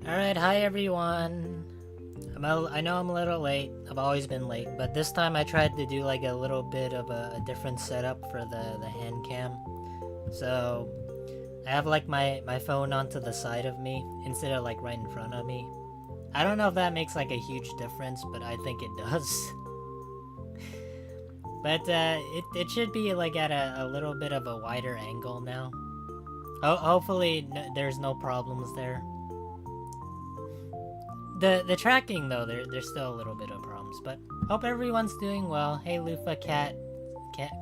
Alright, hi everyone. I know I'm a little late. I've always been late, but this time I tried to do like a little bit of a different setup for the hand cam. So I have like my phone onto the side of me instead of like right in front of me. I don't know if that makes like a huge difference, but I think it does. But it should be like at a little bit of a wider angle now. Hopefully there's no problems there. The tracking though, there's still a little bit of problems, but hope everyone's doing well. Hey Lufa, Cat,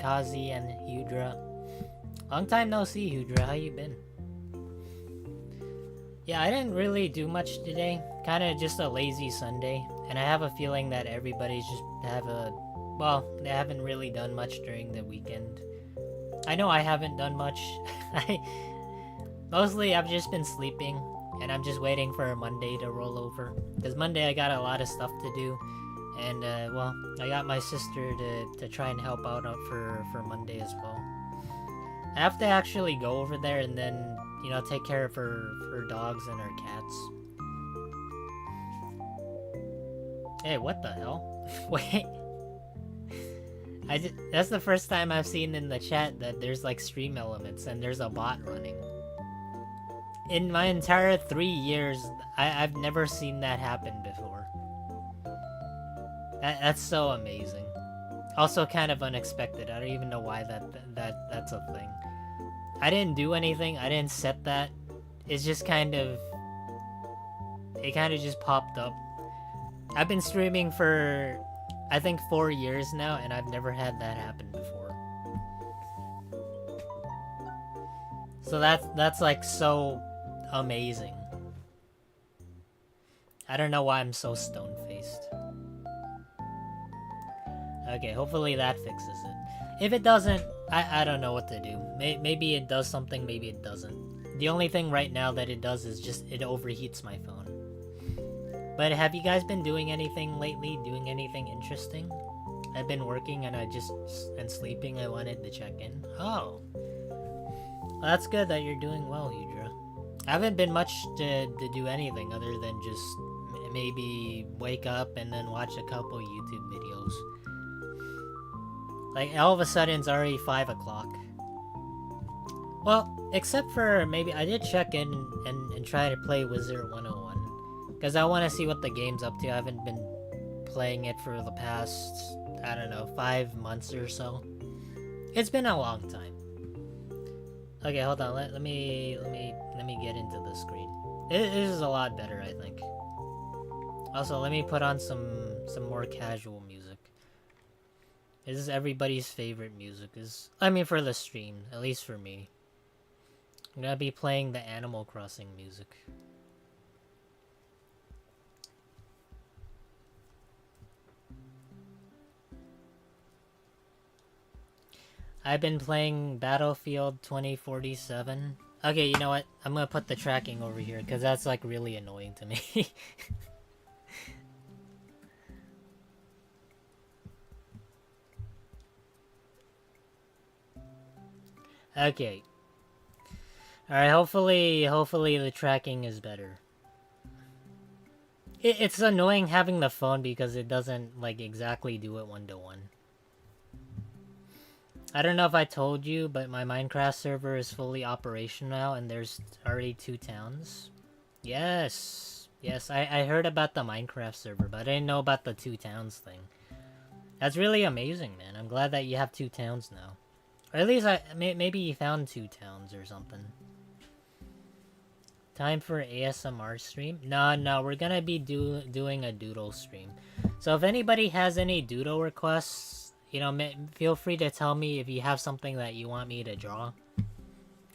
Kazi, and Hudra. Long time no see, Hudra. How you been? Yeah, I didn't really do much today. Kind of just a lazy Sunday, and I have a feeling that everybody's just they haven't really done much during the weekend. I know I haven't done much. Mostly I've just been sleeping. And I'm just waiting for Monday to roll over. Because Monday I got a lot of stuff to do. And, I got my sister to try and help out for Monday as well. I have to actually go over there and then, take care of her dogs and her cats. Hey, what the hell? Wait. That's the first time I've seen in the chat that there's like stream elements and there's a bot running. In my entire 3 years, I've never seen that happen before. That's so amazing. Also kind of unexpected. I don't even know why that's a thing. I didn't do anything. I didn't set that. It's just it kind of just popped up. I've been streaming for, I think 4 years now, and I've never had that happen before. So that's like so amazing. I don't know why I'm so stone-faced. Okay, hopefully that fixes it. If it doesn't, I don't know what to do. Maybe it does something, maybe it doesn't. The only thing right now that it does is just it overheats my phone. But have you guys been doing anything lately? Doing anything interesting? I've been working and and sleeping. I wanted to check in. Oh. Well, that's good that you're doing well, Hudra. I haven't been much to do anything other than just maybe wake up and then watch a couple YouTube videos. Like, all of a sudden it's already 5 o'clock. Well, except for maybe I did check in and try to play Wizard 101. Because I want to see what the game's up to. I haven't been playing it for the past, I don't know, 5 months or so. It's been a long time. Okay, hold on. Let me get into the screen. This is a lot better, I think. Also, let me put on some more casual music. This is everybody's favorite music. For the stream, at least for me. I'm gonna be playing the Animal Crossing music. I've been playing Battlefield 2047. Okay, you know what? I'm gonna put the tracking over here, because that's, like, really annoying to me. Okay. Alright, hopefully the tracking is better. It's annoying having the phone because it doesn't, like, exactly do it one-to-one. I don't know if I told you, but my Minecraft server is fully operational now, and there's already 2 towns. Yes, I heard about the Minecraft server, but I didn't know about the 2 towns thing. That's really amazing, man. I'm glad that you have 2 towns now. Or at least maybe you found 2 towns or something. Time for ASMR stream? No, we're gonna be doing a doodle stream. So if anybody has any doodle requests, feel free to tell me if you have something that you want me to draw.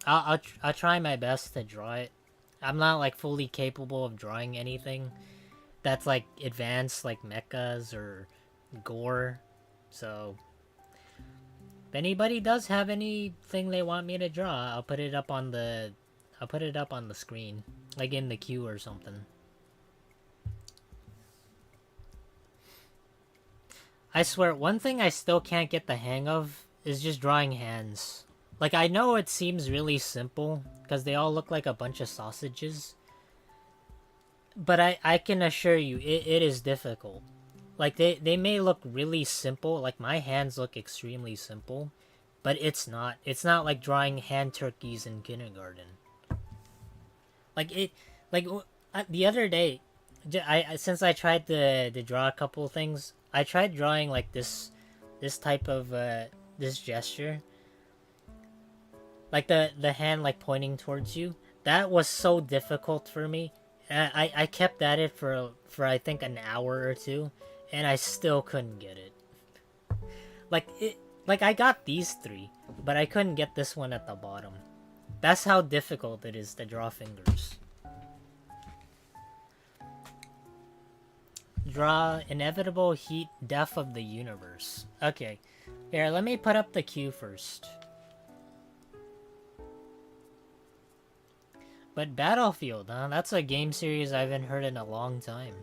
I'll try my best to draw it. I'm not like fully capable of drawing anything that's like advanced, like mechas or gore. So if anybody does have anything they want me to draw, I'll put it up on the screen, like in the queue or something. I swear, one thing I still can't get the hang of is just drawing hands. Like, I know it seems really simple, because they all look like a bunch of sausages. But I can assure you, it is difficult. Like, they may look really simple, like my hands look extremely simple, but it's not. It's not like drawing hand turkeys in kindergarten. Like, the other day, since I tried to draw a couple things, I tried drawing like this type of this gesture, like the hand like pointing towards you. That was so difficult for me. I kept at it for I think an hour or two, and I still couldn't get it. Like it, like I got these three, but I couldn't get this one at the bottom. That's how difficult it is to draw fingers. Draw inevitable heat death of the universe. Okay, here, let me put up the cue first. But Battlefield, huh? That's a game series I haven't heard in a long time.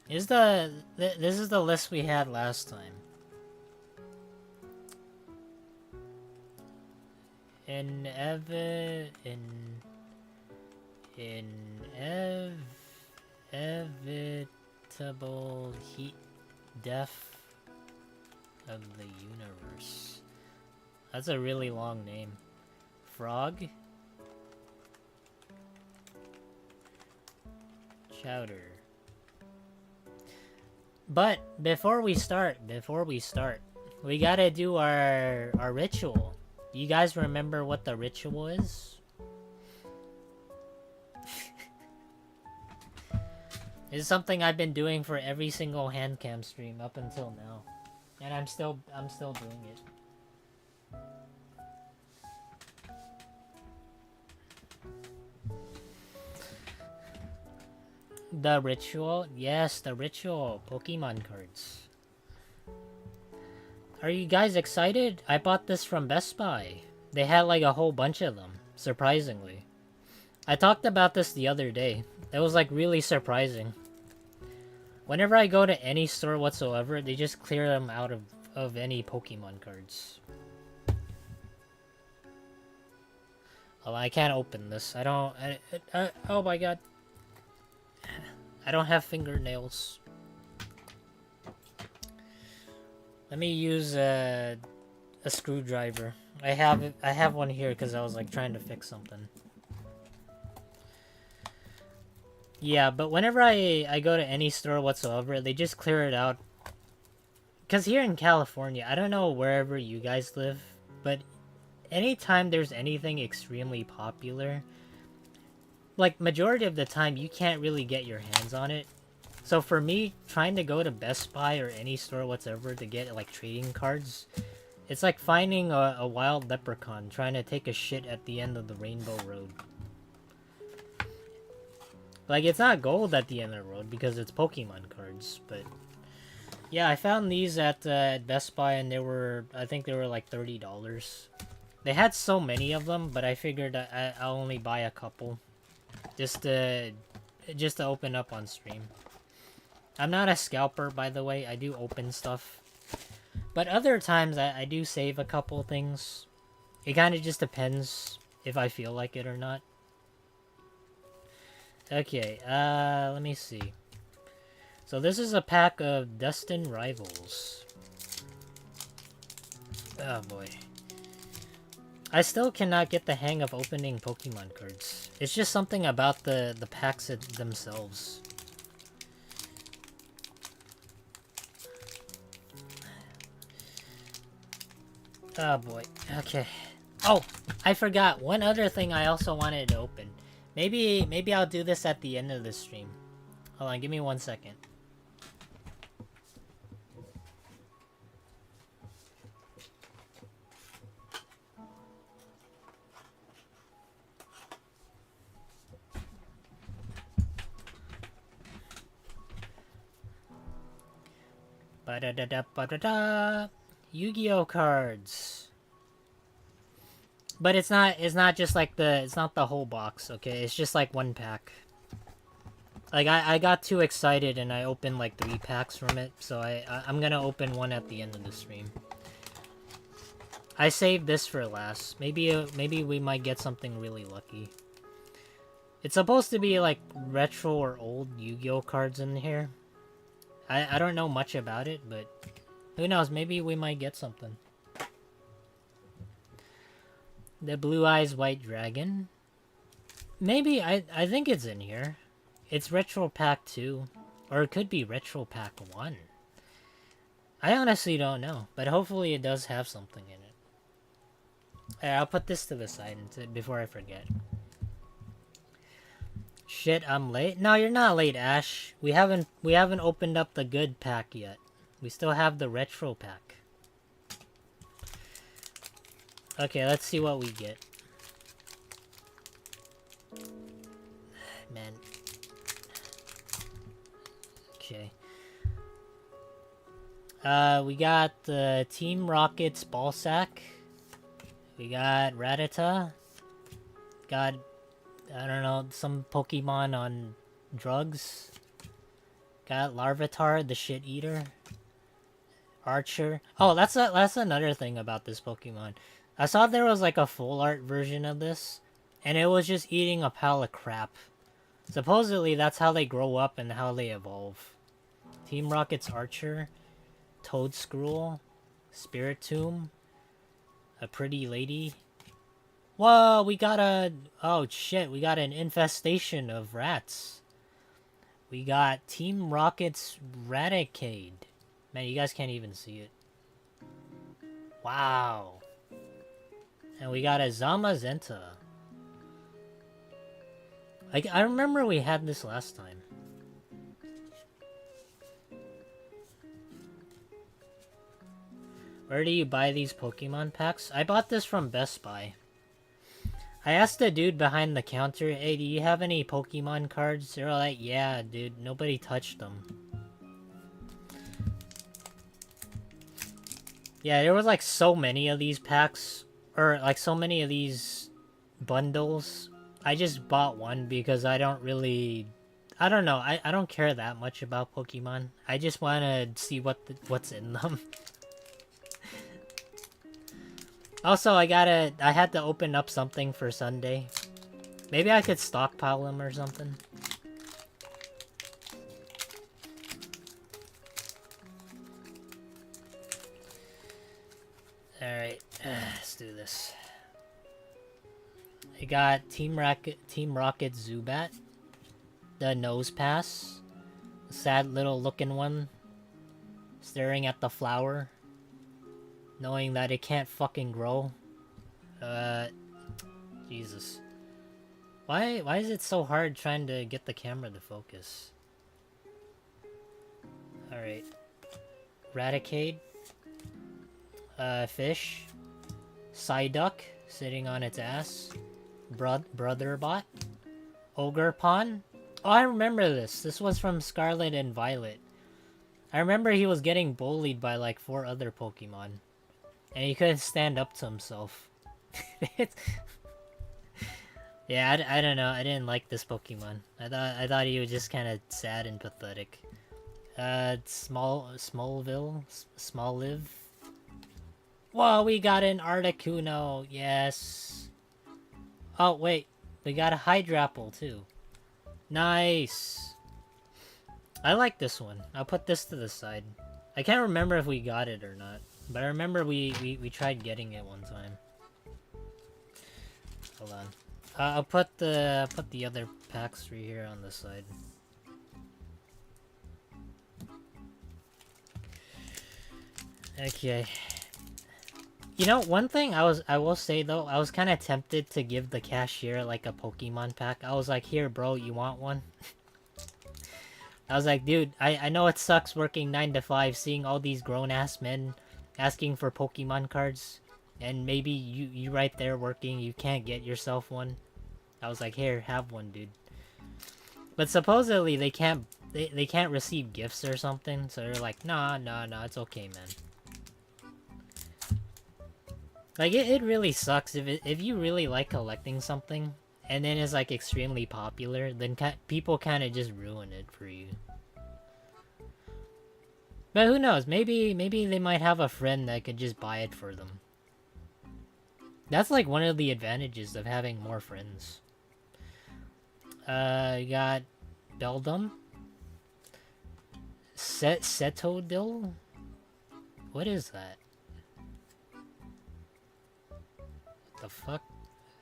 This is the list we had last time. Inevitable heat death of the universe. That's a really long name. Frog. Chowder. But before we start, we gotta do our ritual. You guys remember what the ritual is? It's something I've been doing for every single Handcam stream up until now, and I'm still doing it. The ritual? Yes, the ritual. Pokemon cards. Are you guys excited? I bought this from Best Buy. They had like a whole bunch of them, surprisingly. I talked about this the other day. It was like really surprising. Whenever I go to any store whatsoever, they just clear them out of any Pokemon cards. Oh, I can't open this. Oh my god. I don't have fingernails. Let me use a screwdriver. I have one here because I was like trying to fix something. Yeah, but whenever I go to any store whatsoever, they just clear it out. Because here in California, I don't know wherever you guys live, but anytime there's anything extremely popular, like majority of the time you can't really get your hands on it. So for me, trying to go to Best Buy or any store whatsoever to get like trading cards, it's like finding a wild leprechaun trying to take a shit at the end of the Rainbow Road. Like, it's not gold at the end of the road because it's Pokemon cards, but yeah, I found these at Best Buy and I think they were like $30. They had so many of them, but I figured I'll only buy a couple just to open up on stream. I'm not a scalper, by the way. I do open stuff, but other times I do save a couple things. It kind of just depends if I feel like it or not. Okay, let me see. So this is a pack of Destined Rivals. Oh boy. I still cannot get the hang of opening Pokemon cards. It's just something about the packs themselves. Oh boy. Okay. Oh, I forgot. One other thing I also wanted to open. Maybe I'll do this at the end of the stream. Hold on, give me 1 second. Ba-da-da-da-ba-da-da. Yu-Gi-Oh cards. But it's not just like it's not the whole box, okay? It's just like one pack. Like I got too excited and I opened like 3 packs from it, so I'm gonna open one at the end of the stream. I saved this for last. Maybe we might get something really lucky. It's supposed to be like retro or old Yu-Gi-Oh cards in here. I don't know much about it, but who knows? Maybe we might get something. The Blue Eyes White Dragon. Maybe, I think it's in here. It's Retro Pack 2. Or it could be Retro Pack 1. I honestly don't know, but hopefully it does have something in it. Alright, I'll put this to the side before I forget. Shit, I'm late? No, you're not late, Ash. We haven't opened up the good pack yet. We still have the retro pack. Okay, let's see what we get. Man. Okay. We got the Team Rocket's Ballsack. We got Rattata. Got, I don't know, some Pokemon on drugs. Got Larvitar, the shit eater. Archer. Oh, that's another thing about this Pokemon. I saw there was like a full art version of this, and it was just eating a pile of crap. Supposedly that's how they grow up and how they evolve. Team Rocket's Archer, Toadskrull, Spiritomb, a pretty lady. Whoa, we got a... Oh shit, we got an infestation of rats. We got Team Rocket's Raticade. Man, you guys can't even see it. Wow. And we got a Zamazenta. Like, I remember we had this last time. Where do you buy these Pokemon packs? I bought this from Best Buy. I asked the dude behind the counter, hey, do you have any Pokemon cards? They're like, yeah, dude, nobody touched them. Yeah, there was like so many of these packs, or like so many of these bundles. I just bought one because I don't really... I don't know, I don't care that much about Pokemon. I just want to see what's in them. Also, I had to open up something for Sunday. Maybe I could stockpile them or something. Alright, let's do this. I got Team Rocket Zubat. The Nose Pass. The sad little looking one. Staring at the flower. Knowing that it can't fucking grow. Jesus. Why is it so hard trying to get the camera to focus? Alright. Raticade. Fish. Psyduck, sitting on its ass. Brotherbot. Ogre-Pon. Oh, I remember this. This was from Scarlet and Violet. I remember he was getting bullied by like 4 other Pokemon. And he couldn't stand up to himself. Yeah, I don't know. I didn't like this Pokemon. I thought he was just kind of sad and pathetic. Smallville? Smalliv? Whoa, we got an Articuno. Yes. Oh, wait. We got a Hydrapple, too. Nice. I like this one. I'll put this to the side. I can't remember if we got it or not. But I remember we tried getting it one time. Hold on. I'll put the other packs right here on the side. Okay. You know, one thing I will say though, I was kind of tempted to give the cashier like a Pokemon pack. I was like, here, bro, you want one? I was like, dude, I know it sucks working 9 to 5, seeing all these grown-ass men asking for Pokemon cards, and maybe you right there working, you can't get yourself one. I was like, here, have one, dude. But supposedly they can't receive gifts or something, so they're like, nah, it's okay, man. Like, it really sucks if you really like collecting something, and then it's like extremely popular, then people kind of just ruin it for you. But who knows, maybe they might have a friend that could just buy it for them. That's like one of the advantages of having more friends. You got Beldum. Setodil? What is that? What the fuck?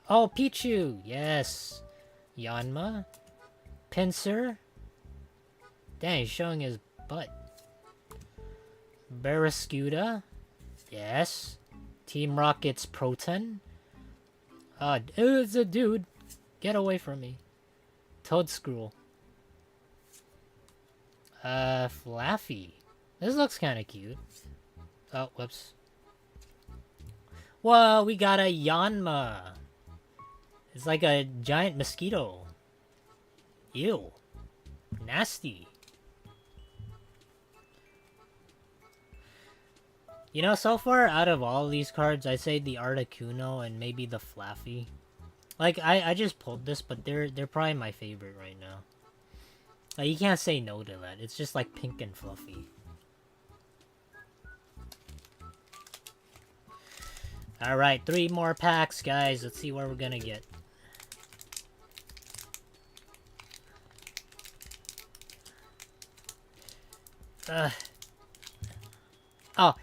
Oh, Pichu! Yes! Yanma? Pinsir? Dang, he's showing his butt. Barraskewda? Yes. Team Rocket's Proton? It's a dude. Get away from me. Toadscrew. Flaffy. This looks kind of cute. Oh, whoops. Whoa, we got a Yanma. It's like a giant mosquito. Ew. Nasty. You know, so far out of all these cards, I'd say the Articuno and maybe the Flaffy. Like, I just pulled this, but they're probably my favorite right now. Like, you can't say no to that. It's just like pink and fluffy. Alright, 3 more packs, guys. Let's see what we're gonna get. Oh,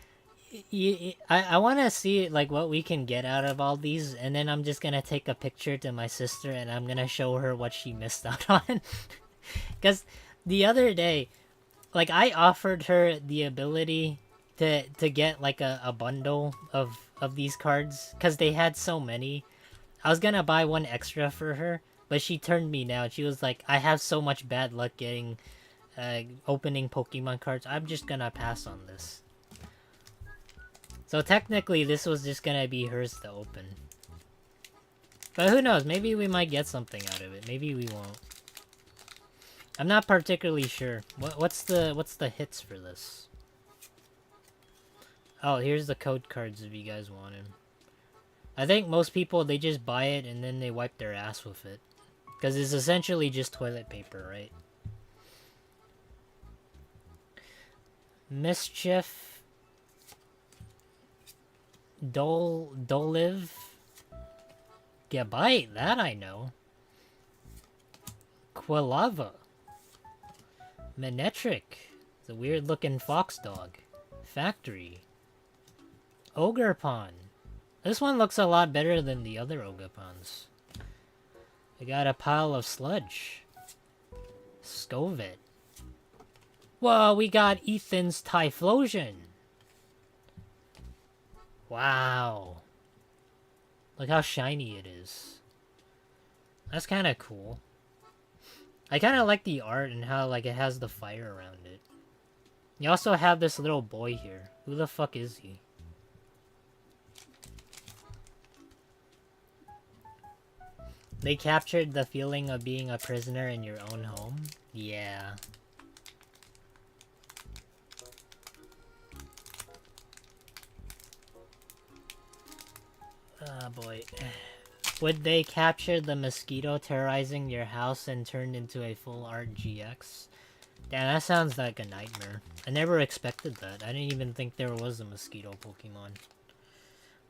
I want to see like what we can get out of all these, and then I'm just gonna take a picture to my sister and I'm gonna show her what she missed out on. Because the other day, like, I offered her the ability to get like a bundle of these cards because they had so many. I was gonna buy one extra for her, but she turned me down. She was like, I have so much bad luck getting opening Pokemon cards. I'm just gonna pass on this. So technically, this was just gonna be hers to open. But who knows? Maybe we might get something out of it. Maybe we won't. I'm not particularly sure. What's the hits for this? Oh, here's the code cards if you guys want them. I think most people, they just buy it and then they wipe their ass with it. Because it's essentially just toilet paper, right? Mischief. Dolive. Gabite, that I know. Quilava. Manetric. The weird looking fox dog. Factory. Ogerpon. This one looks a lot better than the other Ogerpons. We got a pile of sludge. Scovet. Whoa, we got Ethan's Typhlosion. Wow. Look how shiny it is. That's kind of cool. I kind of like the art and how like it has the fire around it. You also have this little boy here. Who the fuck is he? They captured the feeling of being a prisoner in your own home? Yeah. Oh boy. Would they capture the mosquito terrorizing your house and turn into a full art GX? Damn, that sounds like a nightmare. I never expected that. I didn't even think there was a mosquito Pokemon.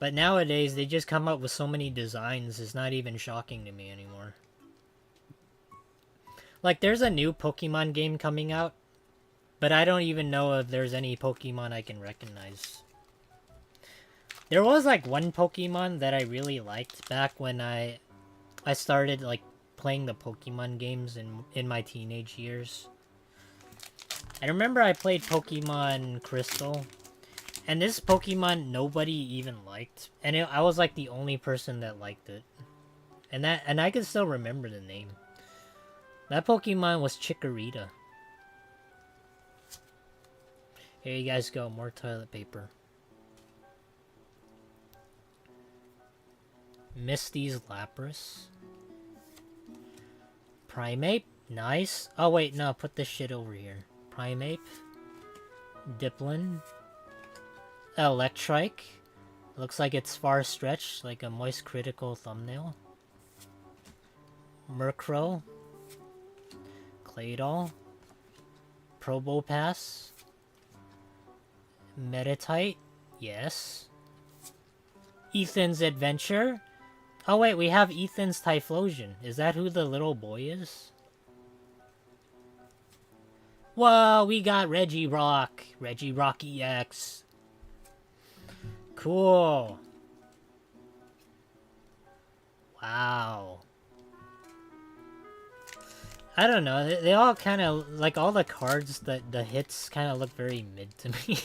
But nowadays, they just come up with so many designs, it's not even shocking to me anymore. Like, there's a new Pokemon game coming out, but I don't even know if there's any Pokemon I can recognize. There was, like, one Pokemon that I really liked back when I started, like, playing the Pokemon games in my teenage years. I remember I played Pokemon Crystal, and this Pokemon nobody even liked, and I was like the only person that liked it, and I can still remember the name. That Pokemon was Chikorita. Here you guys go, more toilet paper. Misty's Lapras. Primeape, nice. Oh wait, no, put this shit over here. Primeape. Diplin. Electrike. Looks like it's far stretched, like a moist critical thumbnail. Murkrow. Claydol. Probopass. Meditite. Yes. Ethan's Adventure. Oh wait, we have Ethan's Typhlosion. Is that who the little boy is? Whoa, we got Regirock. Regirock EX. Cool. Wow. I don't know. They all kind of, like, all the cards, the hits kind of look very mid to me.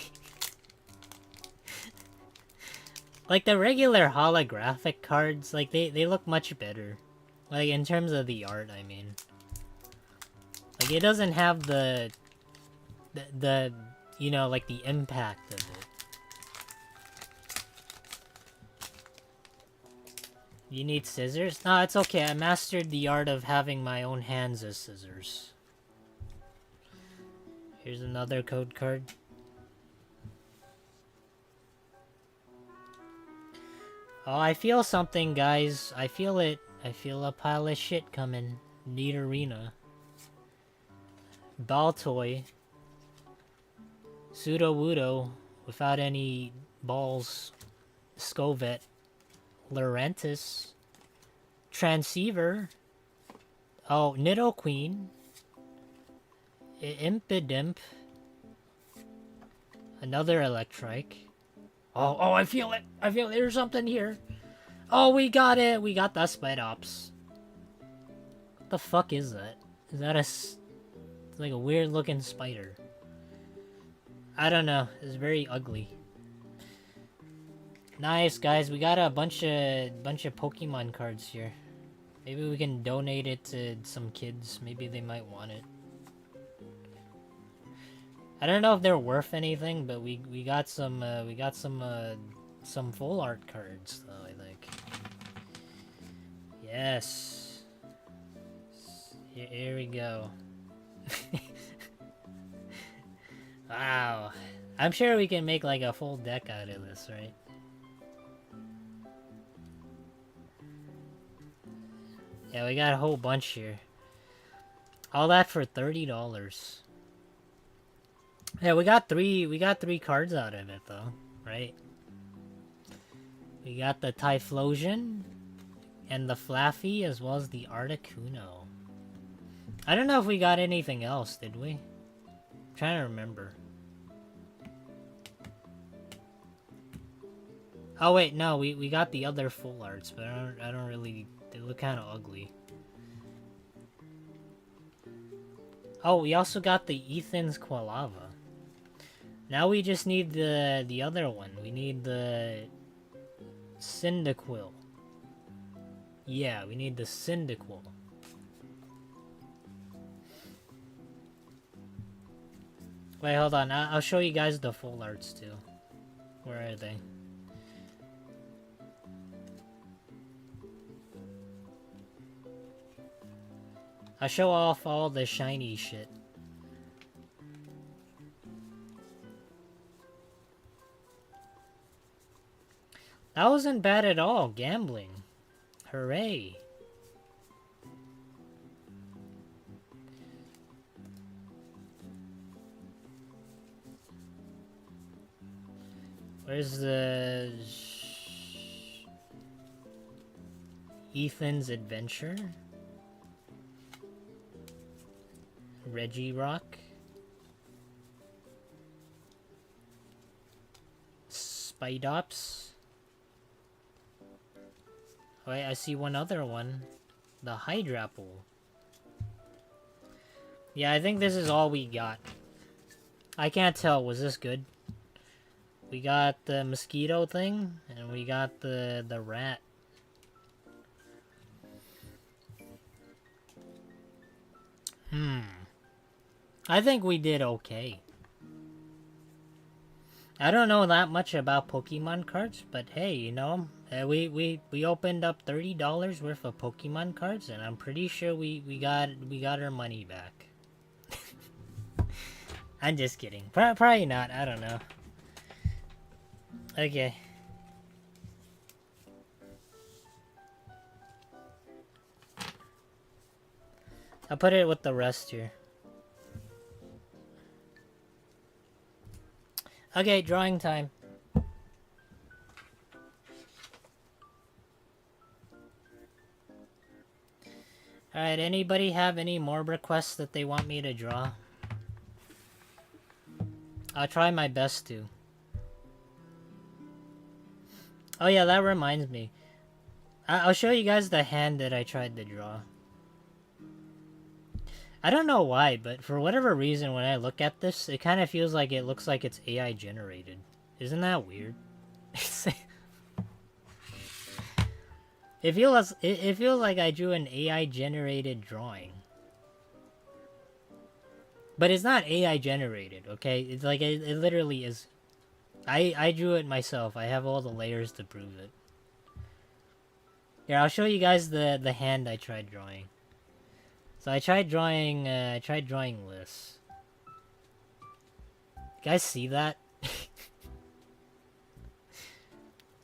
Like, the regular holographic cards, like, they look much better. Like, in terms of the art, I mean. Like, it doesn't have the you know, like, the impact of it. You need scissors? No, it's okay. I mastered the art of having my own hands as scissors. Here's another code card. Oh, I feel something, guys. I feel it. I feel a pile of shit coming. Need arena. Baltoy. Pseudo-Wudo. Without any balls. Scovet. Laurentis. Transceiver. Oh, Nidoqueen. Impidimp. Another Electrike. Oh, I feel it. I feel it. There's something here. Oh, we got it. We got the Spidops. What the fuck is that? Is that it's like a weird looking spider. I don't know. It's very ugly. Nice, guys. We got a bunch of Pokemon cards here. Maybe we can donate it to some kids. Maybe they might want it. I don't know if they're worth anything, but we got some full art cards though, I think. Yes. Here we go. Wow. I'm sure we can make like a full deck out of this, right? Yeah, we got a whole bunch here. All that for $30. Yeah, we got three cards out of it though, right? We got the Typhlosion and the Flaffy as well as the Articuno. I don't know if we got anything else, did we? I'm trying to remember. Oh wait, no, we got the other full arts, but I don't really, they look kind of ugly. Oh, we also got the Ethan's Quilava. Now we just need the other one. We need the Cyndaquil. Yeah, we need the Cyndaquil. Wait, hold on. I'll show you guys the full arts too. Where are they? I'll show off all the shiny shit. That wasn't bad at all. Gambling. Hooray. Where's the... Ethan's Adventure? Regirock? Spidops? Wait, I see one other one. The Hydrapple. Yeah, I think this is all we got. I can't tell. Was this good? We got the mosquito thing, and we got the rat. I think we did okay. I don't know that much about Pokemon cards, but hey, you know, we opened up $30 worth of Pokemon cards, and I'm pretty sure we got our money back. I'm just kidding. Probably not. I don't know. Okay. I'll put it with the rest here. Okay, drawing time. Alright, anybody have any more requests that they want me to draw? I'll try my best to. Oh yeah, that reminds me. I'll show you guys the hand that I tried to draw. I don't know why, but for whatever reason, when I look at this, it kind of feels like it looks like it's AI generated. Isn't that weird? It feels like I drew an AI generated drawing. But it's not AI generated, okay? It's like it literally is. I drew it myself. I have all the layers to prove it. Here, I'll show you guys the hand I tried drawing. So I tried drawing this. You guys see that?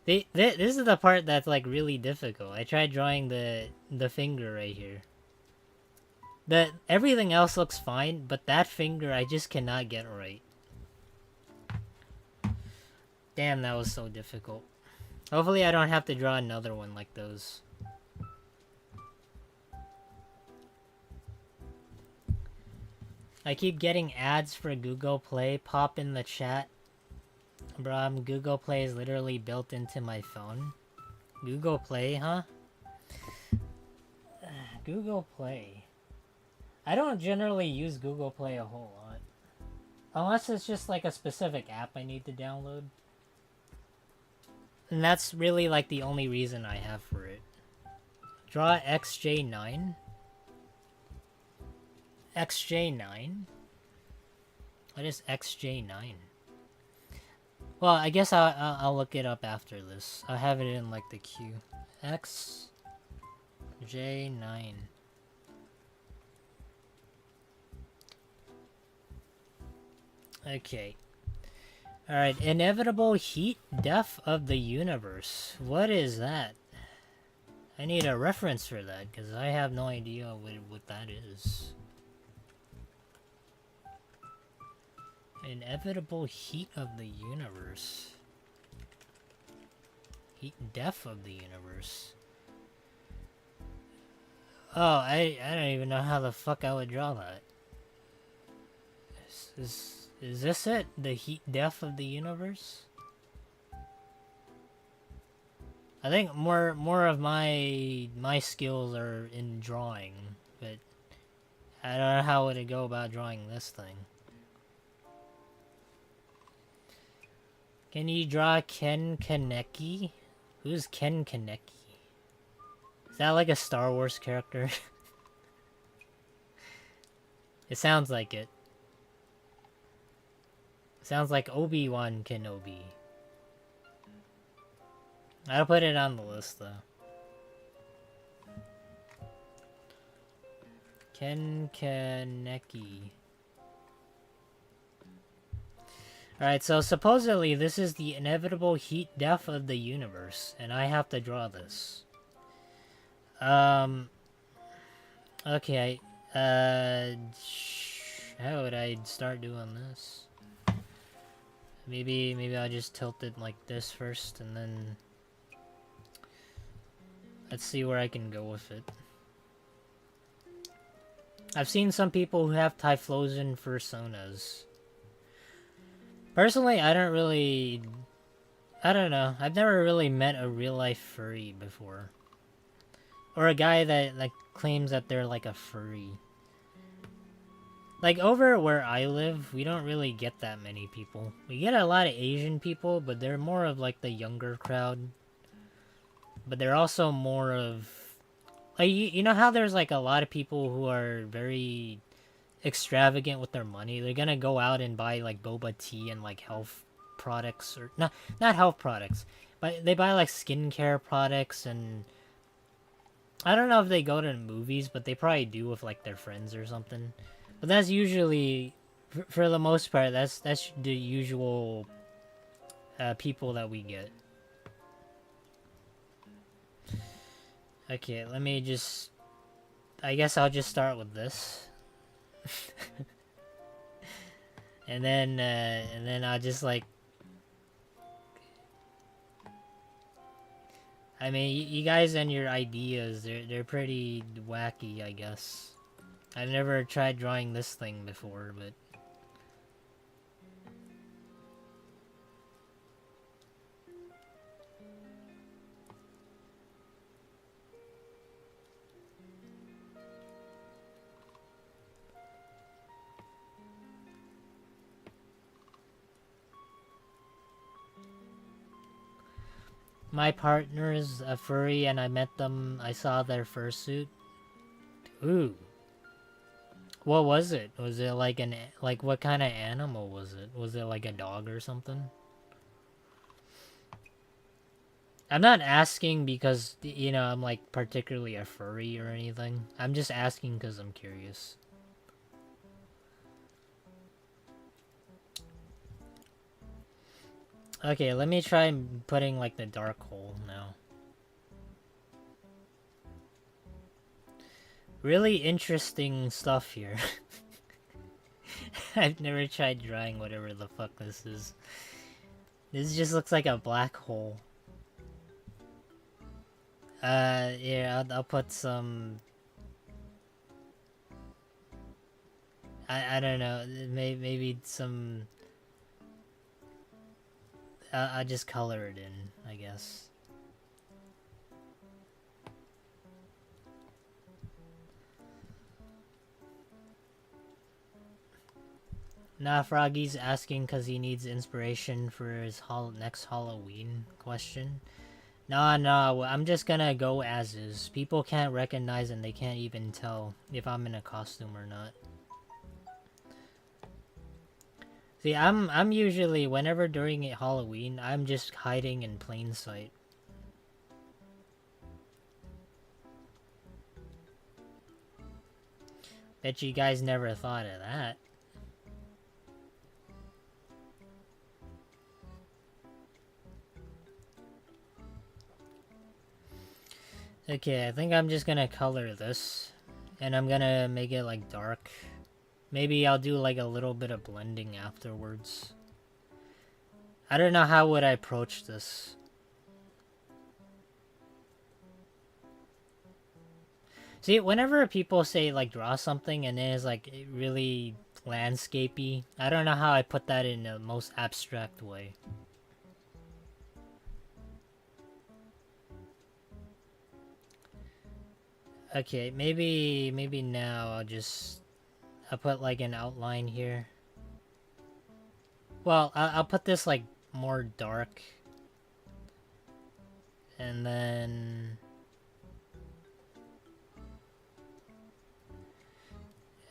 This is the part that's like really difficult. I tried drawing the finger right here. Everything else looks fine, but that finger I just cannot get right. Damn, that was so difficult. Hopefully I don't have to draw another one like those. I keep getting ads for Google Play. Pop in the chat. Bro, Google Play is literally built into my phone. Google Play, huh? Google Play. I don't generally use Google Play a whole lot. Unless it's just like a specific app I need to download. And that's really like the only reason I have for it. Draw XJ9. XJ9? What is XJ9? Well, I guess I'll look it up after this. I'll have it in like the queue. XJ9. Okay. Alright, inevitable heat death of the universe. What is that? I need a reference for that, because I have no idea what that is. Inevitable heat of the universe. Heat death of the universe. Oh, I don't even know how the fuck I would draw that. Is this it? The heat death of the universe? I think more of my skills are in drawing, but I don't know how would it go about drawing this thing. Can you draw Ken Kaneki? Who's Ken Kaneki? Is that like a Star Wars character? It sounds like it. Sounds like Obi-Wan Kenobi. I'll put it on the list though. Ken Kaneki. Alright, so supposedly this is the inevitable heat death of the universe, and I have to draw this. Okay, how would I start doing this? Maybe I'll just tilt it like this first, and then let's see where I can go with it. I've seen some people who have Typhlosion personas. Personally, I don't know. I've never really met a real-life furry before. Or a guy that, like, claims that they're, like, a furry. Like, over where I live, we don't really get that many people. We get a lot of Asian people, but they're more of, like, the younger crowd. But they're also more of... Like, you know how there's, like, a lot of people who are very extravagant with their money? They're gonna go out and buy, like, boba tea and, like, health products. Or not health products. But they buy, like, skincare products and... I don't know if they go to movies, but they probably do with, like, their friends or something. But that's usually, for the most part, that's the usual people that we get. Okay, let me just... I guess I'll just start with this. and then I'll just, like... I mean, you guys and your ideas, they're pretty wacky, I guess. I've never tried drawing this thing before, but... My partner is a furry and I met them, I saw their fursuit. Ooh. What was it? Was it like like what kind of animal was it? Was it like a dog or something? I'm not asking because, you know, I'm like particularly a furry or anything. I'm just asking because I'm curious. Okay, let me try putting like the dark hole now. Really interesting stuff here. I've never tried drawing whatever the fuck this is. This just looks like a black hole. Yeah, I'll put some... I don't know, maybe some... I'll just color it in, I guess. Nah, Froggy's asking because he needs inspiration for his next Halloween question. No, I'm just gonna go as is. People can't recognize and they can't even tell if I'm in a costume or not. See, I'm usually, whenever during Halloween, I'm just hiding in plain sight. Bet you guys never thought of that. Okay, I think I'm just gonna color this. And I'm gonna make it like dark. Maybe I'll do like a little bit of blending afterwards. I don't know how would I approach this. See, whenever people say like draw something and then it's like really landscapey, I don't know how I put that in the most abstract way. Okay, maybe now I'll put like an outline here. Well, I'll put this like more dark. And then...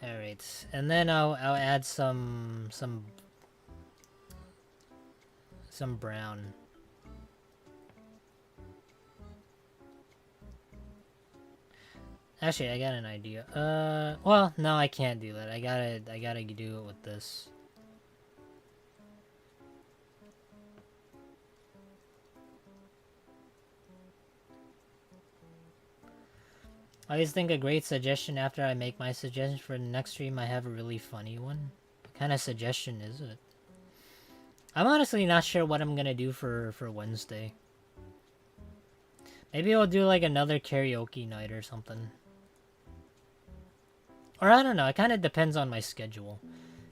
Alright, and then I'll add some brown. Actually, I got an idea. Well, no, I can't do that. I gotta do it with this. I always think a great suggestion after I make my suggestion for the next stream, I have a really funny one. What kind of suggestion is it? I'm honestly not sure what I'm gonna do for Wednesday. Maybe I'll do like another karaoke night or something. Or I don't know, it kind of depends on my schedule.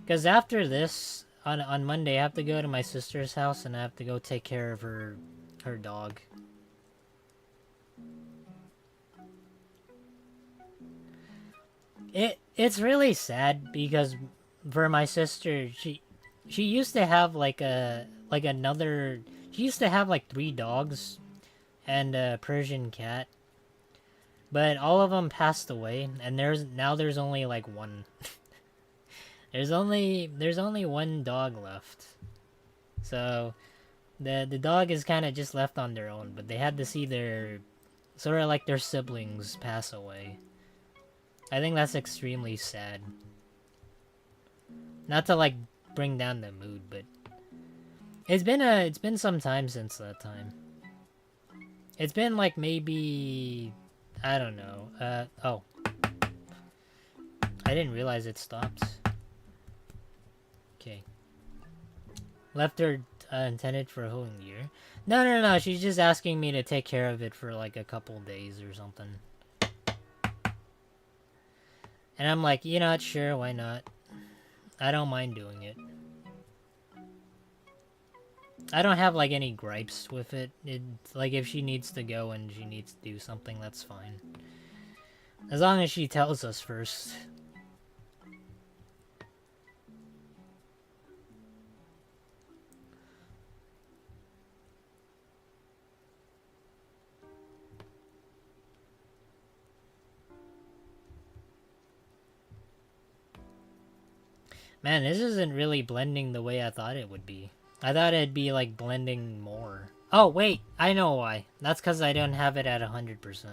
Because after this, on Monday, I have to go to my sister's house and I have to go take care of her dog. It's really sad because for my sister, she used to have like she used to have like 3 dogs and a Persian cat. But all of them passed away and there's only like 1. there's only 1 dog left. So the dog is kind of just left on their own, but they had to see their sort of like their siblings pass away. I think that's extremely sad. Not to like bring down the mood, but it's been some time since that time. It's been like maybe, I don't know. Oh. I didn't realize it stopped. Okay. Left her intended for a whole year. No. She's just asking me to take care of it for like a couple days or something. And I'm like, you know what? Sure, why not? I don't mind doing it. I don't have like any gripes with it. It's like if she needs to go and she needs to do something, that's fine. As long as she tells us first. Man, this isn't really blending the way I thought it would be. I thought it'd be like blending more. Oh, wait, I know why. That's because I don't have it at 100%.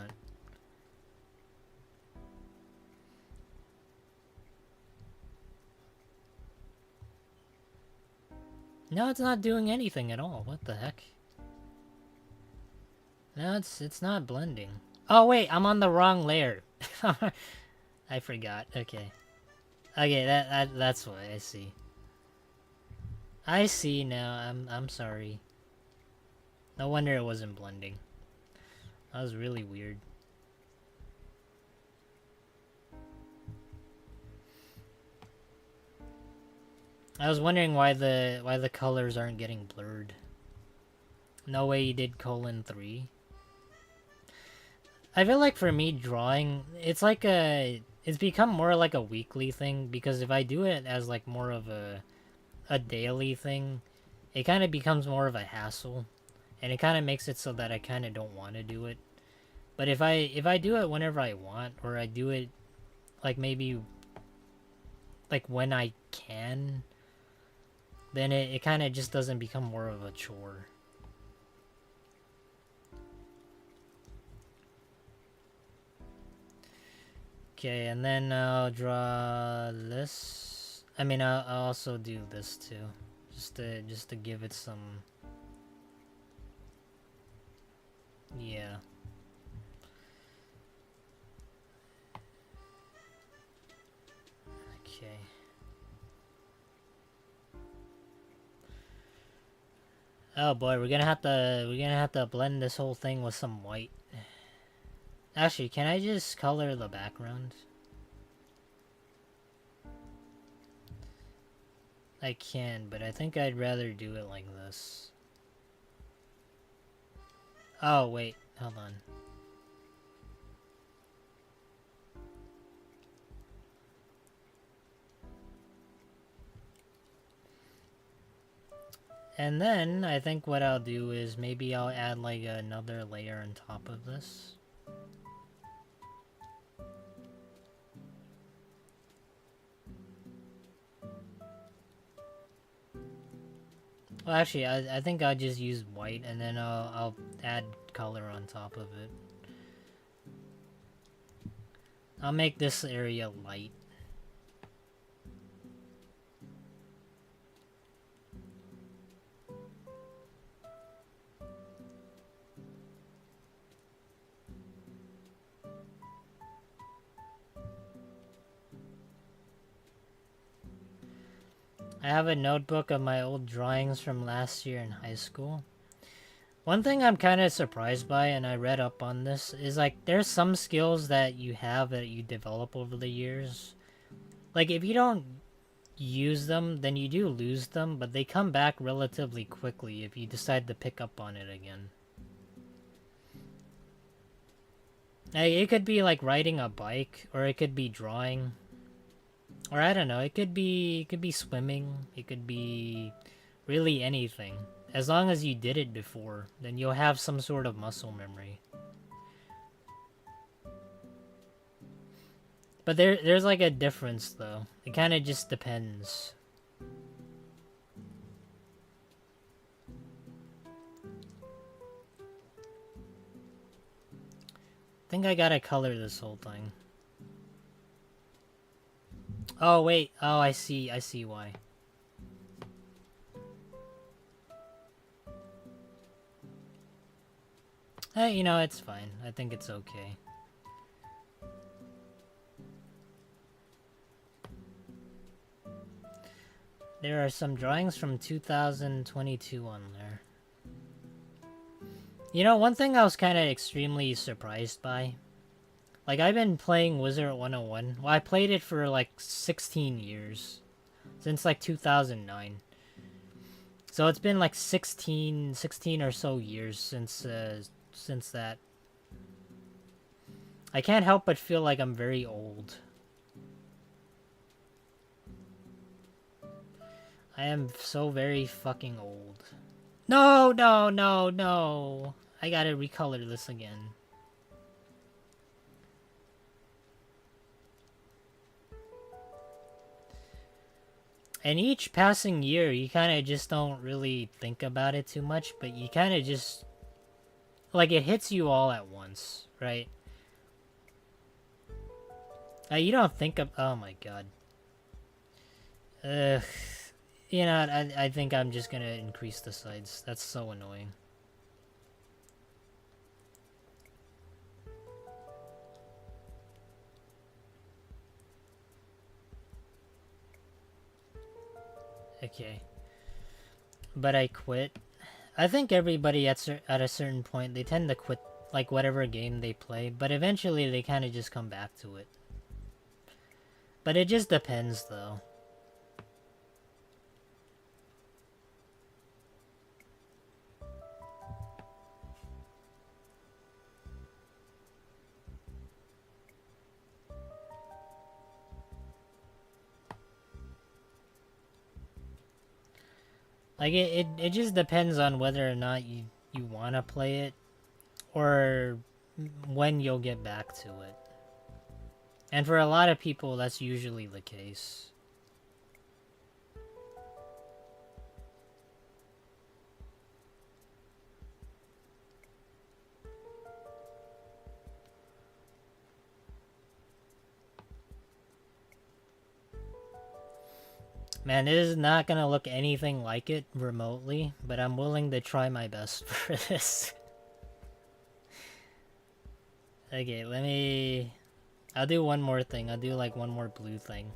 No, it's not doing anything at all. What the heck? No, it's not blending. Oh, wait, I'm on the wrong layer. I forgot. Okay. Okay, that's why. I see. I see now. I'm sorry. No wonder it wasn't blending. That was really weird. I was wondering why the colors aren't getting blurred. No way you did :3. I feel like for me drawing, it's like it's become more like a weekly thing, because if I do it as like more of a daily thing, it kind of becomes more of a hassle, and it kind of makes it so that I kind of don't want to do it. But if I do it whenever I want, or I do it like maybe like when I can, then it kind of just doesn't become more of a chore. Okay, and then I'll draw this. I mean, I'll also do this too, just to give it some. Yeah. Okay. Oh boy, we're gonna have to blend this whole thing with some white. Actually, can I just color the background? I can, but I think I'd rather do it like this. Oh, wait. Hold on. And then, I think what I'll do is maybe I'll add like another layer on top of this. Well, actually, I think I'll just use white, and then I'll add color on top of it. I'll make this area light. I have a notebook of my old drawings from last year in high school. One thing I'm kind of surprised by, and I read up on this, is like there's some skills that you have that you develop over the years. Like if you don't use them, then you do lose them, but they come back relatively quickly if you decide to pick up on it again. Like, it could be like riding a bike, or it could be drawing. Or I don't know, it could be swimming, it could be really anything. As long as you did it before, then you'll have some sort of muscle memory. But there's like a difference though. It kind of just depends. I think I gotta color this whole thing. Oh wait, oh I see why. Hey, you know, it's fine. I think it's okay. There are some drawings from 2022 on there. You know, one thing I was kind of extremely surprised by. Like, I've been playing Wizard 101. Well, I played it for like 16 years. Since like 2009. So it's been like 16 or so years since that. I can't help but feel like I'm very old. I am so very fucking old. No, no, no, no. I gotta recolor this again. And each passing year, you kind of just don't really think about it too much, but you kind of just... Like, it hits you all at once, right? You don't think of... Oh my god. Ugh. You know, I think I'm just gonna increase the sides. That's so annoying. Okay. But I quit. I think everybody at a certain point, they tend to quit, like, whatever game they play, but eventually they kind of just come back to it. But it just depends, though. Like, it just depends on whether or not you want to play it, or when you'll get back to it. And for a lot of people, that's usually the case. Man, it is not gonna look anything like it remotely, but I'm willing to try my best for this. Okay, let me... I'll do one more thing. I'll do like one more blue thing.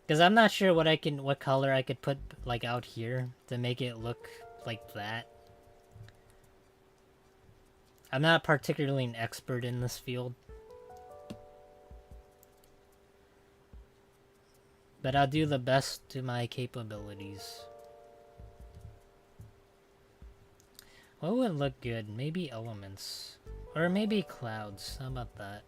Because I'm not sure what color I could put like out here to make it look like that. I'm not particularly an expert in this field. But I'll do the best to my capabilities. What would look good? Maybe elements. Or maybe clouds. How about that?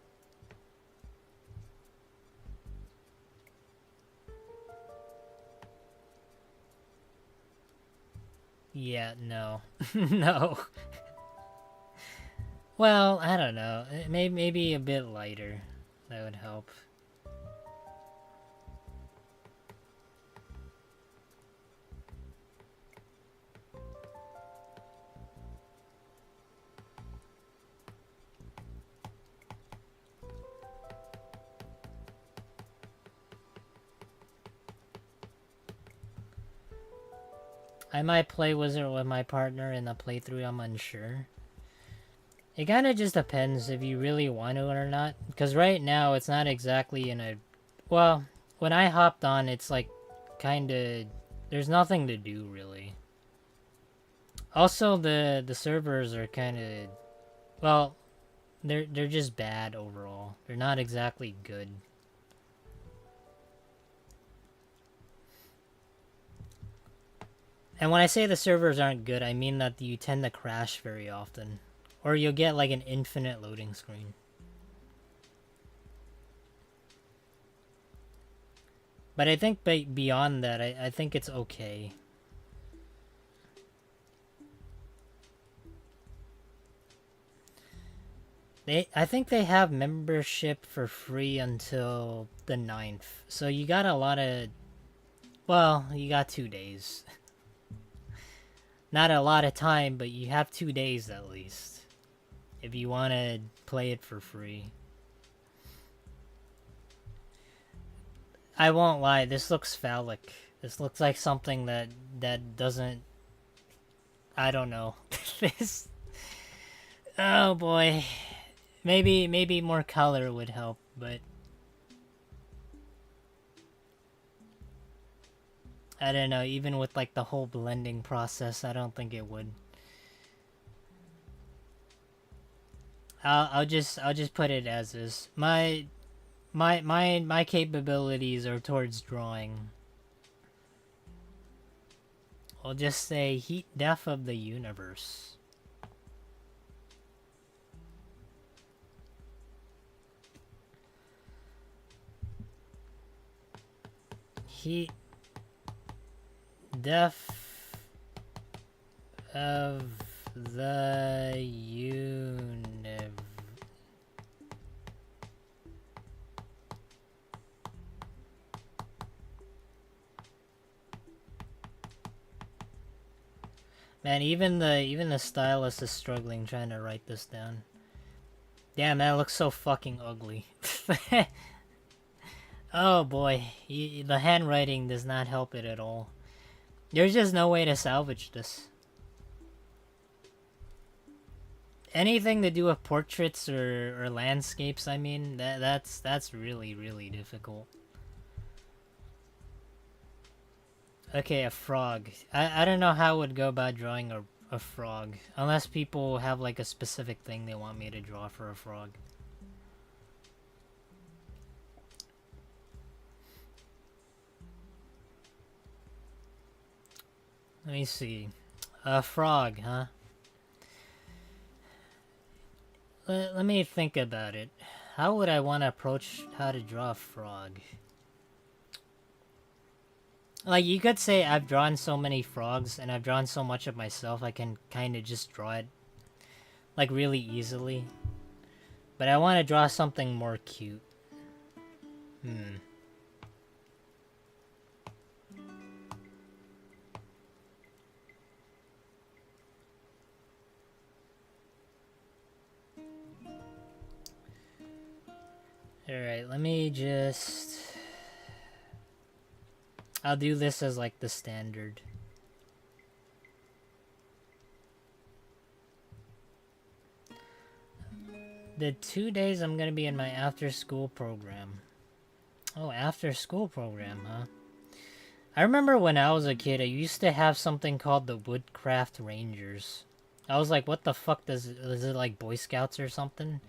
Yeah, no. No. Well, I don't know. Maybe a bit lighter. That would help. I might play Wizard with my partner in a playthrough, I'm unsure. It kind of just depends if you really want to or not. Because right now, it's not exactly in a... Well, when I hopped on, it's like, kind of... There's nothing to do, really. Also, the servers are kind of... Well, they're just bad overall. They're not exactly good. And when I say the servers aren't good, I mean that you tend to crash very often. Or you'll get like an infinite loading screen. But I think beyond that, I think it's okay. I think they have membership for free until the 9th. So you got a lot of... Well, you got 2 days. Not a lot of time, but you have 2 days at least. If you want to play it for free. I won't lie, this looks phallic. This looks like something that doesn't... I don't know. This... Oh boy. Maybe more color would help, but... I don't know, even with like the whole blending process, I don't think it would. I'll just put it as is. My capabilities are towards drawing. I'll just say heat death of the universe. Heat death of the universe. Man, even the stylist is struggling trying to write this down. Damn, that looks so fucking ugly. Oh boy, the handwriting does not help it at all. There's just no way to salvage this. Anything to do with portraits or landscapes, I mean, that's really, really difficult. Okay, a frog. I don't know how I would go about drawing a frog. Unless people have like a specific thing they want me to draw for a frog. Let me see. A frog, huh? Let me think about it. How would I want to approach how to draw a frog? Like, you could say I've drawn so many frogs and I've drawn so much of myself, I can kind of just draw it, like, really easily. But I want to draw something more cute. Alright, let me just... I'll do this as, like, the standard. The 2 days I'm gonna be in my after-school program. Oh, after-school program, huh? I remember when I was a kid, I used to have something called the Woodcraft Rangers. I was like, what the fuck is it like Boy Scouts or something?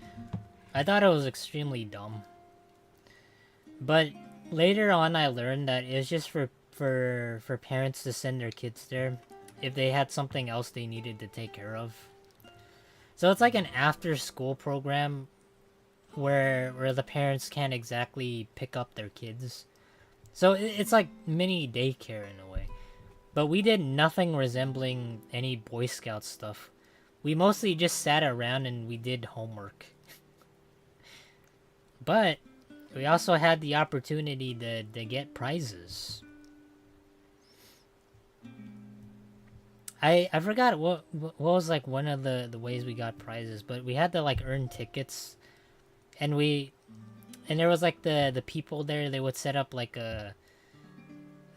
I thought it was extremely dumb. But later on I learned that it was just for parents to send their kids there if they had something else they needed to take care of. So it's like an after-school program where the parents can't exactly pick up their kids. So it's like mini daycare in a way. But we did nothing resembling any Boy Scout stuff. We mostly just sat around and we did homework. But we also had the opportunity to get prizes. I forgot what was like one of the ways we got prizes, but we had to like earn tickets, and there was like the people there, they would set up like a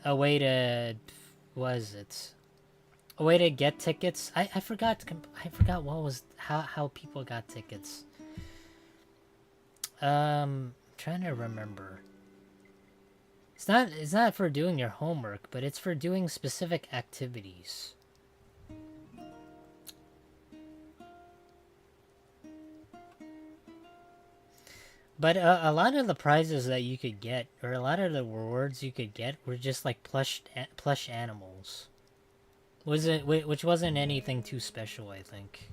way to, what is it? A way to get tickets. I forgot what was how people got tickets. Trying to remember. It's not for doing your homework, but it's for doing specific activities. But a lot of the prizes that you could get, or a lot of the rewards you could get, were just like plush animals. Which wasn't anything too special, I think.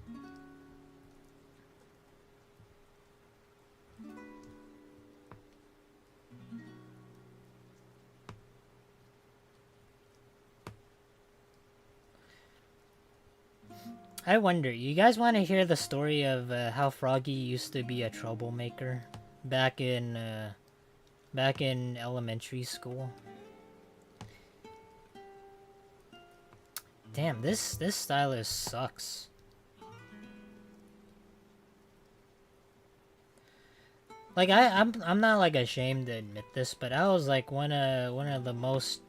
I wonder, you guys want to hear the story of how Froggy used to be a troublemaker back in elementary school? Damn, this stylus sucks. Like I'm not like ashamed to admit this, but I was like one of the most,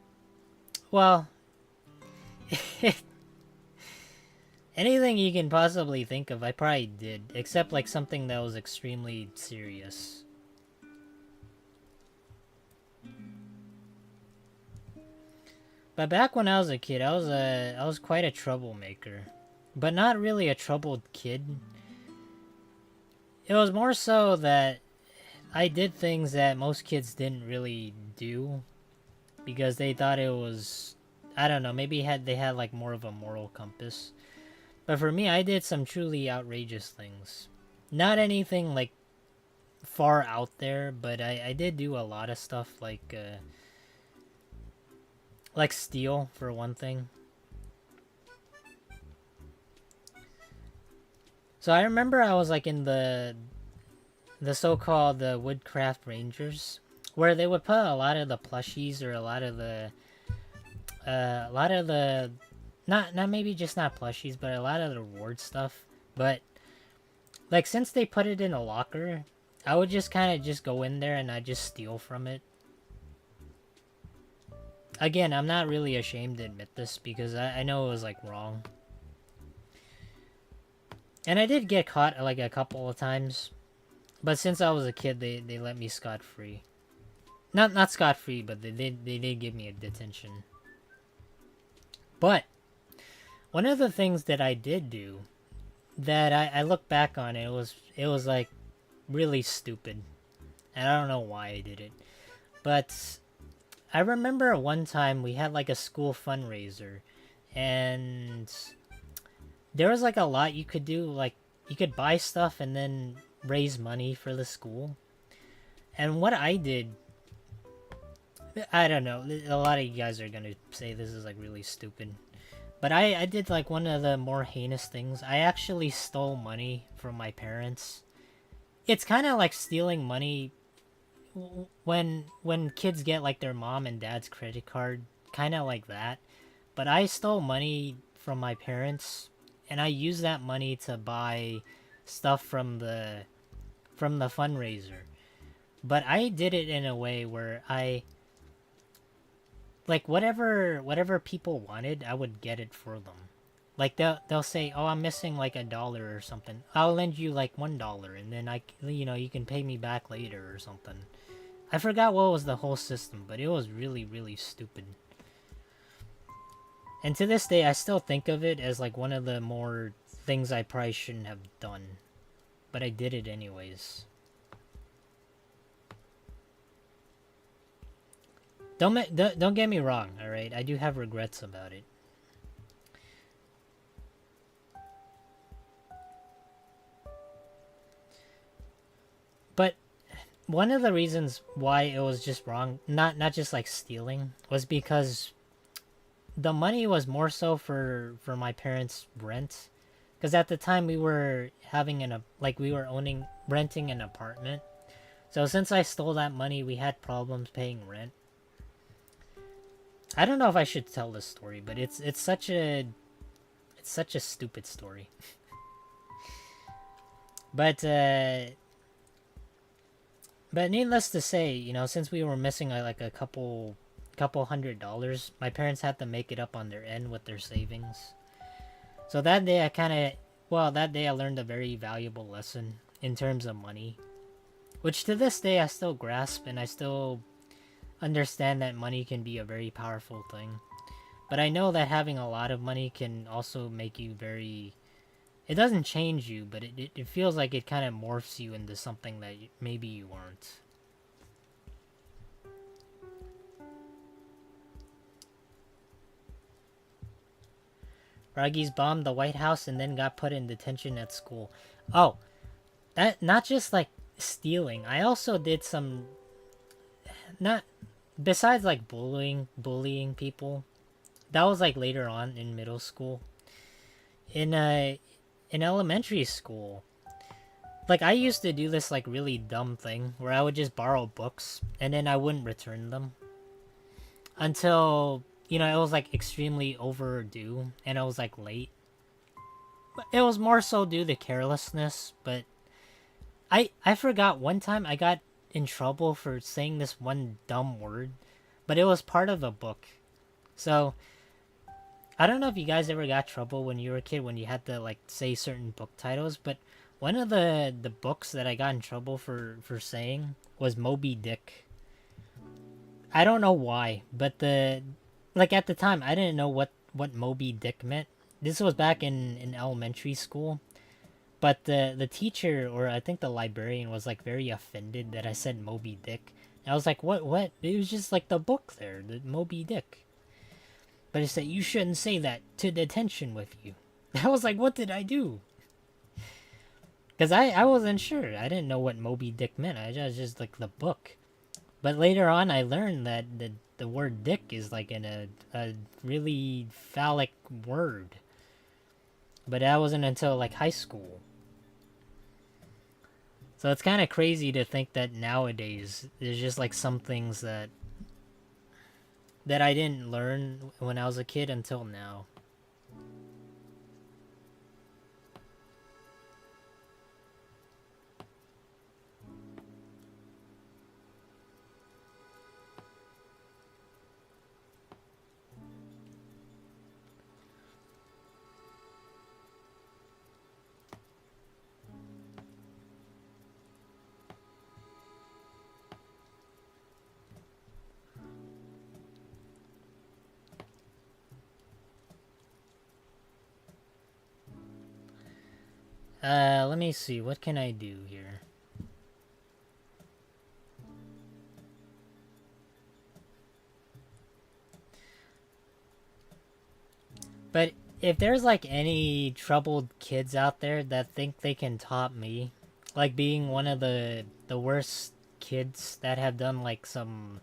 well, anything you can possibly think of, I probably did, except like something that was extremely serious. But back when I was a kid, I was quite a troublemaker, but not really a troubled kid. It was more so that I did things that most kids didn't really do because they thought it was, I don't know, maybe they had like more of a moral compass. But for me, I did some truly outrageous things. Not anything like far out there, but I did do a lot of stuff like steal for one thing. So I remember I was like in the so-called Woodcraft Rangers, where they would put a lot of the plushies or a lot of the not maybe just not plushies, but a lot of the reward stuff. But like since they put it in a locker, I would just kind of just go in there and I just steal from it. Again, I'm not really ashamed to admit this because I know it was like wrong. And I did get caught like a couple of times. But since I was a kid, they let me scot-free. Not scot-free, but they did give me a detention. But one of the things that I did do that I look back on it was like really stupid. And I don't know why I did it. But I remember one time we had like a school fundraiser and there was like a lot you could do, like you could buy stuff and then raise money for the school. And what I did, I don't know, a lot of you guys are gonna say this is like really stupid, but I did like one of the more heinous things. I actually stole money from my parents. It's kind of like stealing money when kids get like their mom and dad's credit card, kind of like that. But I stole money from my parents and I used that money to buy stuff from the fundraiser. But I did it in a way where I like whatever people wanted, I would get it for them. Like they'll say, "Oh, I'm missing like $1 or something. I'll lend you like $1 and then you can pay me back later or something." I forgot what was the whole system, but it was really really stupid. And to this day, I still think of it as like one of the more things I probably shouldn't have done, but I did it anyways. Don't get me wrong, all right? I do have regrets about it. But one of the reasons why it was just wrong, not just like stealing, was because the money was more so for my parents' rent. Because at the time we were we were renting an apartment. So since I stole that money, we had problems paying rent. I don't know if I should tell this story, but it's such a stupid story. But needless to say, since we were missing like a couple $100, my parents had to make it up on their end with their savings. So that day that day I learned a very valuable lesson in terms of money, which to this day I still grasp and I still understand that money can be a very powerful thing. But I know that having a lot of money can also make you very... It doesn't change you, but it feels like it kind of morphs you into something that maybe you aren't. Ruggies bombed the White House and then got put in detention at school. Oh, that not just like stealing. I also did some... Not... Besides like bullying people, that was like later on in middle school. In elementary school, like I used to do this like really dumb thing where I would just borrow books and then I wouldn't return them until it was like extremely overdue and I was like late. But it was more so due to carelessness. But I forgot one time I got in trouble for saying this one dumb word, but it was part of a book. So I don't know if you guys ever got trouble when you were a kid when you had to like say certain book titles, but one of the books that I got in trouble for saying was Moby Dick. I don't know why, but like at the time I didn't know what Moby Dick meant. This was back in elementary school. But the teacher, or I think the librarian, was like very offended that I said Moby Dick. And I was like, what? It was just like the book there, the Moby Dick. But he said, you shouldn't say that to detention with you. I was like, what did I do? Because I wasn't sure. I didn't know what Moby Dick meant. I just like the book. But later on, I learned that the word dick is like in a really phallic word. But that wasn't until like high school. So it's kind of crazy to think that nowadays there's just like some things that I didn't learn when I was a kid until now. Let me see. What can I do here? But if there's like any troubled kids out there that think they can top me, like being one of the worst kids that have done like some,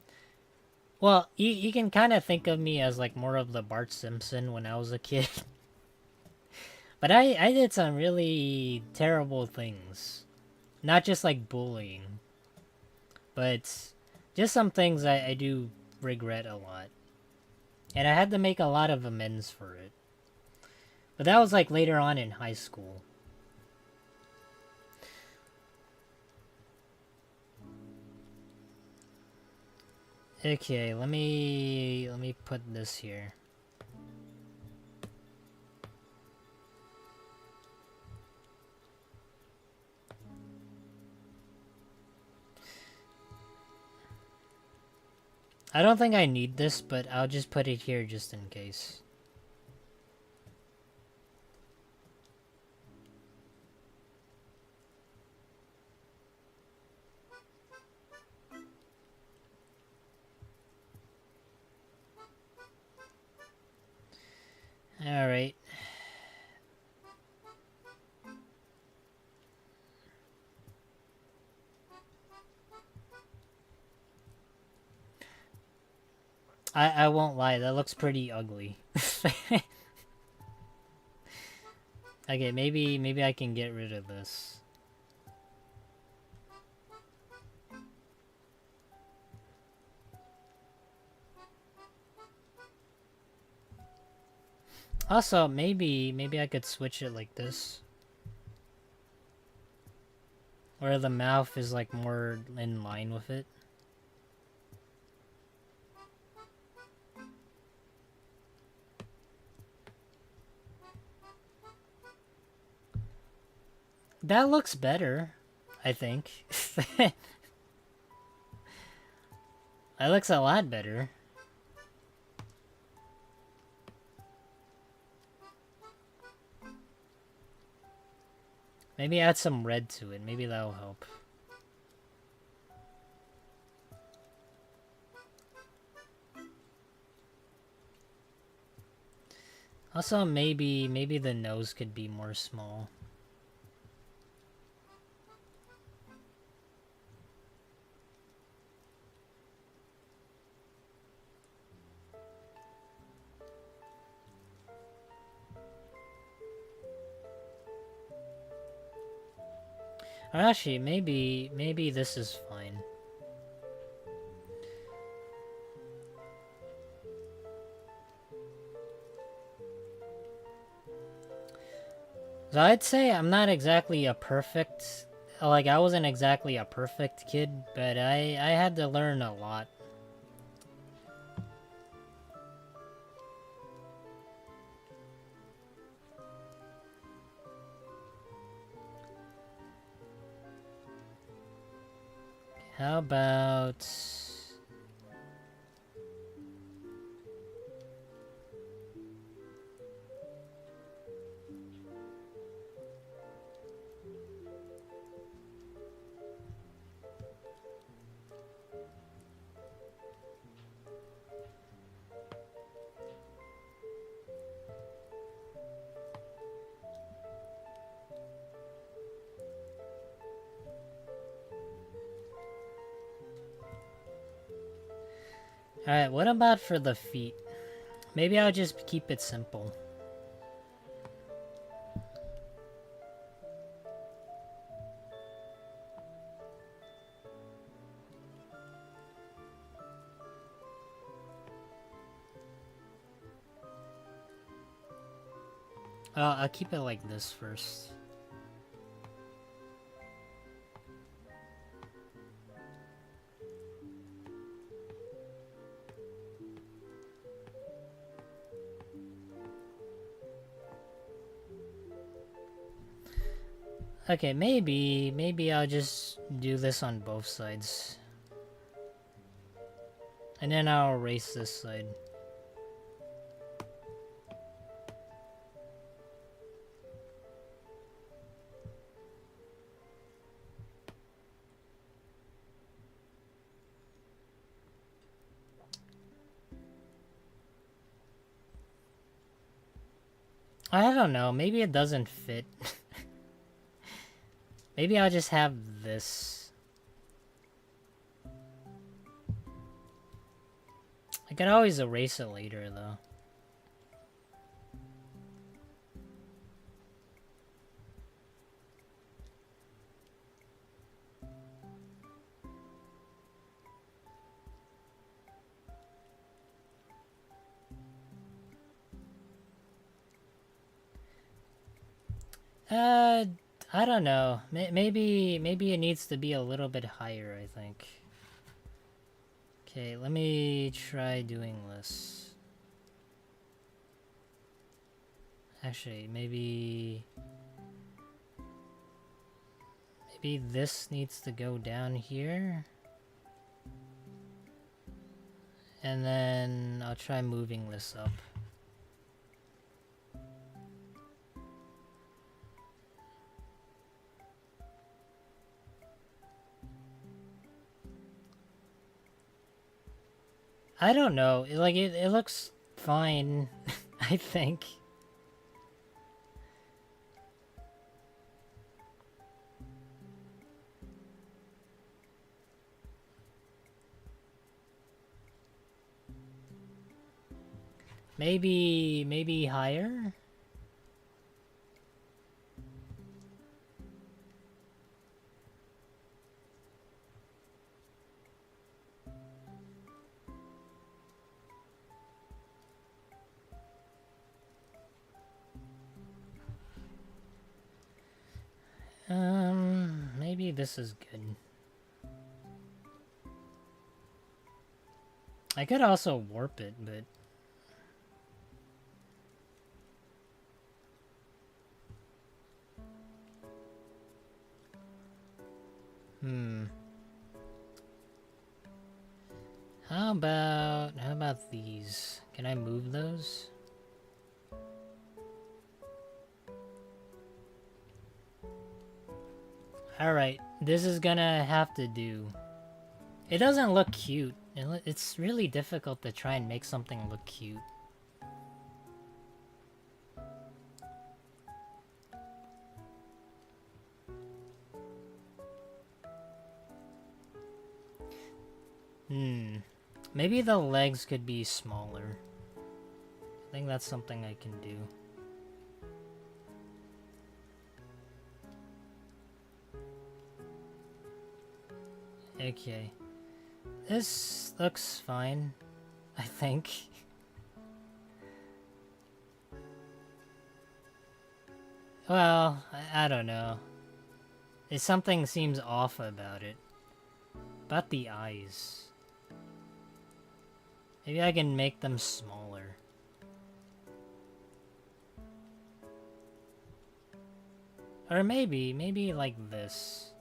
well, you can kind of think of me as like more of the Bart Simpson when I was a kid. But I did some really terrible things. Not just like bullying, but just some things I do regret a lot. And I had to make a lot of amends for it. But that was like later on in high school. Okay, let me put this here. I don't think I need this, but I'll just put it here just in case. Alright. I won't lie, that looks pretty ugly. Okay, maybe I can get rid of this. Also, maybe I could switch it like this. Where the mouth is like more in line with it. That looks better, I think. That looks a lot better. Maybe add some red to it. Maybe that'll help. Also, maybe the nose could be more small. Or actually, maybe this is fine. So I'd say I'm not exactly a perfect, like I wasn't exactly a perfect kid, but I had to learn a lot. How about... Alright, what about for the feet? Maybe I'll just keep it simple. I'll keep it like this first. Okay, maybe I'll just do this on both sides. And then I'll erase this side. I don't know, maybe it doesn't fit. Maybe I'll just have this. I can always erase it later, though. I don't know. Maybe it needs to be a little bit higher, I think. Okay, let me try doing this. Actually, maybe this needs to go down here. And then I'll try moving this up. I don't know. It looks fine, I think. Maybe higher? Maybe this is good. I could also warp it, but... How about these? Can I move those? Alright, this is gonna have to do. It doesn't look cute. It's really difficult to try and make something look cute. Maybe the legs could be smaller. I think that's something I can do. Okay. This looks fine, I think. Well, I don't know. Something seems off about it. About the eyes. Maybe I can make them smaller. Or maybe like this.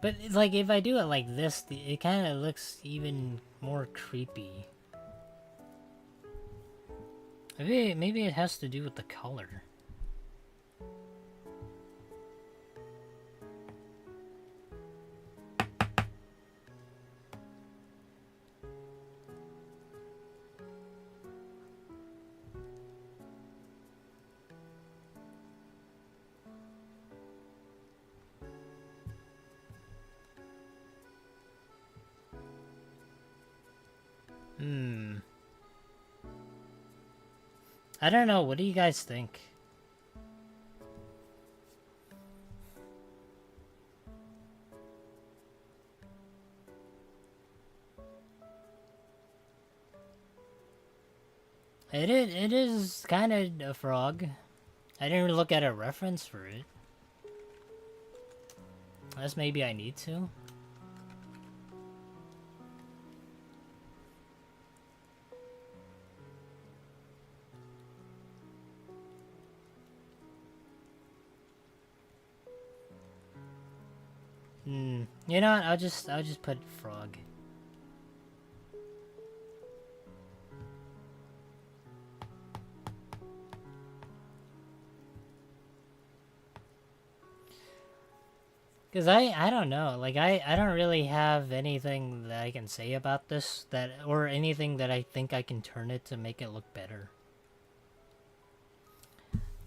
But like if I do it like this, it kind of looks even more creepy. Maybe it has to do with the color. I don't know. What do you guys think? It is kind of a frog. I didn't really look at a reference for it. Unless maybe I need to. You know what? I'll just put frog. Cause I don't know, like I don't really have anything that I can say about this or anything that I think I can turn it to make it look better.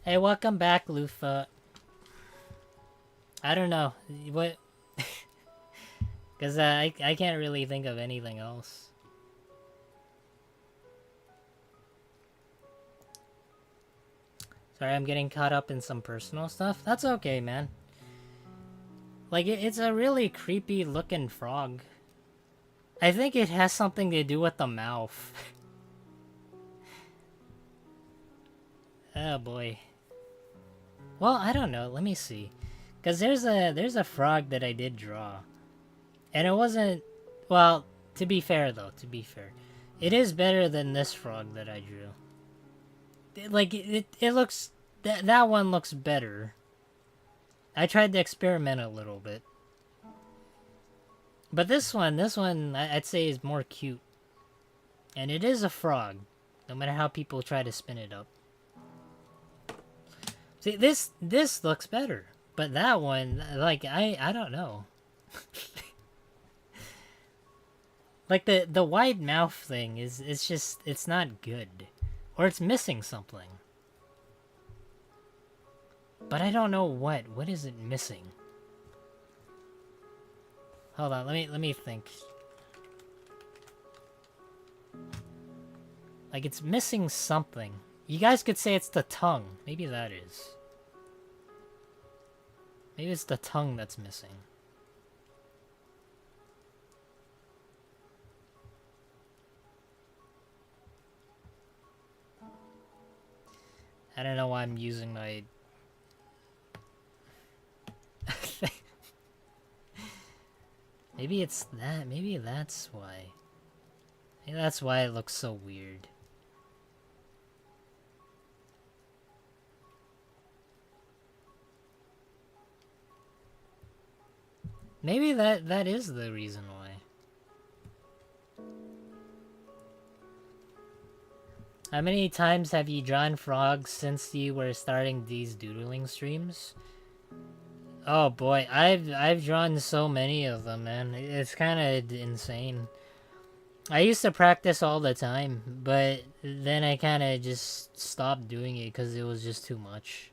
Hey, welcome back, Lufa. I don't know what, cause I can't really think of anything else. Sorry, I'm getting caught up in some personal stuff. That's okay, man. Like, it's a really creepy looking frog. I think it has something to do with the mouth. Oh boy. Well, I don't know. Let me see. Cause there's a frog that I did draw. And it wasn't, well, to be fair though, to be fair. It is better than this frog that I drew. It looks, that one looks better. I tried to experiment a little bit. But this one, I'd say is more cute. And it is a frog, no matter how people try to spin it up. See, this looks better. But that one, like, I don't know. Like, the wide mouth thing it's just, it's not good. Or it's missing something. But I don't know what. What is it missing? Hold on, let me think. Like, it's missing something. You guys could say it's the tongue. Maybe that is. Maybe it's the tongue that's missing. I don't know why I'm using my... Maybe it's that. Maybe that's why. Maybe that's why it looks so weird. Maybe that is the reason why. How many times have you drawn frogs since you were starting these doodling streams? Oh boy, I've drawn so many of them, man. It's kind of insane. I used to practice all the time, but then I kind of just stopped doing it because it was just too much.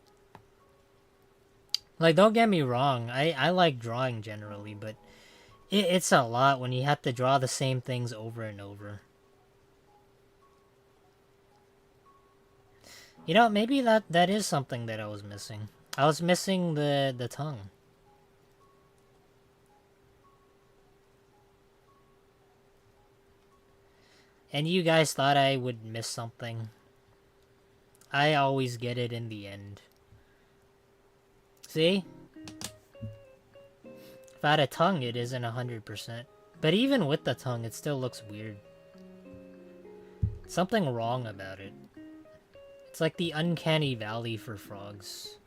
Like, don't get me wrong, I like drawing generally, but it's a lot when you have to draw the same things over and over. You know, maybe that is something that I was missing. I was missing the tongue. And you guys thought I would miss something. I always get it in the end. See? If I had a tongue, it isn't 100%. But even with the tongue, it still looks weird. Something wrong about it. It's like the uncanny valley for frogs.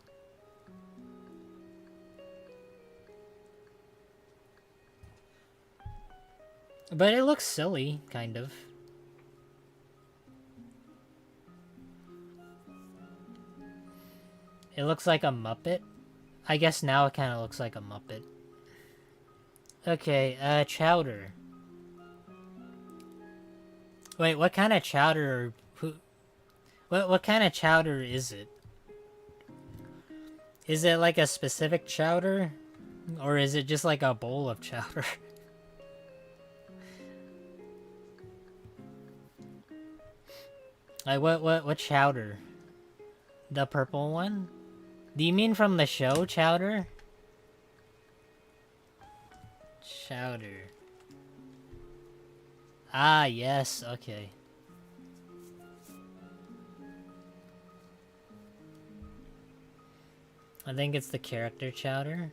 But it looks silly, kind of. It looks like a Muppet. I guess now it kind of looks like a Muppet. Okay, chowder. Wait, what kind of chowder? What kind of chowder is it? Is it like a specific chowder? Or is it just like a bowl of chowder? Like what Chowder? The purple one? Do you mean from the show, Chowder? Chowder. Ah, yes, okay. I think it's the character Chowder.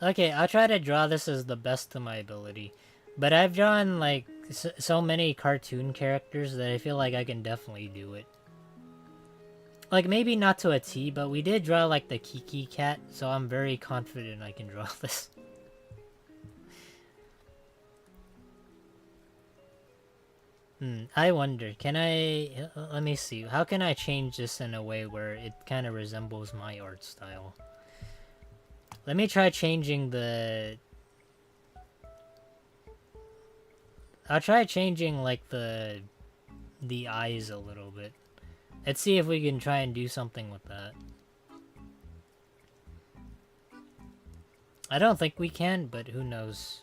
Okay, I'll try to draw this as the best of my ability. But I've drawn, like, so many cartoon characters that I feel like I can definitely do it. Like, maybe not to a T, but we did draw, like, the Kiki cat, so I'm very confident I can draw this. I wonder, can I... let me see. How can I change this in a way where it kind of resembles my art style? Let me try changing the... I'll try changing, like, the eyes a little bit. Let's see if we can try and do something with that. I don't think we can, but who knows.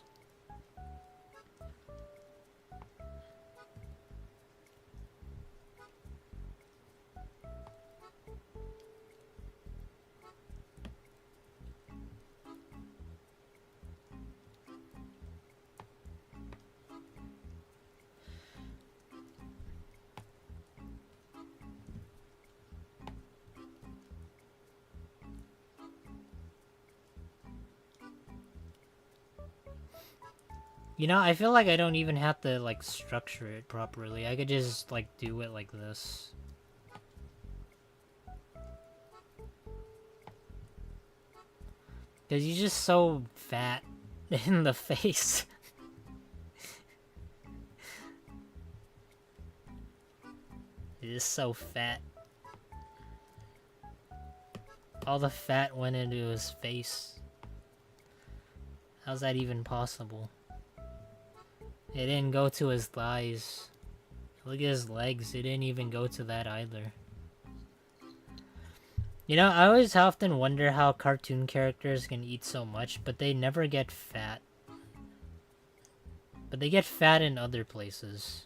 You know, I feel like I don't even have to, like, structure it properly. I could just, like, do it like this. Because he's just so fat in the face. He's just so fat. All the fat went into his face. How's that even possible? It didn't go to his thighs. Look at his legs, it didn't even go to that either. You know, I always often wonder how cartoon characters can eat so much, but they never get fat. But they get fat in other places.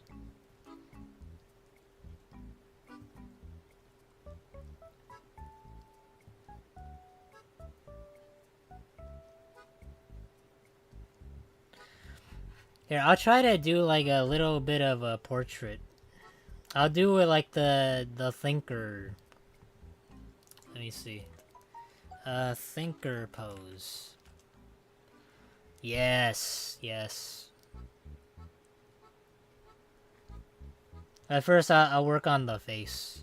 Here, I'll try to do like a little bit of a portrait. I'll do it like the thinker. Let me see. Thinker pose. Yes, yes. At first, I'll work on the face.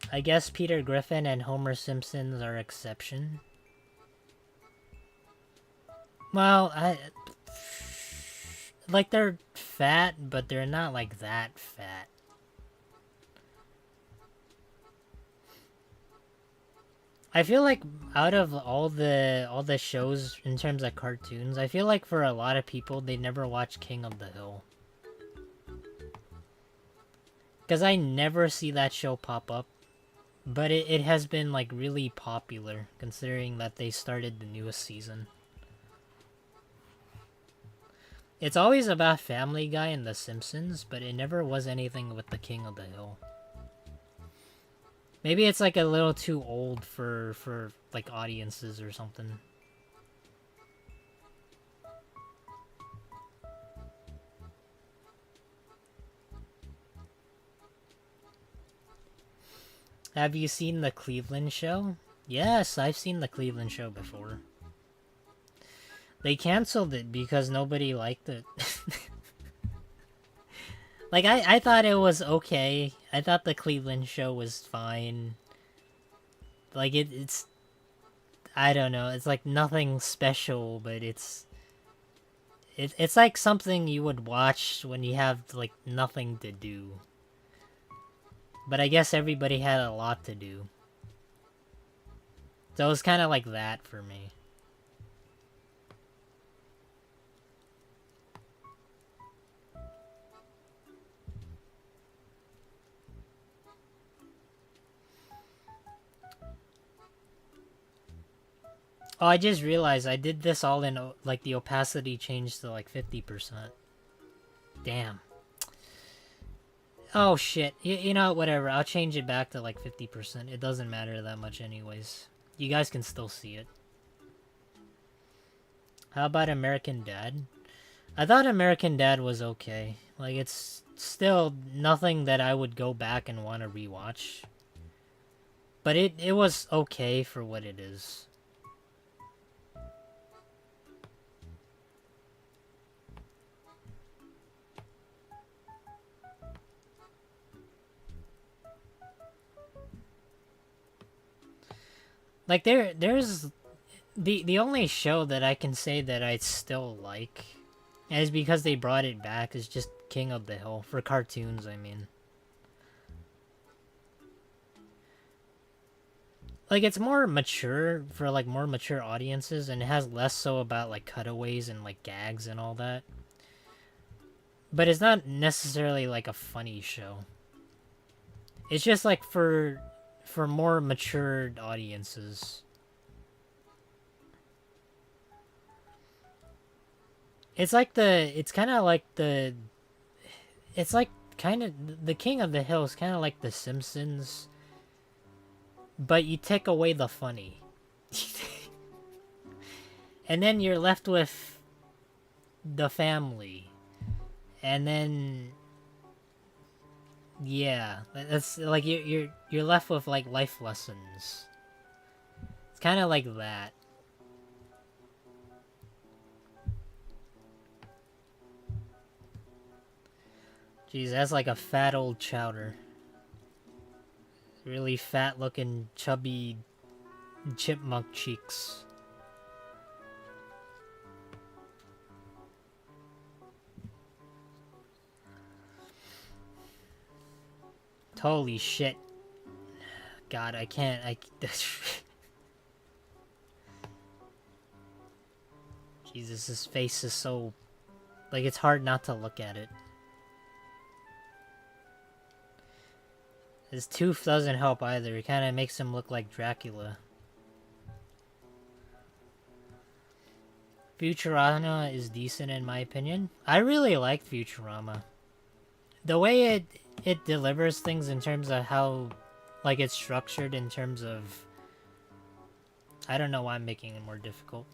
I guess Peter Griffin and Homer Simpson are exception. Well, like, they're fat, but they're not, like, that fat. I feel like out of all the shows in terms of cartoons, I feel like for a lot of people, they never watch King of the Hill. Because I never see that show pop up. But it has been, like, really popular, considering that they started the newest season. It's always about Family Guy and The Simpsons, but it never was anything with the King of the Hill. Maybe it's, like, a little too old for like, audiences or something. Have you seen the Cleveland Show? Yes, I've seen the Cleveland Show before. They canceled it because nobody liked it. Like, I thought it was okay. I thought the Cleveland Show was fine. Like, it's... I don't know. It's, like, nothing special, but it's like something you would watch when you have, like, nothing to do. But I guess everybody had a lot to do. So it was kind of like that for me. Oh, I just realized I did this all in, like, the opacity changed to, like, 50%. Damn. Oh, shit. You know, whatever. I'll change it back to, like, 50%. It doesn't matter that much anyways. You guys can still see it. How about American Dad? I thought American Dad was okay. Like, it's still nothing that I would go back and want to rewatch. But it was okay for what it is. Like, there's the only show that I can say that I still like, and it's because they brought it back, is just King of the Hill for cartoons. I mean, like, it's more mature for like more mature audiences, and it has less so about like cutaways and like gags and all that. But it's not necessarily like a funny show. It's just like for more matured audiences. It's like it's kind of like it's like kind of the King of the Hill is kind of like The Simpsons, but you take away the funny. And then you're left with the family. And then yeah, that's like you're left with like life lessons. It's kind of like that. Jeez, that's like a fat old chowder. Really fat looking chubby chipmunk cheeks. Holy shit. God, I can't. Jesus, his face is so. Like, it's hard not to look at it. His tooth doesn't help either. It kind of makes him look like Dracula. Futurama is decent in my opinion. I really like Futurama. The way it delivers things in terms of how, like, it's structured in terms of. I don't know why I'm making it more difficult.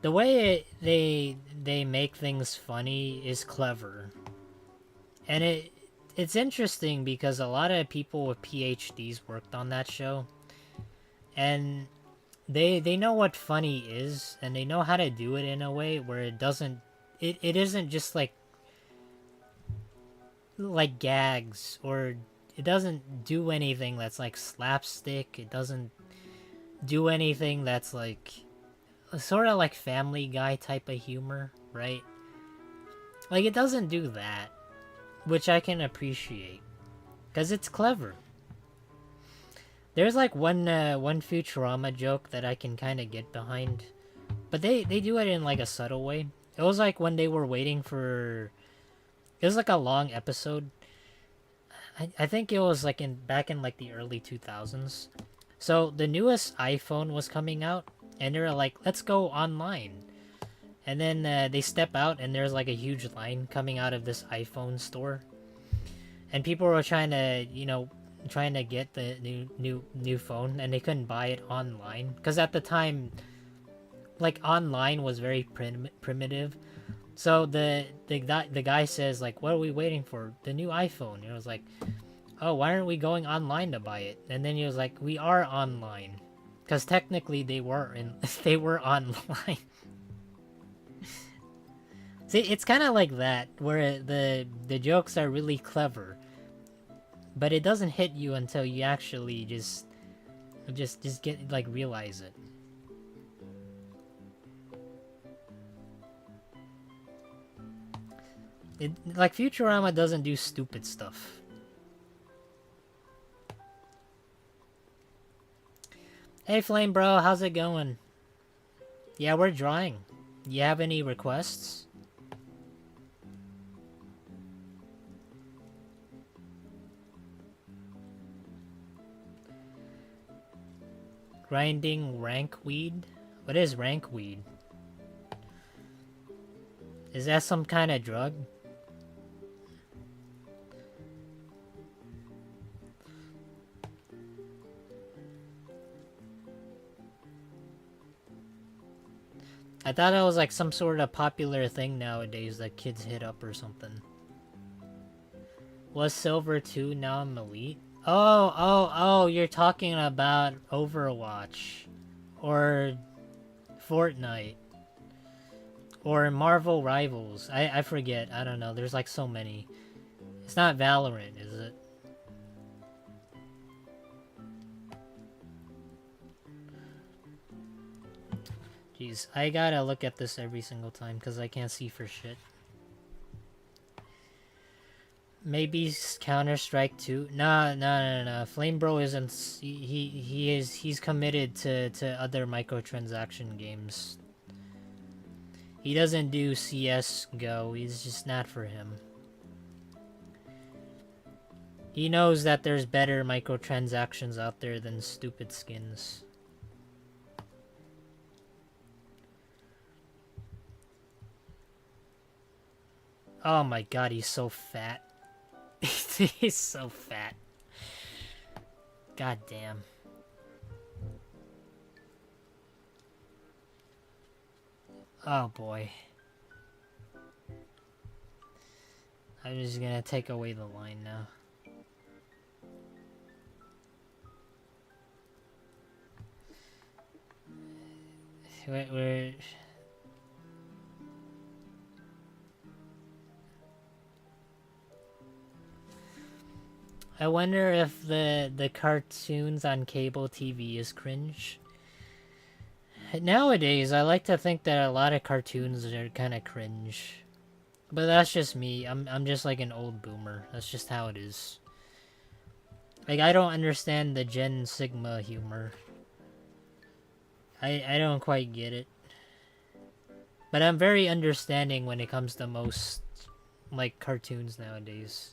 The way they make things funny is clever, and it's interesting because a lot of people with PhDs worked on that show, and they know what funny is, and they know how to do it in a way where it isn't just like gags, or it doesn't do anything that's like slapstick. It doesn't do anything that's like sort of like Family Guy type of humor, right? Like, it doesn't do that, which I can appreciate because it's clever. There's like one Futurama joke that I can kind of get behind, but they do it in like a subtle way. It was like when they were waiting for. It was like a long episode. I think it was like back in like the early 2000s. So the newest iPhone was coming out, and they were like, "Let's go online." And then they step out, and there's like a huge line coming out of this iPhone store, and people were trying to, trying to get the new phone, and they couldn't buy it online because at the time, like, online was very primitive. So the guy says, like, "What are we waiting for? The new iPhone." And it was like, "Oh, why aren't we going online to buy it?" And then he was like, "We are online, because technically they were they were online." See, it's kind of like that, where the jokes are really clever, but it doesn't hit you until you actually just get, like, realize it. Like, Futurama doesn't do stupid stuff. Hey, Flame Bro, how's it going? Yeah, we're drawing. You have any requests? Grinding rank weed? What is rank weed? Is that some kind of drug? I thought it was like some sort of popular thing nowadays that kids hit up or something. Was silver 2, now I'm elite? Oh, you're talking about Overwatch. Or Fortnite. Or Marvel Rivals. I forget, I don't know, there's like so many. It's not Valorant, is it? Jeez, I gotta look at this every single time because I can't see for shit. Maybe Counter-Strike 2? No. Flame Bro isn't. He's committed to other microtransaction games. He doesn't do CS:GO. He's just not for him. He knows that there's better microtransactions out there than stupid skins. Oh my god, he's so fat. He's so fat. God damn. Oh boy. I'm just gonna take away the line now. Where... I wonder if the cartoons on cable TV is cringe. Nowadays, I like to think that a lot of cartoons are kind of cringe. But that's just me. I'm just like an old boomer. That's just how it is. Like, I don't understand the Gen Sigma humor. I don't quite get it. But I'm very understanding when it comes to most, like, cartoons nowadays.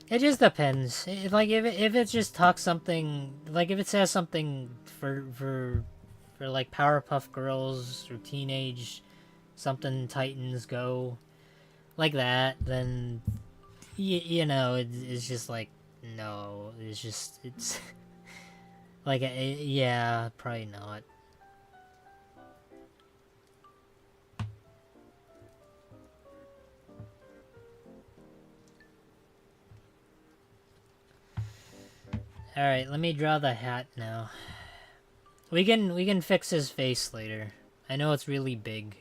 It just depends. Like, if it just talks something, like if it says something for like Powerpuff Girls or Teenage something Titans Go, like that, then you know it's just like no, it's like yeah, probably not. All right, let me draw the hat now. We can fix his face later. I know it's really big.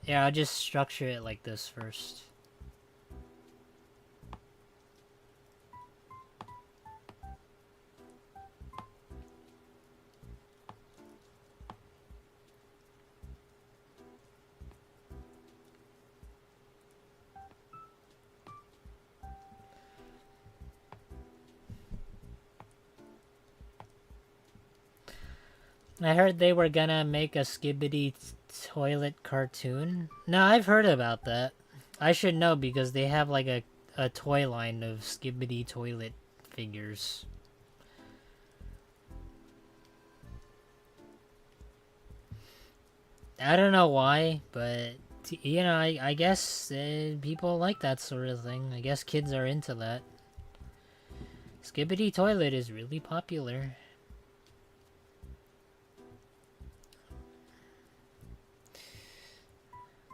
Yeah, I'll just structure it like this first. I heard they were gonna make a Skibbity toilet cartoon. No, I've heard about that. I should know because they have like a toy line of Skibbity toilet figures. I don't know why, but you know, I guess people like that sort of thing. I guess kids are into that. Skibbity toilet is really popular.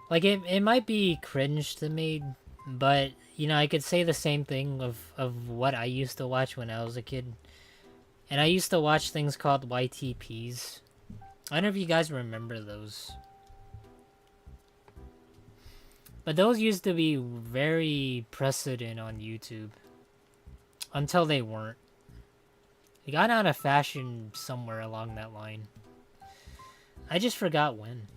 Like, it might be cringe to me, but, you know, I could say the same thing of what I used to watch when I was a kid. And I used to watch things called YTPs. I don't know if you guys remember those. But those used to be very precedent on YouTube. Until they weren't. They got out of fashion somewhere along that line. I just forgot when.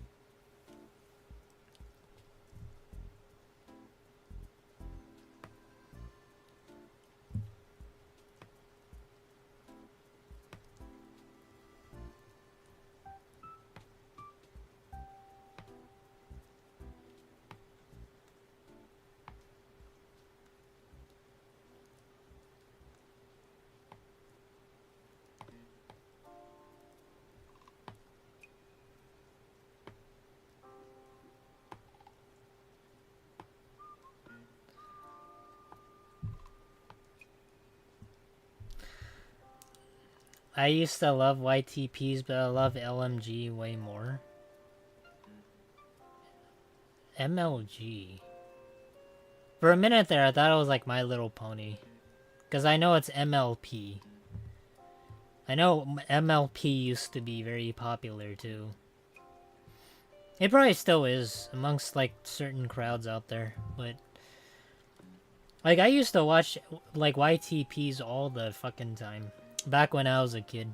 I used to love YTPs, but I love LMG way more. MLG. For a minute there, I thought it was like My Little Pony. Because I know it's MLP. I know MLP used to be very popular too. It probably still is amongst like certain crowds out there, but like I used to watch like YTPs all the fucking time back when I was a kid.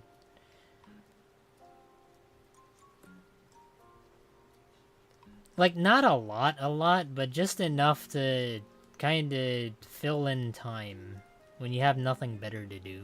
Like not a lot, but just enough to kind of fill in time when you have nothing better to do.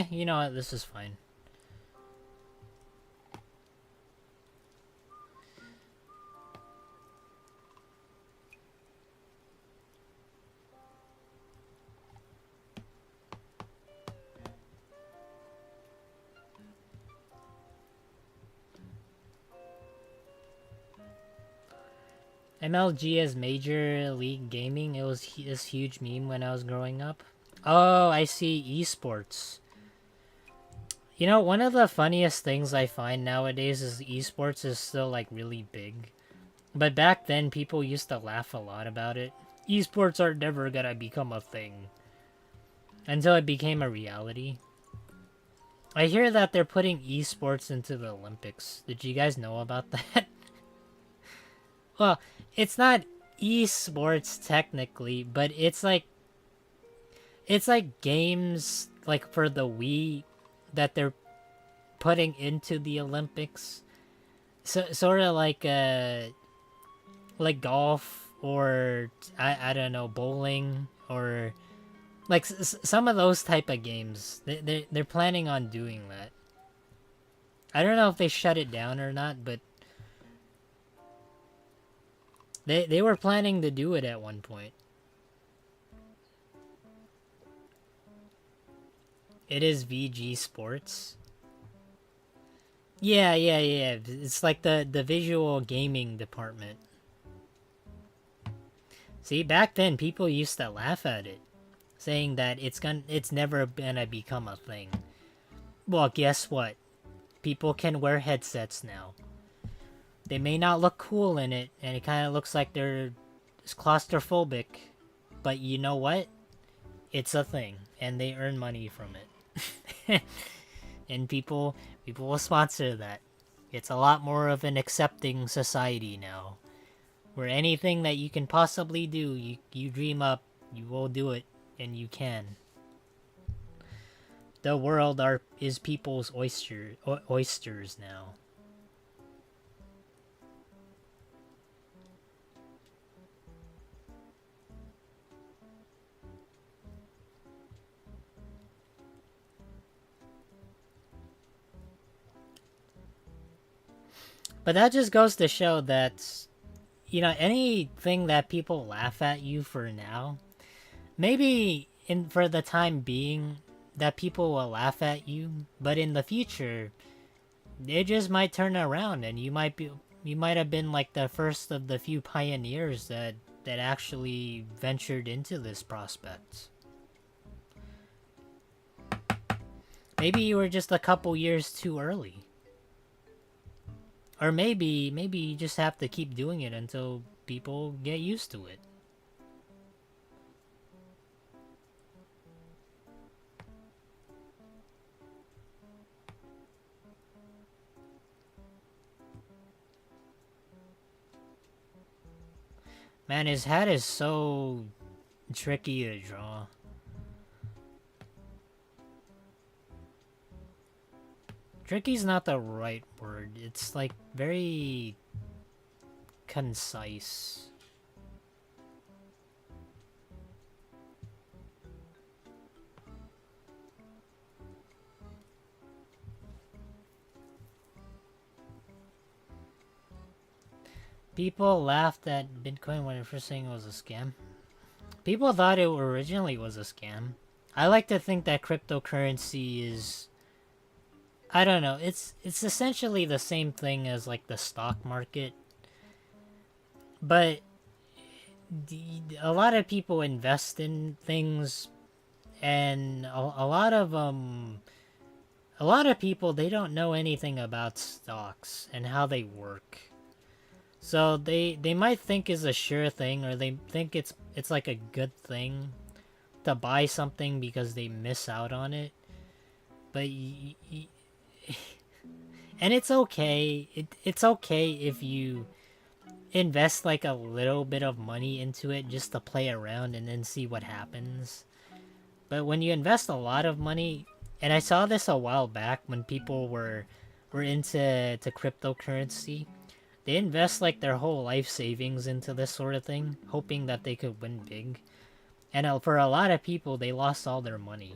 You know what? This is fine. MLG as Major League Gaming. It was this huge meme when I was growing up. Oh, I see. Esports. You know, one of the funniest things I find nowadays is esports is still like really big. But back then, people used to laugh a lot about it. Esports are never gonna become a thing. Until it became a reality. I hear that they're putting esports into the Olympics. Did you guys know about that? Well, it's not esports technically, but it's like games like for the Wii that they're putting into the Olympics. So sort of like golf or I don't know, bowling or like some of those type of games. They're planning on doing that. I don't know if they shut it down or not, but they were planning to do it at one point. It is VG Sports. Yeah. It's like the visual gaming department. See, back then people used to laugh at it, saying that it's never gonna become a thing. Well, guess what? People can wear headsets now. They may not look cool in it, and it kind of looks like they're claustrophobic, but you know what? It's a thing, and they earn money from it. And people will sponsor that. It's a lot more of an accepting society now, where anything that you can possibly do, you dream up, you will do it, and you can. The world is people's oysters now. But that just goes to show that, you know, anything that people laugh at you for now, maybe for the time being, that people will laugh at you, but in the future, it just might turn around, and you might have been like the first of the few pioneers that actually ventured into this prospect. Maybe you were just a couple years too early. Or maybe you just have to keep doing it until people get used to it. Man, his hat is so tricky to draw. Tricky's not the right word. It's like very concise. People laughed at Bitcoin when it first saying it was a scam. People thought it originally was a scam. I like to think that cryptocurrency is, I don't know, it's essentially the same thing as like the stock market, but a lot of people invest in things, and a lot of people, they don't know anything about stocks and how they work. So they might think it's a sure thing, or they think it's like a good thing to buy something because they miss out on it. But and it's okay. It's okay if you invest like a little bit of money into it just to play around and then see what happens. But when you invest a lot of money, and I saw this a while back when people were into cryptocurrency, they invest like their whole life savings into this sort of thing, hoping that they could win big. And for a lot of people, they lost all their money.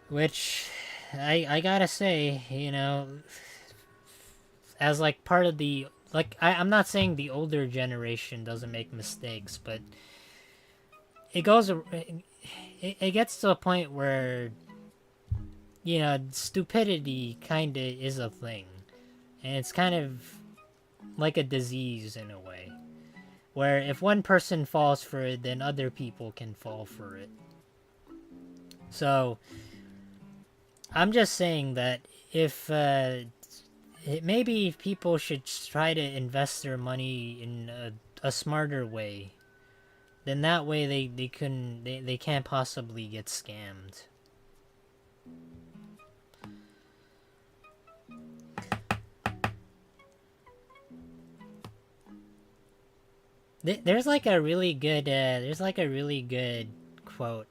Which, I gotta say, you know, as like part of the, like, I'm not saying the older generation doesn't make mistakes, but it goes, it gets to a point where, you know, stupidity kind of is a thing. And it's kind of like a disease in a way, where if one person falls for it, then other people can fall for it. So I'm just saying that if maybe people should try to invest their money in a smarter way, then that way they can't possibly get scammed. There's like a really good quote,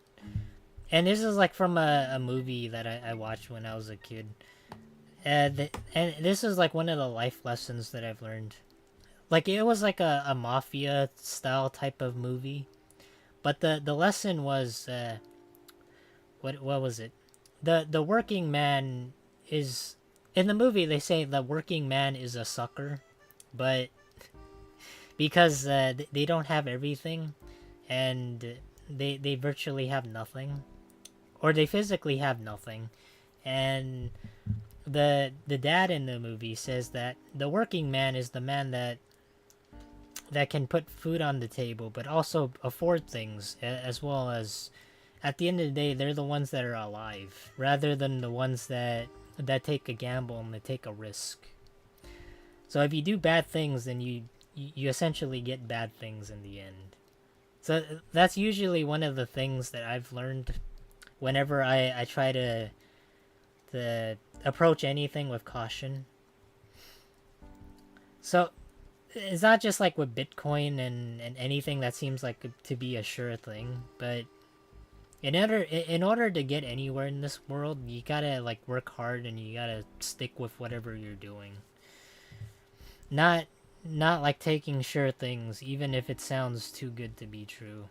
and this is like from a movie that I watched when I was a kid. And this is like one of the life lessons that I've learned. Like it was like a mafia style type of movie, but the lesson was what was it? The working man is, in the movie they say the working man is a sucker, but because they don't have everything, and they virtually have nothing, or they physically have nothing, and the dad in the movie says that the working man is the man that can put food on the table but also afford things, as well as at the end of the day they're the ones that are alive, rather than the ones that take a gamble and they take a risk. So if you do bad things, then you essentially get bad things in the end. So that's usually one of the things that I've learned whenever I try to approach anything with caution. So it's not just like with Bitcoin and anything that seems like to be a sure thing, but in order to get anywhere in this world, you gotta like work hard and you gotta stick with whatever you're doing. Not like taking sure things, even if it sounds too good to be true.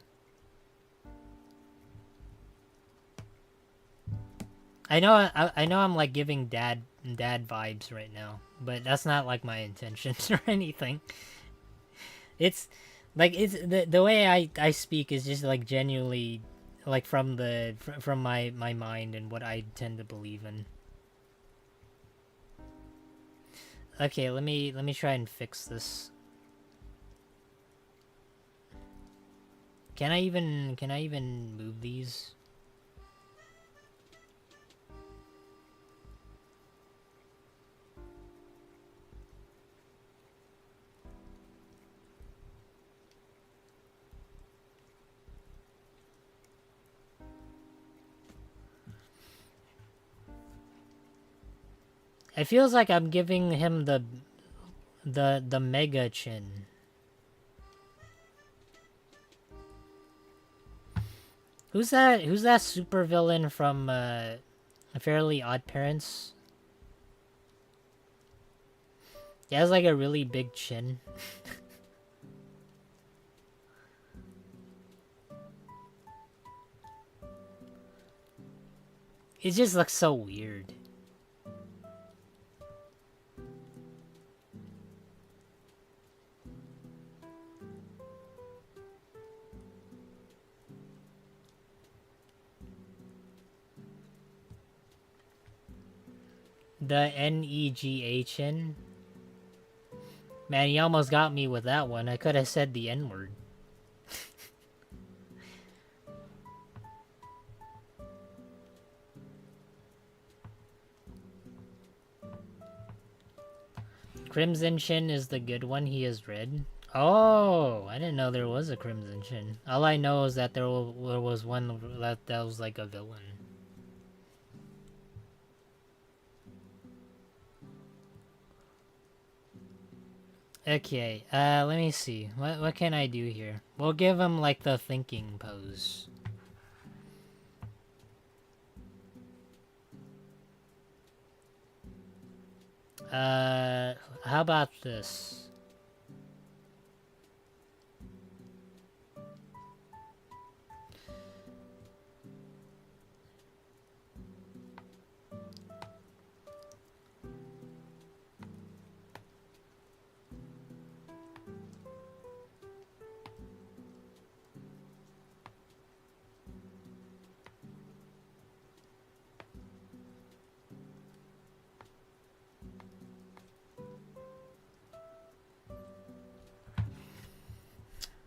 I know I'm like giving dad vibes right now, but that's not like my intentions or anything. It's like it's the way I speak is just like genuinely like from my mind and what I tend to believe in. Okay, let me try and fix this. Can I even move these? It feels like I'm giving him the mega chin. Who's that? Who's that supervillain from Fairly Odd Parents? He has like a really big chin. It just looks so weird. the Neghin. Man, he almost got me with that one. I could have said the N-word. Crimson Shin is the good one. He is red. Oh, I didn't know there was a Crimson Shin. All I know is that there was one that was like a villain. Okay, let me see. What can I do here? We'll give him like the thinking pose. How about this?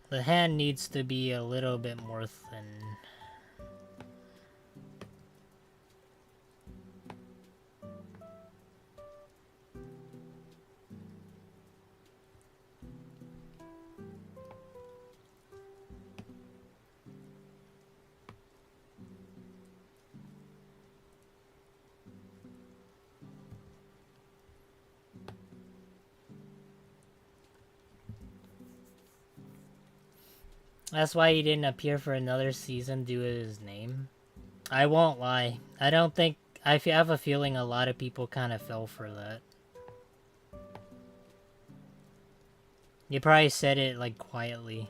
The hand needs to be a little bit more thin. That's why he didn't appear for another season due to his name. I won't lie. I don't think... I have a feeling a lot of people kind of fell for that. You probably said it, like, quietly.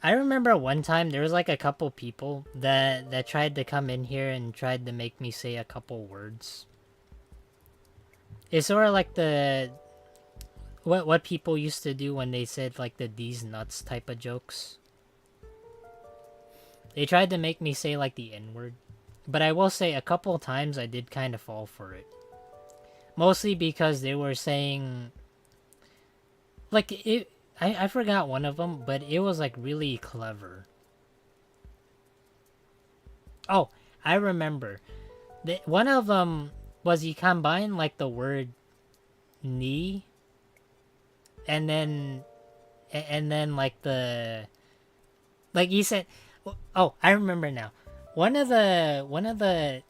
I remember one time there was like a couple people that tried to come in here and tried to make me say a couple words. It's sort of like the what people used to do when they said like the "these nuts" type of jokes. They tried to make me say like the N-word, but I will say a couple times I did kind of fall for it. Mostly because they were saying like it. I forgot one of them, but it was like really clever. Oh, I remember. One of them was he combined like the word knee and then like the like he said, oh, I remember now. One of the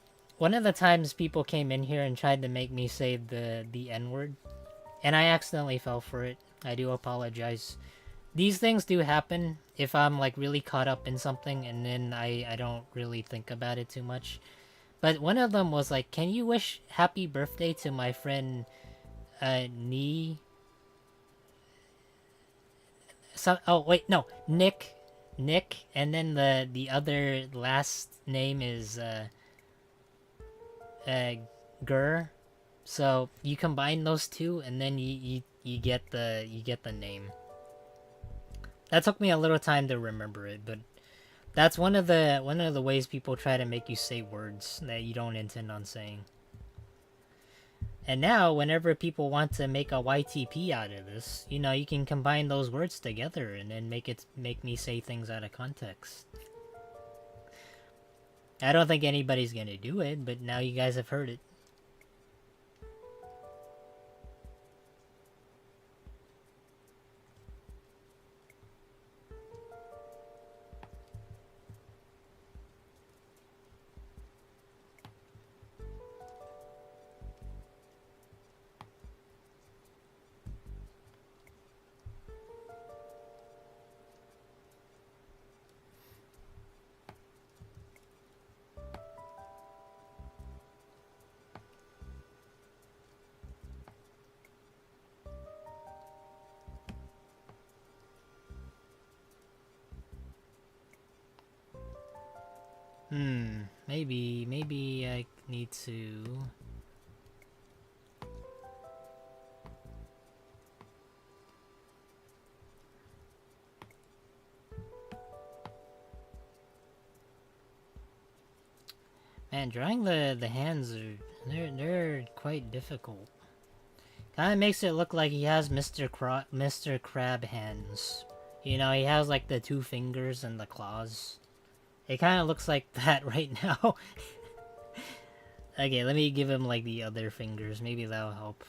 times people came in here and tried to make me say the N-word, and I accidentally fell for it. I do apologize. These things do happen if I'm like really caught up in something and then I don't really think about it too much. But one of them was like, "Can you wish happy birthday to my friend Nee?" Oh wait, no, Nick, and then the other last name is Gur. So you combine those two, and then you get the name. That took me a little time to remember it, but that's one of the ways people try to make you say words that you don't intend on saying. And now, whenever people want to make a YTP out of this, you know, you can combine those words together and then make me say things out of context. I don't think anybody's gonna do it, but now you guys have heard it. Maybe I need to... Man, drawing the hands are they're quite difficult. Kind of makes it look like he has Mr. Crab hands. You know, he has like the 2 fingers and the claws. It kind of looks like that right now. Okay, let me give him like the other fingers. Maybe that'll help.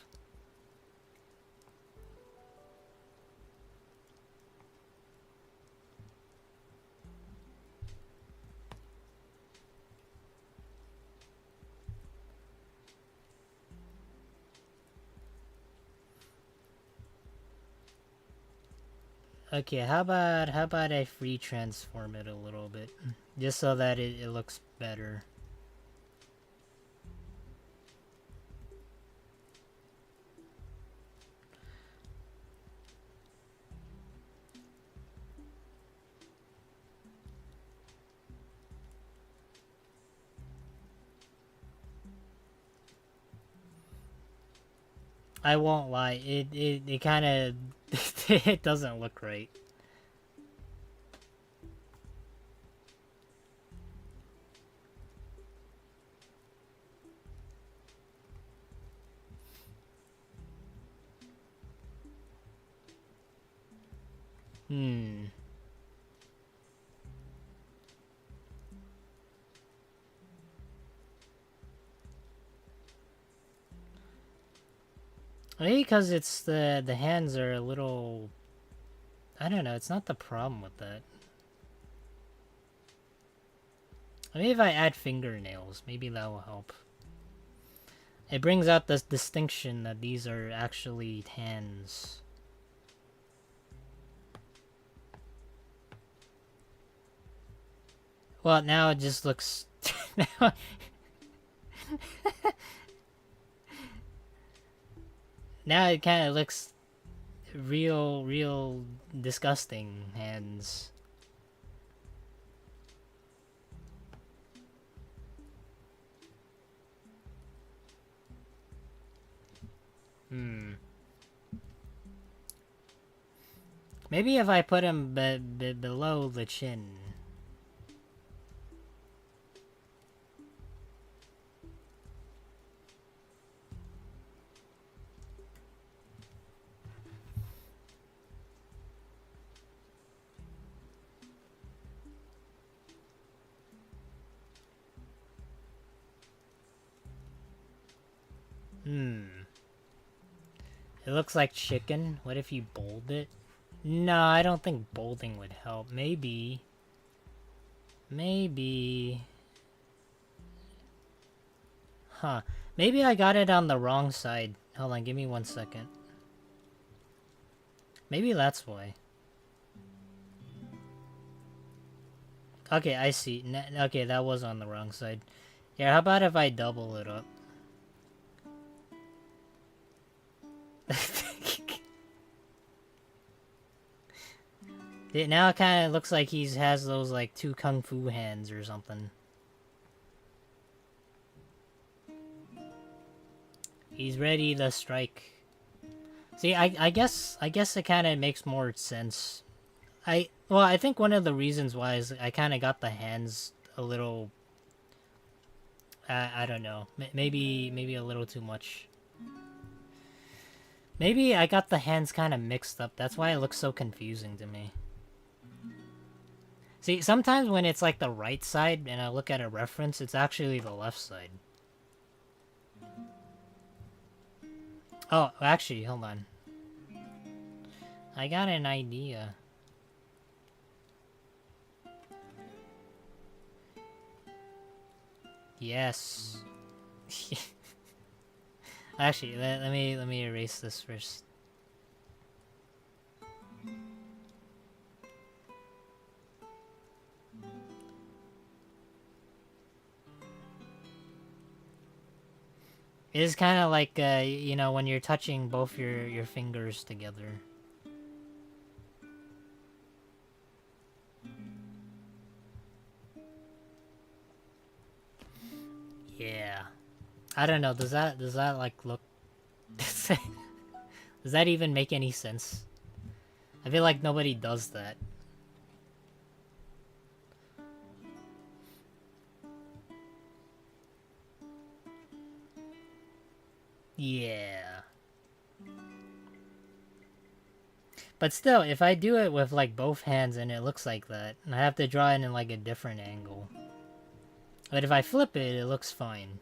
Okay, how about I free transform it a little bit, just so that it looks better. I won't lie, it kind of it doesn't look right. Hmm. Maybe because it's the hands are a little. I don't know. It's not the problem with that. Maybe if I add fingernails, maybe that will help. It brings out this distinction that these are actually hands. Well, now it just looks. now... now it kind of looks real disgusting hands. Hmm. Maybe if I put him below the chin. It looks like chicken. What if you bold it? No, I don't think bolding would help. Maybe. Huh. Maybe I got it on the wrong side. Hold on, give me 1 second. Maybe that's why. Okay, I see. Okay, that was on the wrong side. Yeah, how about if I double it up? Now it kind of looks like he has those like 2 kung fu hands or something. He's ready to strike. See, I guess it kind of makes more sense. I think one of the reasons why is I kind of got the hands a little. I don't know. Maybe a little too much. Maybe I got the hands kind of mixed up. That's why it looks so confusing to me. See, sometimes when it's like the right side and I look at a reference, it's actually the left side. Oh, actually, hold on. I got an idea. Yes. Actually, let me erase this first. It is kind of like you know, when you're touching both your fingers together. Yeah. I don't know. Does that like look? Does that even make any sense? I feel like nobody does that. Yeah. But still, if I do it with like both hands and it looks like that, and I have to draw it in like a different angle. But if I flip it, it looks fine.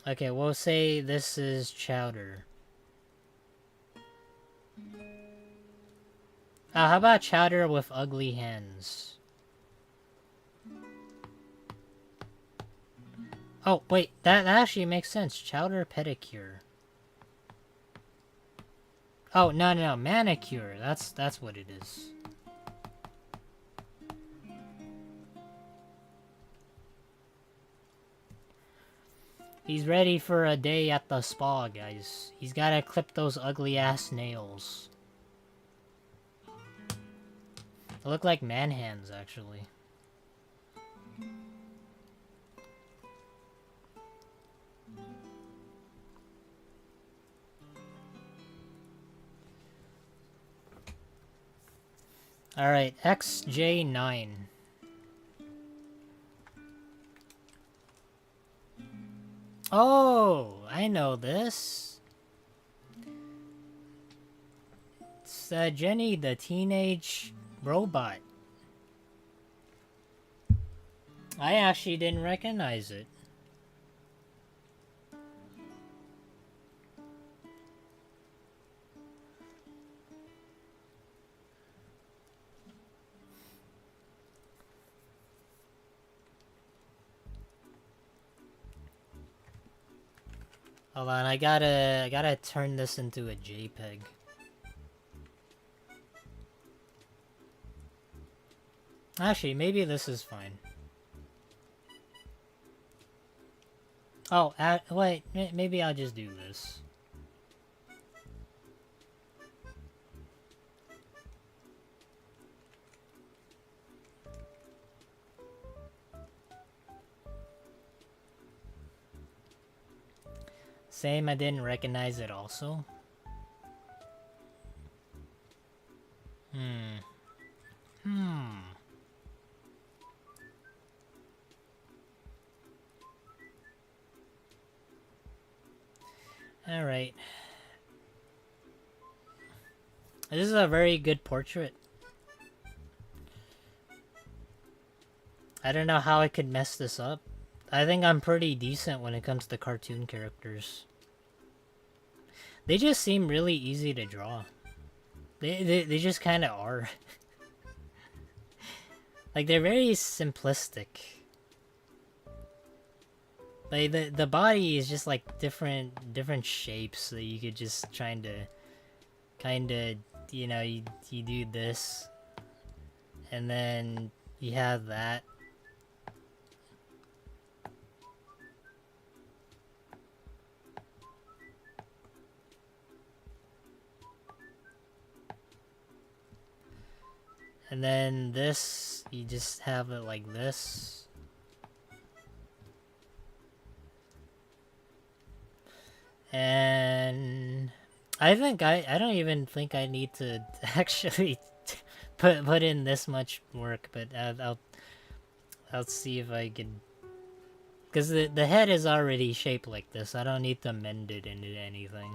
Okay, we'll say this is Chowder. How about Chowder with ugly hands? Oh, wait, that actually makes sense. Chowder pedicure. Oh, no, manicure. That's what it is. He's ready for a day at the spa, guys. He's gotta clip those ugly-ass nails. They look like man hands, actually. Alright, XJ9. Oh, I know this. It's Jenny, the teenage robot. I actually didn't recognize it. Hold on, I gotta turn this into a JPEG. Actually, maybe this is fine. Oh, wait, maybe I'll just do this. Same, I didn't recognize it also. Alright. This is a very good portrait. I don't know how I could mess this up. I think I'm pretty decent when it comes to cartoon characters. They just seem really easy to draw. They just kind of are. Like, they're very simplistic. Like, the body is just like different shapes that you could just trying to kinda, you know, you do this and then you have that. And then this, you just have it like this. And I think I don't even think I need to actually put in this much work, but I'll see if I can, because the head is already shaped like this. I don't need to mend it into anything.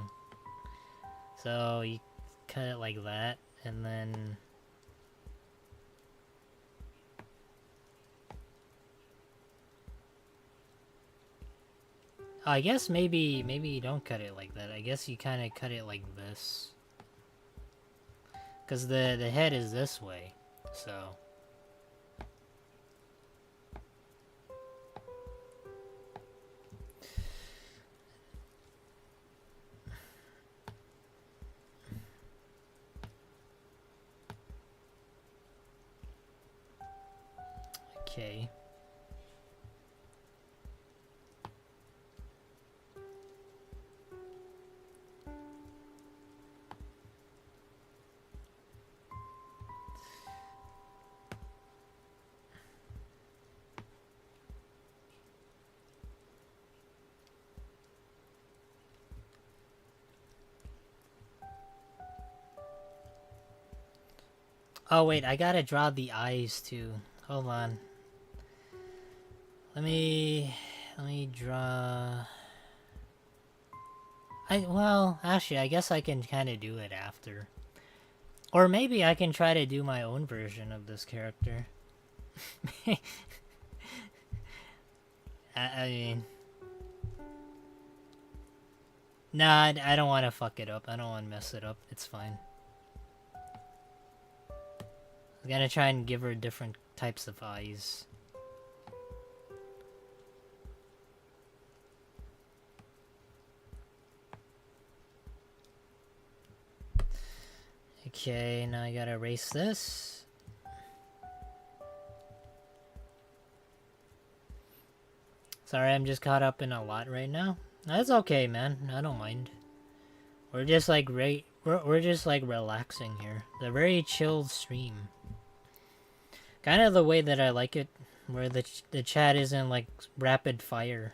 So you cut it like that, and then I guess maybe you don't cut it like that. I guess you kind of cut it like this. Because the head is this way, so... Okay. Oh wait, I gotta draw the eyes too. Hold on. Let me draw. Well, actually, I guess I can kind of do it after. Or maybe I can try to do my own version of this character. I mean... Nah, I don't want to fuck it up. I don't want to mess it up. It's fine. I'm gonna try and give her different types of eyes. Okay, now I gotta erase this. Sorry, I'm just caught up in a lot right now. That's okay, man. I don't mind. We're just like we're just like relaxing here. It's a very chilled stream. Kind of the way that I like it, where the chat isn't like rapid fire.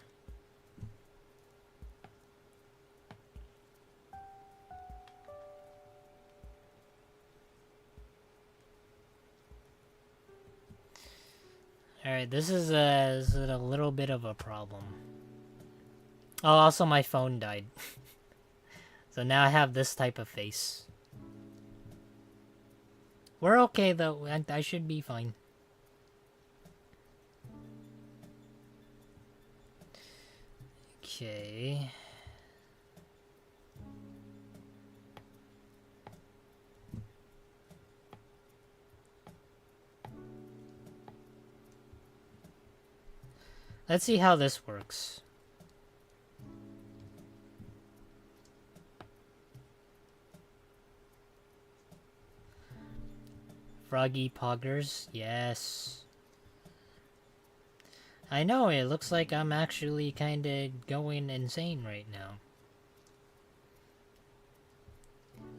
Alright, this is a little bit of a problem. Oh, also my phone died. So now I have this type of face. We're okay though, I should be fine. Okay. Let's see how this works. Froggy Poggers, yes. I know, it looks like I'm actually kinda going insane right now.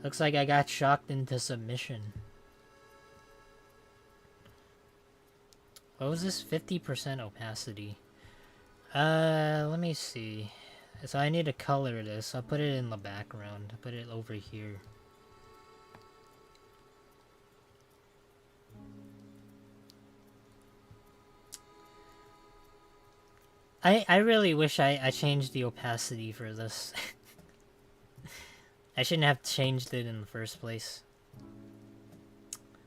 Looks like I got shocked into submission. What was this? 50% opacity. Let me see. So I need to color this. I'll put it in the background. I'll put it over here. I really wish I changed the opacity for this. I shouldn't have changed it in the first place.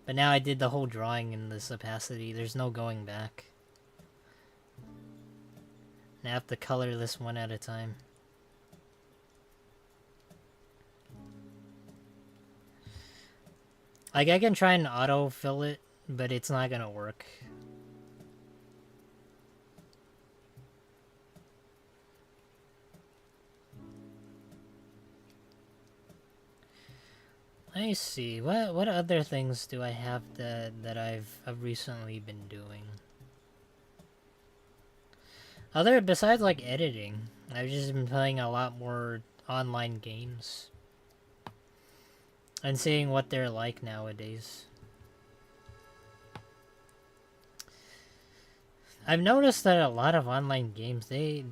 But now I did the whole drawing in this opacity. There's no going back. And I have to color this one at a time. Like, I can try and auto-fill it, but it's not gonna work. Let me see. What other things do I have that I've recently been doing? Besides like editing, I've just been playing a lot more online games and seeing what they're like nowadays. I've noticed that a lot of online games they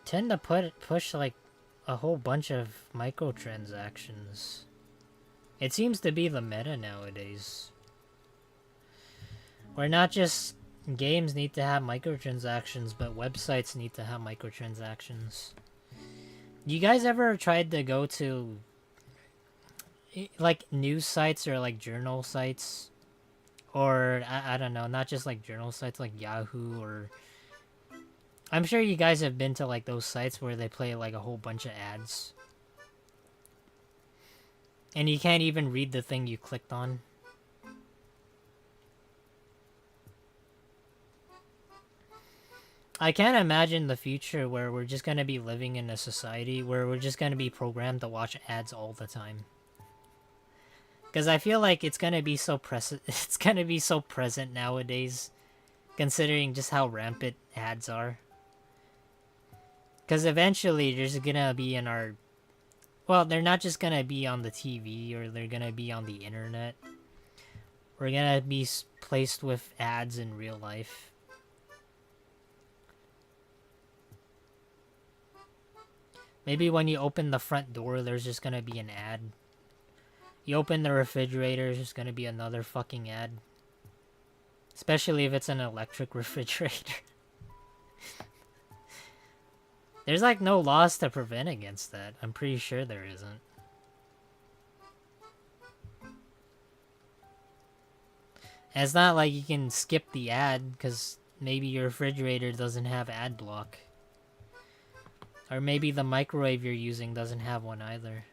tend to push like a whole bunch of microtransactions. It seems to be the meta nowadays. Where not just games need to have microtransactions, but websites need to have microtransactions. You guys ever tried to go to like news sites or like journal sites? Or I don't know, not just like journal sites like Yahoo or... I'm sure you guys have been to like those sites where they play like a whole bunch of ads. And you can't even read the thing you clicked on. I can't imagine the future where we're just gonna be living in a society where we're just gonna be programmed to watch ads all the time. Because I feel like it's gonna be so it's gonna be so present nowadays, considering just how rampant ads are. Because eventually there's gonna be in our... Well, they're not just gonna be on the TV or they're gonna be on the internet. We're gonna be placed with ads in real life. Maybe when you open the front door, there's just gonna be an ad. You open the refrigerator, there's just gonna be another fucking ad. Especially if it's an electric refrigerator. There's like no laws to prevent against that. I'm pretty sure there isn't. And it's not like you can skip the ad because maybe your refrigerator doesn't have ad block. Or maybe the microwave you're using doesn't have one either.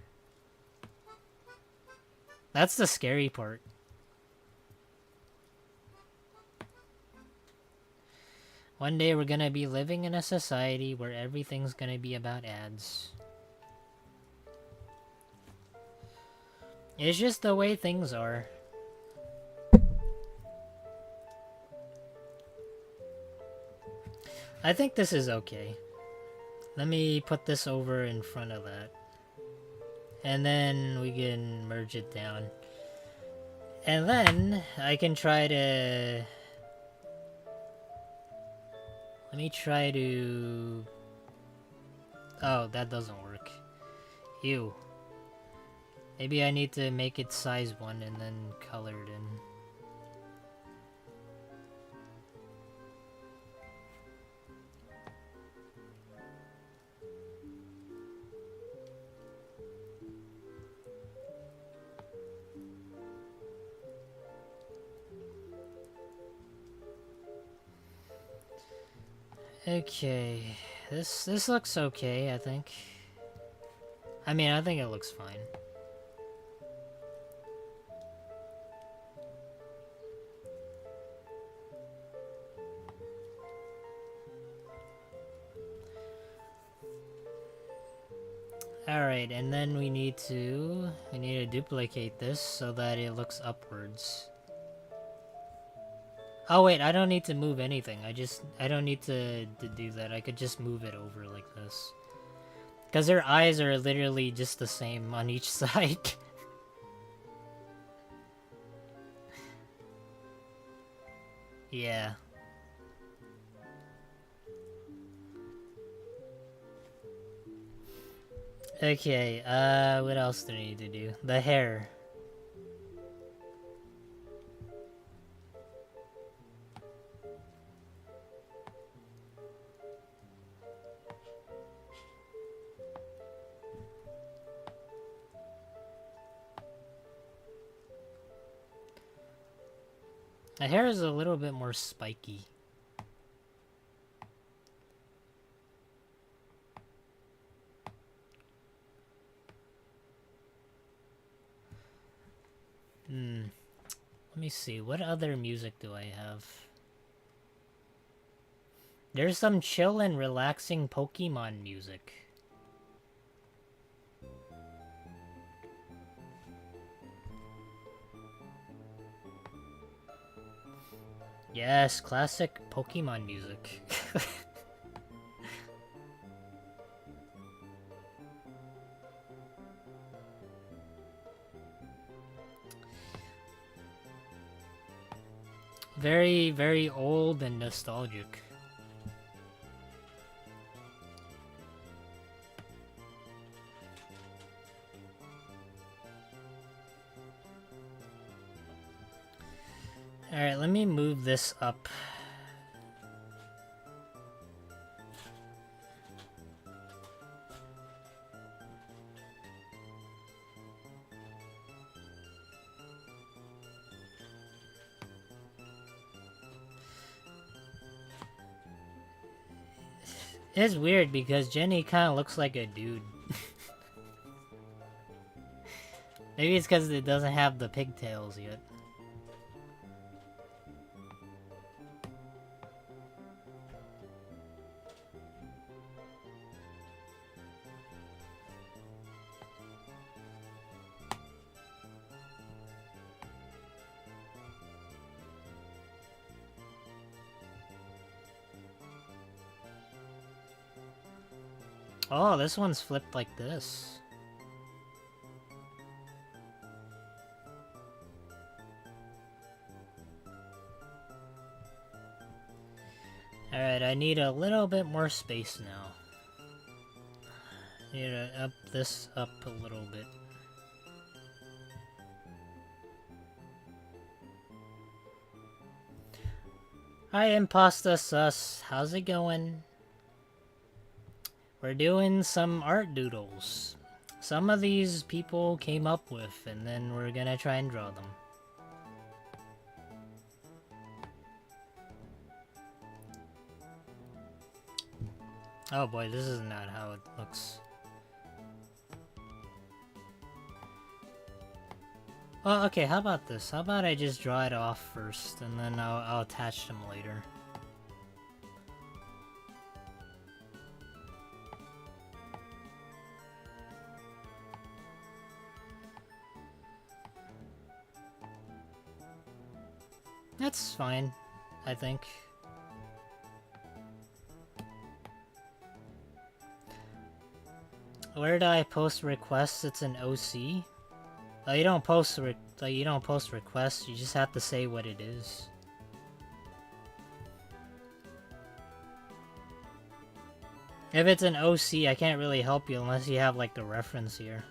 That's the scary part. One day we're gonna be living in a society where everything's gonna be about ads. It's just the way things are. I think this is okay. Let me put this over in front of that. And then we can merge it down. And then I can try to... Let me try to... Oh, that doesn't work. Ew. Maybe I need to make it size 1 and then color it in. Okay, this looks okay, I think. I mean, I think it looks fine. Alright, and then we need to duplicate this so that it looks upwards. Oh wait, I don't need to move anything. I don't need to do that. I could just move it over like this. Because her eyes are literally just the same on each side. Yeah. Okay, what else do I need to do? The hair. The hair is a little bit more spiky. Let me see, what other music do I have? There's some chill and relaxing Pokemon music. Yes, classic Pokemon music. Very, very old and nostalgic. Alright, let me move this up. It's weird because Jenny kind of looks like a dude. Maybe it's because it doesn't have the pigtails yet. Oh, this one's flipped like this. Alright, I need a little bit more space now. Need to up this up a little bit. Hi, Imposta Sus. How's it going? We're doing some art doodles. Some of these people came up with, and then we're gonna try and draw them. Oh boy, this is not how it looks. Well, okay, how about this? How about I just draw it off first, and then I'll attach them later. That's fine, I think. Where do I post requests? It's an OC. You don't post requests. You just have to say what it is. If it's an OC, I can't really help you unless you have like the reference here.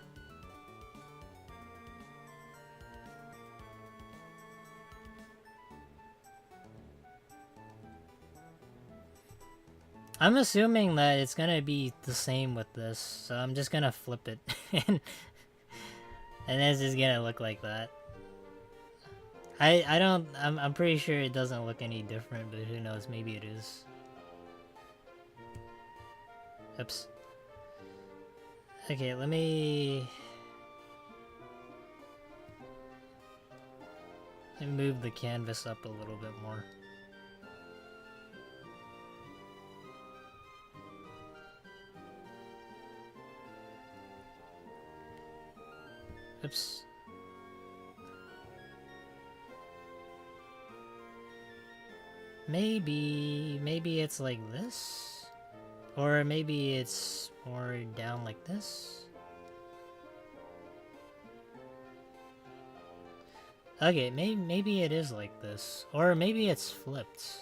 I'm assuming that it's gonna be the same with this, so I'm just gonna flip it, and it's just gonna look like that. I'm pretty sure it doesn't look any different, but who knows, maybe it is. Oops. Okay, let me move the canvas up a little bit more. Oops. Maybe it's like this? Or maybe it's more down like this? Okay, maybe it is like this. Or maybe it's flipped.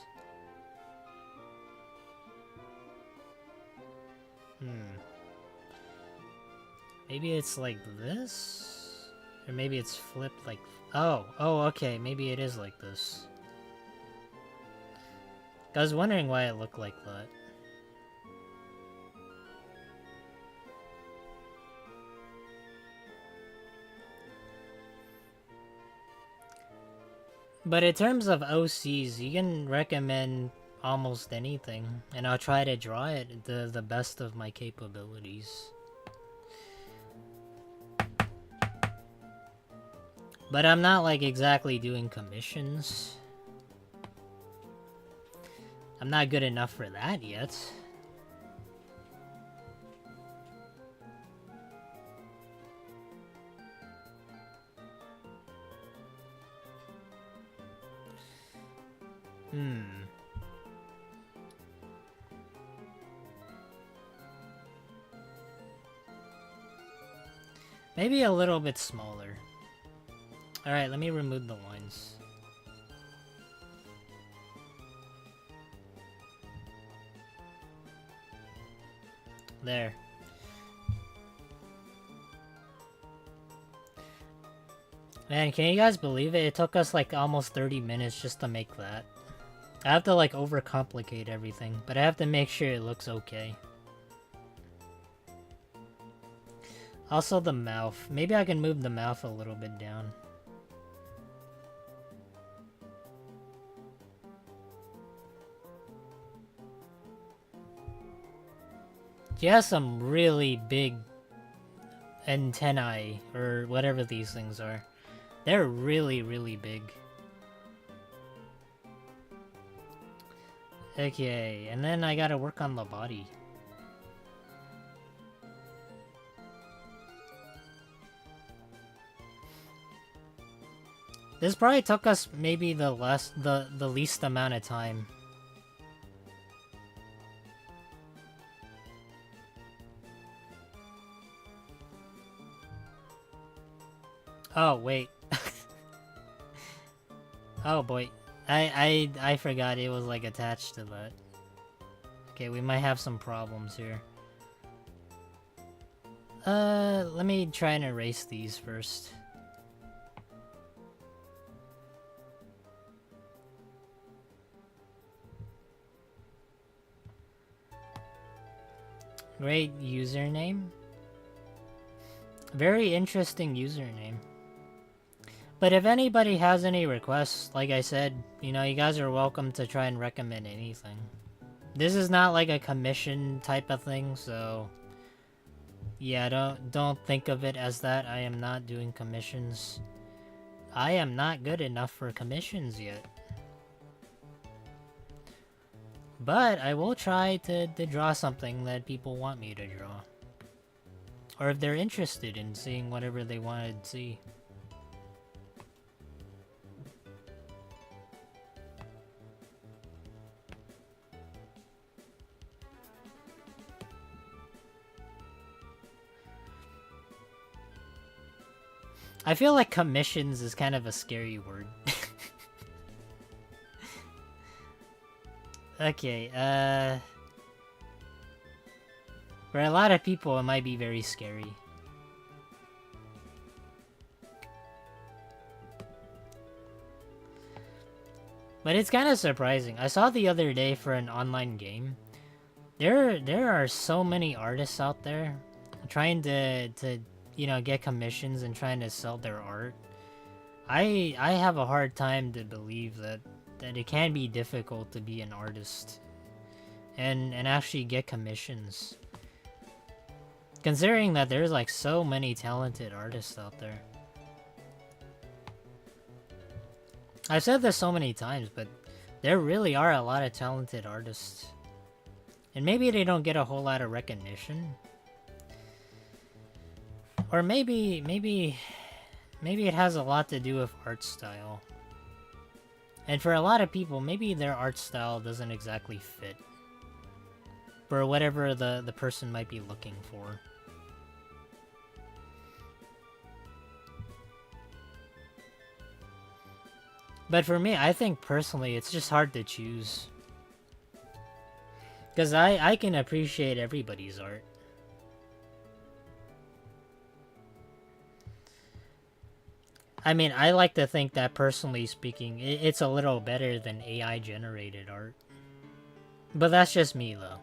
Maybe it's like this? Or maybe it's flipped like... Oh, okay, maybe it is like this. I was wondering why it looked like that. But in terms of OCs, you can recommend almost anything, and I'll try to draw it the best of my capabilities. But I'm not like exactly doing commissions. I'm not good enough for that yet. Maybe a little bit smaller. Alright, let me remove the lines. There. Man, can you guys believe it? It took us like almost 30 minutes just to make that. I have to like overcomplicate everything, but I have to make sure it looks okay. Also the mouth. Maybe I can move the mouth a little bit down. She has some really big antennae, or whatever these things are. They're really, really big. Okay, and then I gotta work on the body. This probably took us maybe the least amount of time. Oh wait. Oh boy. I forgot it was like attached to that. Okay, we might have some problems here. Let me try and erase these first. Great username. Very interesting username. But if anybody has any requests, like I said, you know, you guys are welcome to try and recommend anything. This is not like a commission type of thing, so yeah, don't think of it as that. I am not doing commissions. I am not good enough for commissions yet. But I will try to draw something that people want me to draw. Or if they're interested in seeing whatever they want to see. I feel like commissions is kind of a scary word. Okay, for a lot of people, it might be very scary. But it's kind of surprising. I saw the other day for an online game. There are so many artists out there trying to you know, get commissions and trying to sell their art. I have a hard time to believe that it can be difficult to be an artist and actually get commissions. Considering that there's like so many talented artists out there. I've said this so many times, but there really are a lot of talented artists. And maybe they don't get a whole lot of recognition. Or maybe it has a lot to do with art style. And for a lot of people, maybe their art style doesn't exactly fit for whatever the person might be looking for. But for me, I think personally, it's just hard to choose. Because I can appreciate everybody's art. I mean, I like to think that, personally speaking, it's a little better than AI-generated art. But that's just me, though.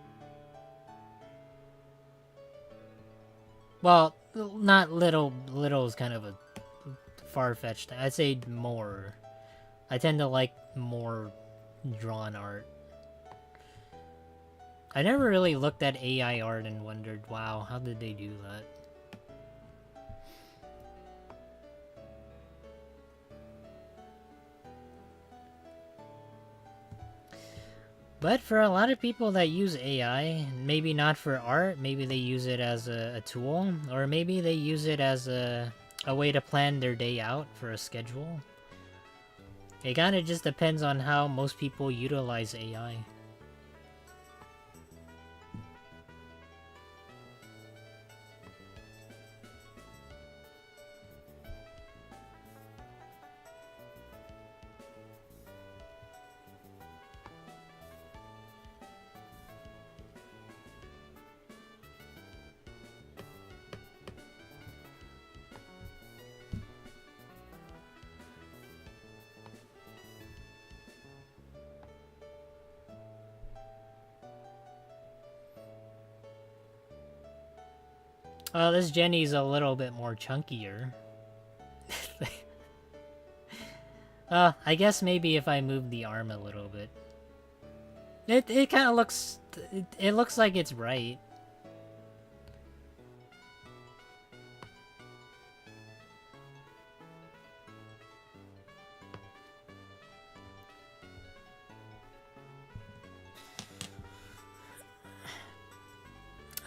Well, not little. Little is kind of a far-fetched. I'd say more. I tend to like more drawn art. I never really looked at AI art and wondered, wow, how did they do that? But for a lot of people that use AI, maybe not for art, maybe they use it as a tool, or maybe they use it as a way to plan their day out for a schedule. It kind of just depends on how most people utilize AI. Oh, this Jenny's a little bit more chunkier. I guess maybe if I move the arm a little bit. It kind of looks... It looks like it's right.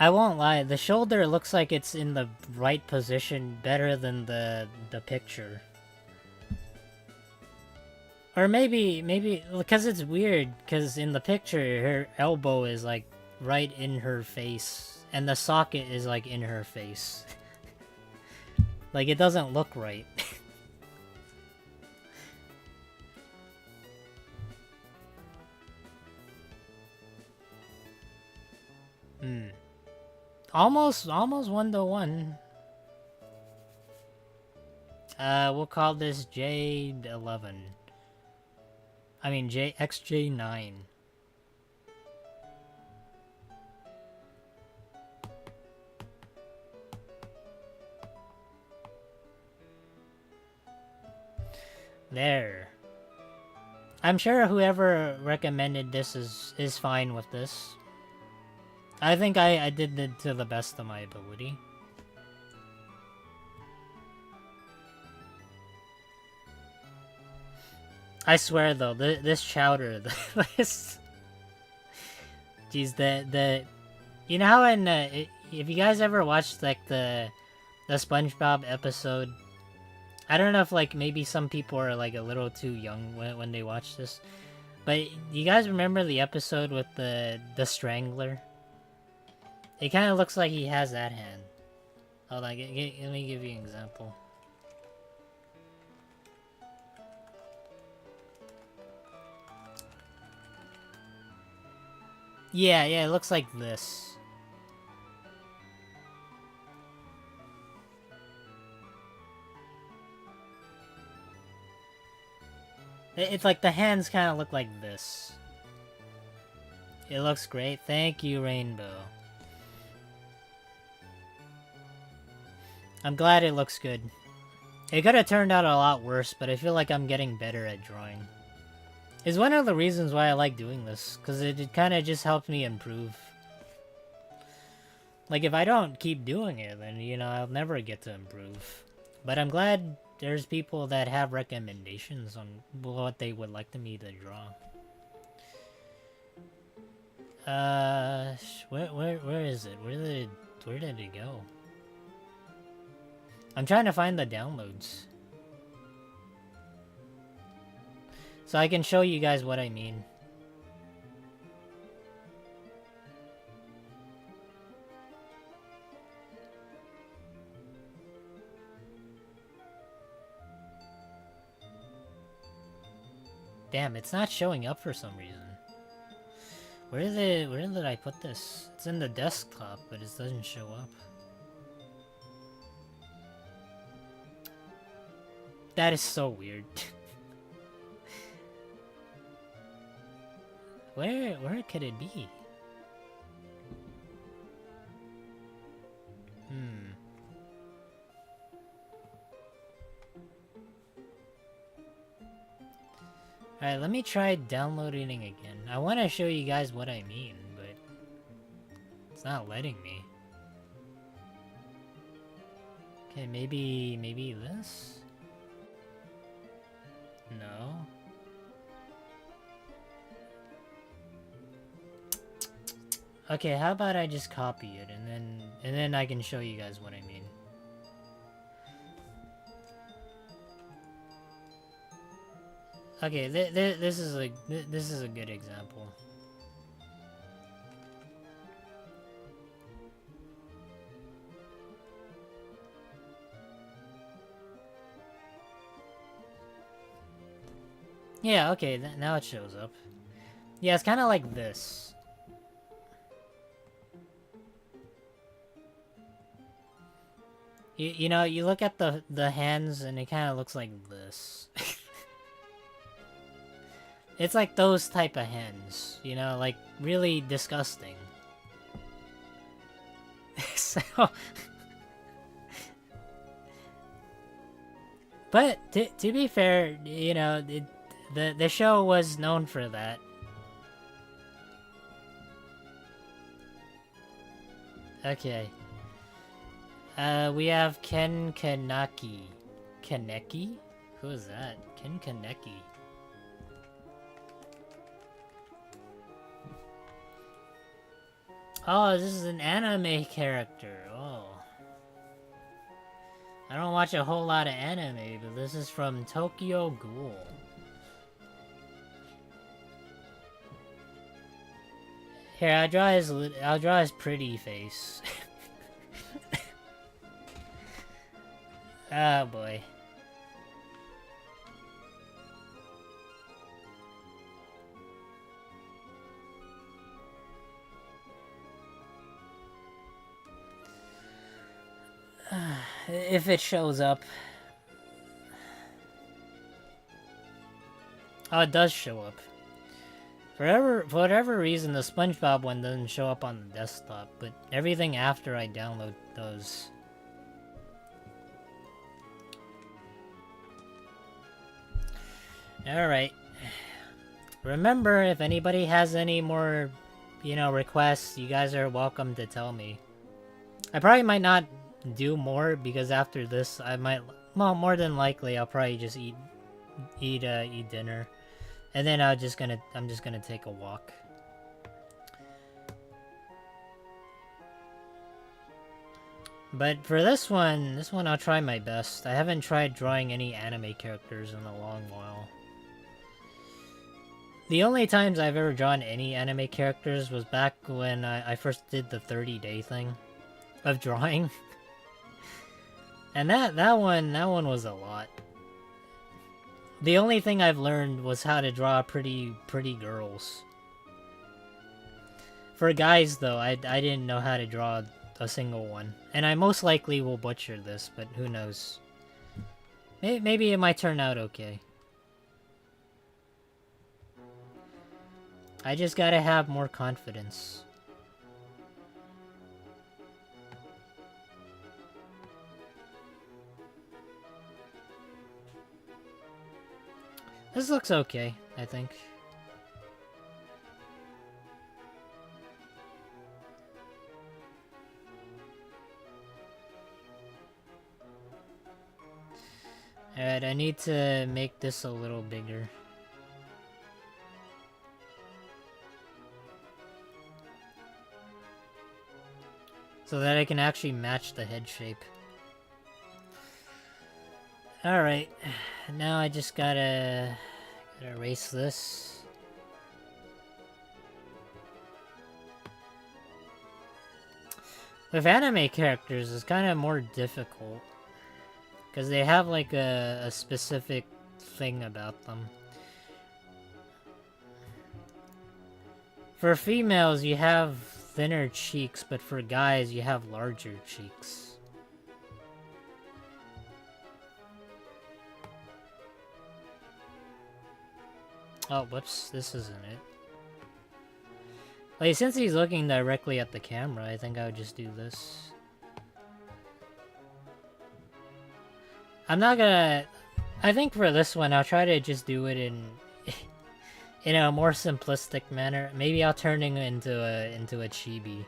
I won't lie, the shoulder looks like it's in the right position better than the picture. Or maybe, because it's weird, because in the picture, her elbow is like right in her face, and the socket is like in her face. Like, it doesn't look right. Almost 1-to-1. We'll call this J11. I mean, XJ9. There. I'm sure whoever recommended this is fine with this. I think I did it to the best of my ability. I swear though, this chowder, this... Jeez, you know how if you guys ever watched like the SpongeBob episode, I don't know if like maybe some people are like a little too young when they watch this, but you guys remember the episode with the Strangler? It kind of looks like he has that hand. Hold on, let me give you an example. Yeah, it looks like this. It's like the hands kind of look like this. It looks great. Thank you, Rainbow. I'm glad it looks good. It could have turned out a lot worse, but I feel like I'm getting better at drawing. It's one of the reasons why I like doing this, because it kind of just helps me improve. Like, if I don't keep doing it, then, you know, I'll never get to improve. But I'm glad there's people that have recommendations on what they would like me to draw. Where is it? Where did it go? I'm trying to find the downloads. So I can show you guys what I mean. Damn, it's not showing up for some reason. Where did I put this? It's in the desktop, but it doesn't show up. That is so weird. Where could it be? Alright, let me try downloading again. I want to show you guys what I mean, but it's not letting me. Okay, maybe this? No. Okay, how about I just copy it and then I can show you guys what I mean. Okay, this is a good example. Yeah, okay, now it shows up. Yeah, it's kind of like this. You know, you look at the hands and it kind of looks like this. It's like those type of hands, you know, like really disgusting. So, but to be fair, you know, the show was known for that. Okay. We have Ken Kaneki. Kaneki? Who is that? Ken Kaneki. Oh, this is an anime character. Oh. I don't watch a whole lot of anime, but this is from Tokyo Ghoul. Here, I'll draw his pretty face. Oh boy. If it shows up. Oh, it does show up. For whatever reason, the SpongeBob one doesn't show up on the desktop, but everything after I download those. Alright. Remember, if anybody has any more, requests, you guys are welcome to tell me. I probably might not do more because after this, I might, well, more than likely, I'll probably just eat dinner, and then I'm just gonna take a walk. But for this one I'll try my best. I haven't tried drawing any anime characters in a long while. The only times I've ever drawn any anime characters was back when I first did the 30-day thing of drawing. And that one was a lot. The only thing I've learned was how to draw pretty girls. For guys though, I didn't know how to draw a single one. And I most likely will butcher this, but who knows. Maybe it might turn out okay. I just gotta have more confidence. This looks okay, I think. Alright, I need to make this a little bigger. So that I can actually match the head shape. Alright, now I just gotta erase this. With anime characters, it's kind of more difficult. Because they have like a specific thing about them. For females, you have thinner cheeks, but for guys, you have larger cheeks. Oh, whoops, this isn't it. Like, since he's looking directly at the camera, I think I would just do this. I'm not gonna... I think for this one, I'll try to just do it in a more simplistic manner. Maybe I'll turn it into a chibi.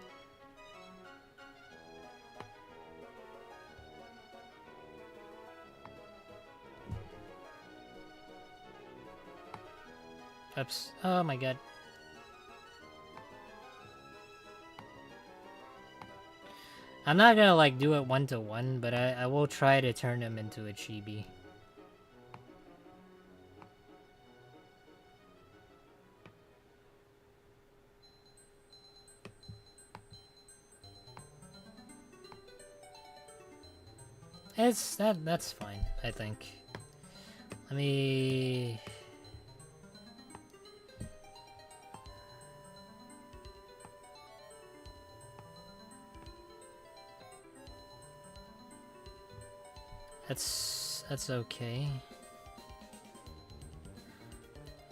Oops. Oh my god. I'm not gonna like do it one-to-one, but I will try to turn him into a chibi. That's fine, I think. Let me... That's okay.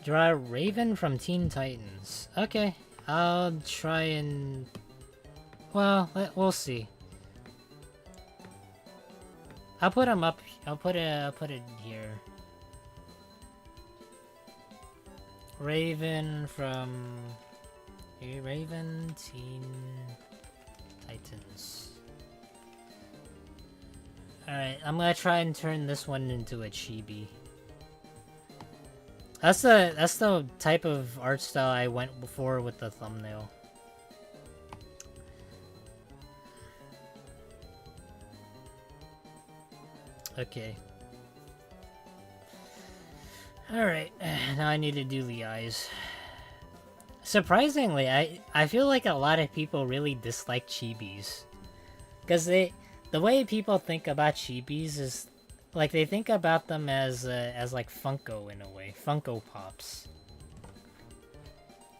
Draw Raven from Teen Titans. Okay, I'll try and... Well, we'll see. I'll put him up. I'll put it here. Raven from... Raven Teen Titans. Alright, I'm gonna try and turn this one into a chibi. That's the type of art style I went before with the thumbnail. Okay. Alright, now I need to do the eyes. Surprisingly, I feel like a lot of people really dislike chibis. Because the way people think about chibis is, like, they think about them as like Funko in a way. Funko Pops.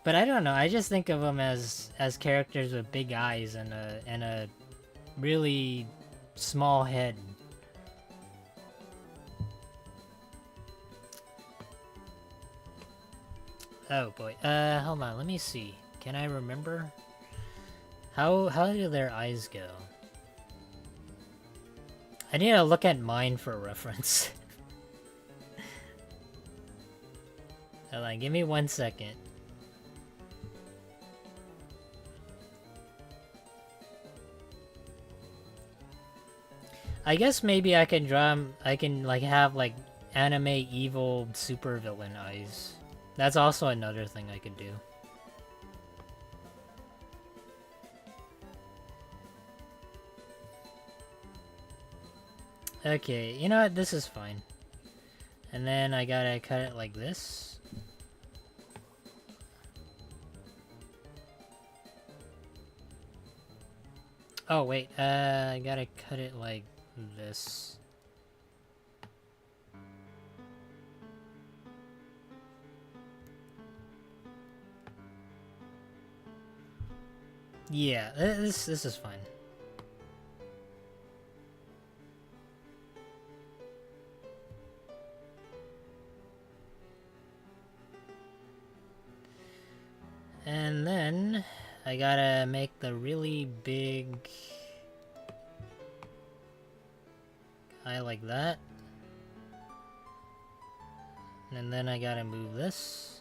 But I don't know, I just think of them as characters with big eyes and a really small head. Oh boy, hold on, let me see. Can I remember? How do their eyes go? I need to look at mine for reference. Hold on, give me 1 second. I guess maybe I can like have like anime evil supervillain eyes. That's also another thing I could do. Okay, you know what? This is fine. And then I gotta cut it like this. Oh wait, I gotta cut it like this. Yeah, this is fine. And then I gotta make the really big eye like that. And then I gotta move this.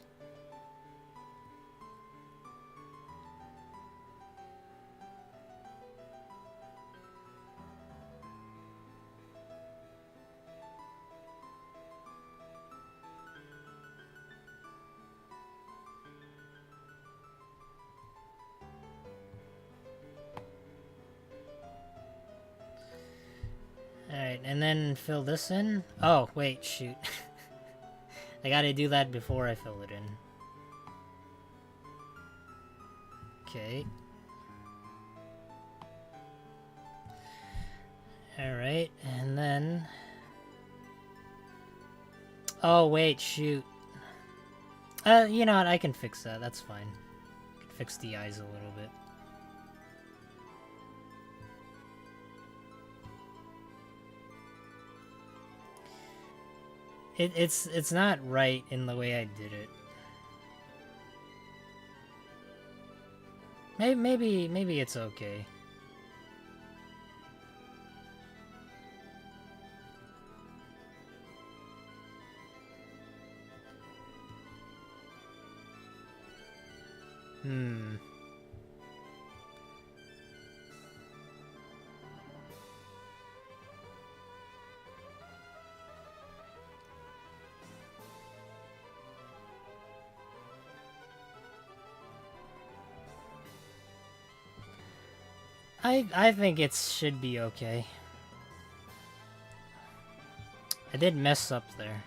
Alright, and then fill this in. Oh, wait, shoot. I gotta do that before I fill it in. Okay. Alright, and then... Oh, wait, shoot. You know what, I can fix that, that's fine. I can fix the eyes a little bit. It's not right in the way I did it. Maybe it's okay. I think it should be okay. I did mess up there.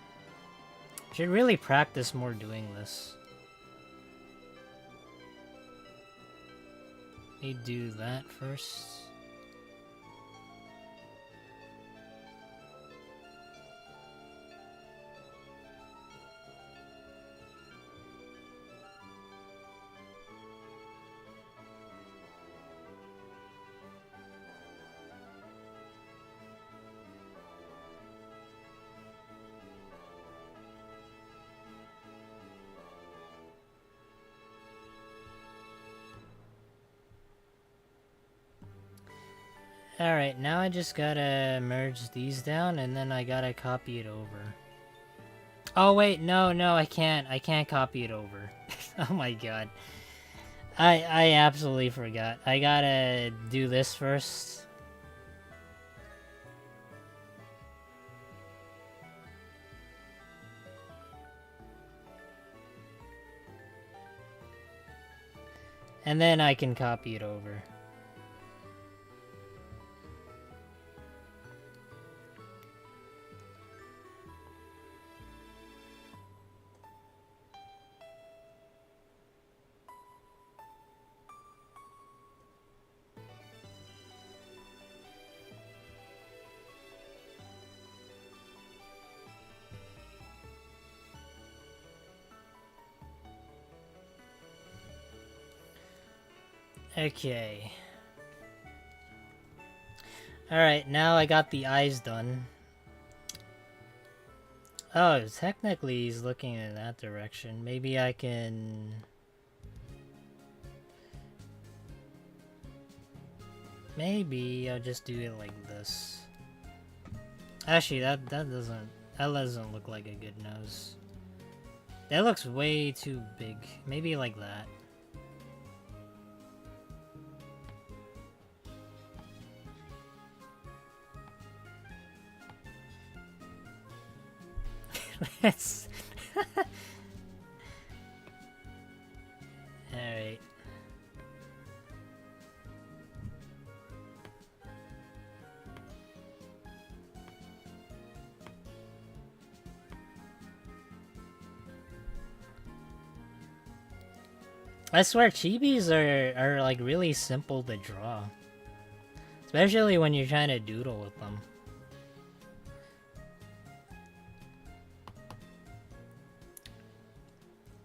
Should really practice more doing this. Let me do that first. Alright, now I just gotta merge these down and then I gotta copy it over. Oh wait, no, I can't copy it over. Oh my god. I absolutely forgot. I gotta do this first. And then I can copy it over. Okay. Alright, now I got the eyes done. Oh, technically he's looking in that direction. Maybe I can... Maybe I'll just do it like this. Actually, that doesn't look like a good nose. That looks way too big. Maybe like that. Let's... Alright. I swear, chibis are like really simple to draw. Especially when you're trying to doodle with them.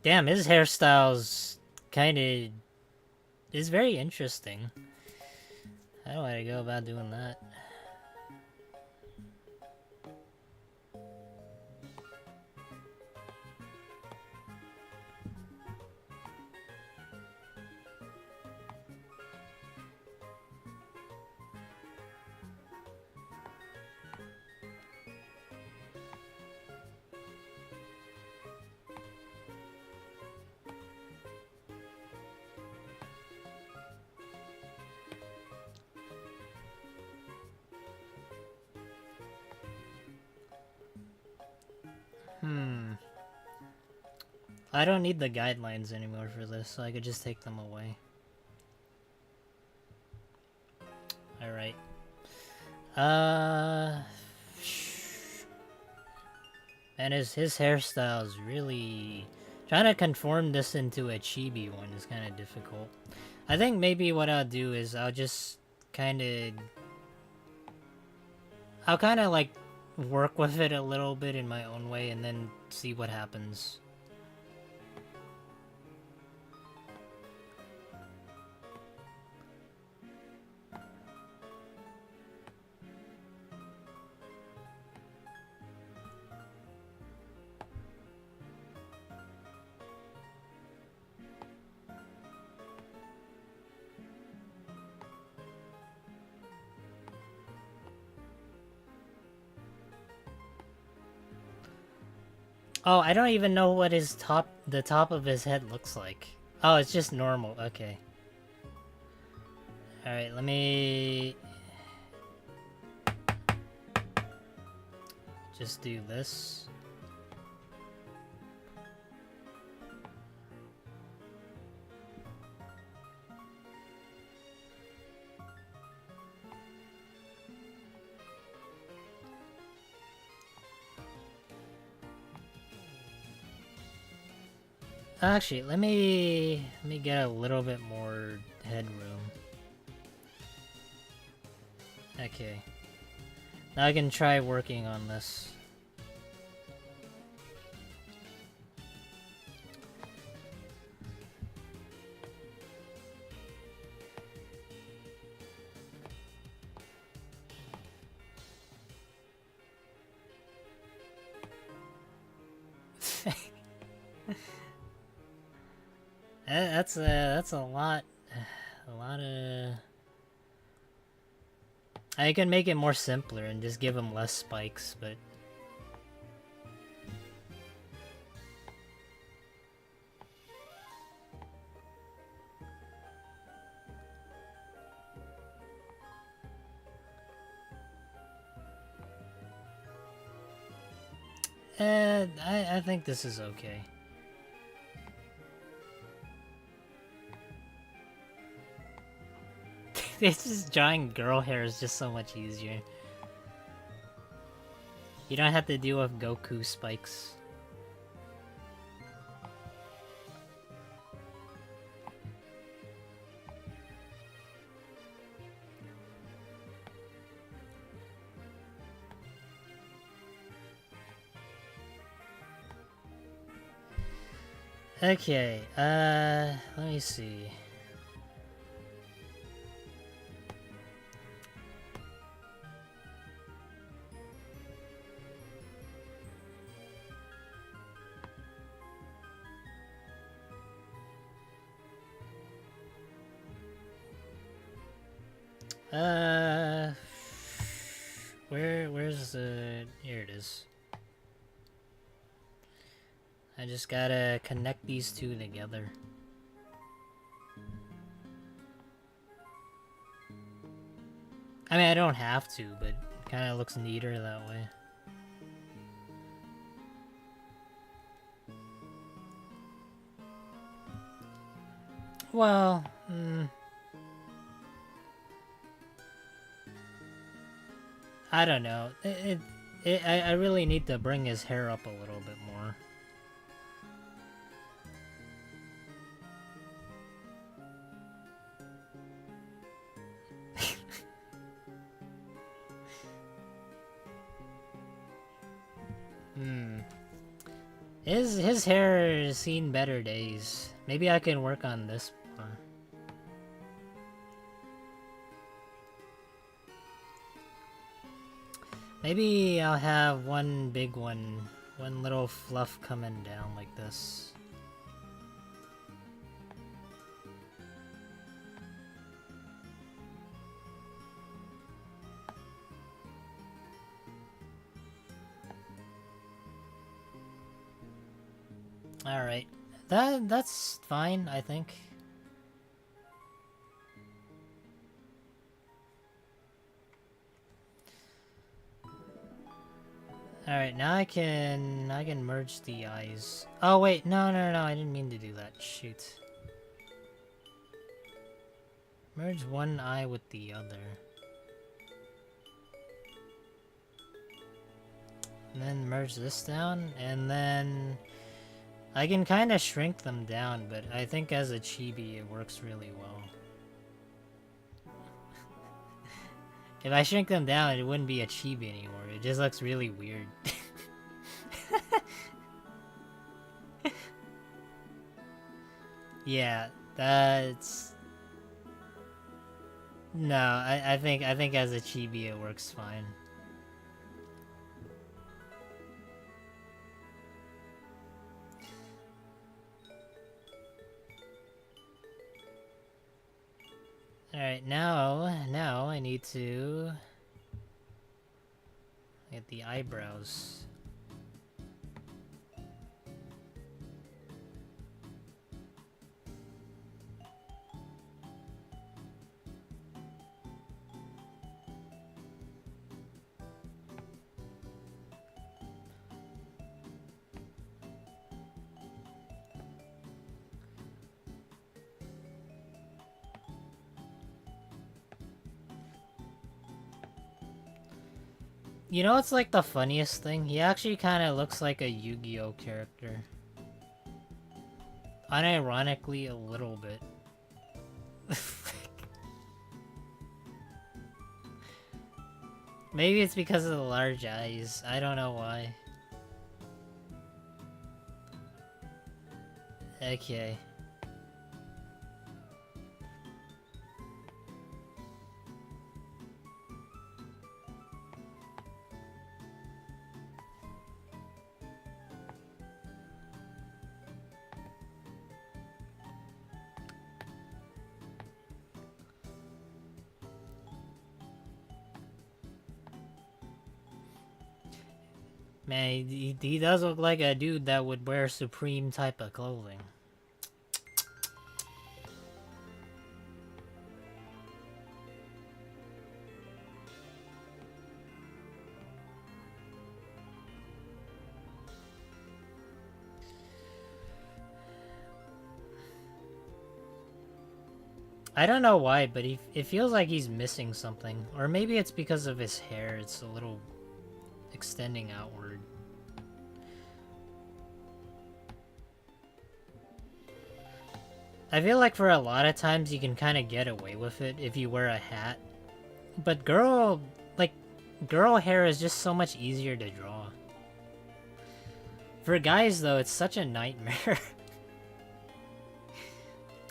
Damn, his hairstyle's kinda... is very interesting. I don't know how to go about doing that. I don't need the guidelines anymore for this, so I could just take them away. Alright. And his hairstyle is really... Trying to conform this into a chibi one is kind of difficult. I think maybe what I'll do is I'll just kind of... I'll kind of like work with it a little bit in my own way and then see what happens. Oh, I don't even know what the top of his head looks like. Oh, it's just normal. Okay. Alright, let me... just do this. Actually, let me get a little bit more headroom. Okay. Now I can try working on this. That's a lot of... I can make it more simpler and just give him less spikes, but... I think this is okay. It's just drawing girl hair is just so much easier. You don't have to deal with Goku spikes. Okay, let me see. Where's the... Here it is. I just gotta connect these two together. I mean, I don't have to, but it kind of looks neater that way. Well, I don't know. I really need to bring his hair up a little bit more. His hair has seen better days. Maybe I can work on this more. Maybe I'll have one big one little fluff coming down like this. Alright. That's fine, I think. Alright, now I can merge the eyes. Oh wait, no, I didn't mean to do that. Shoot. Merge one eye with the other. And then merge this down, and then I can kind of shrink them down, but I think as a chibi it works really well. If I shrink them down, it wouldn't be a chibi anymore. It just looks really weird. Yeah, that's... No, I think as a chibi it works fine. Alright, now I need to get the eyebrows. You know what's like the funniest thing? He actually kind of looks like a Yu-Gi-Oh character. Unironically, a little bit. Maybe it's because of the large eyes. I don't know why. Okay. Man, he does look like a dude that would wear Supreme type of clothing. I don't know why, but it feels like he's missing something. Or maybe it's because of his hair, it's a little extending outward. I feel like for a lot of times you can kind of get away with it if you wear a hat. But girl hair is just so much easier to draw. For guys though, it's such a nightmare.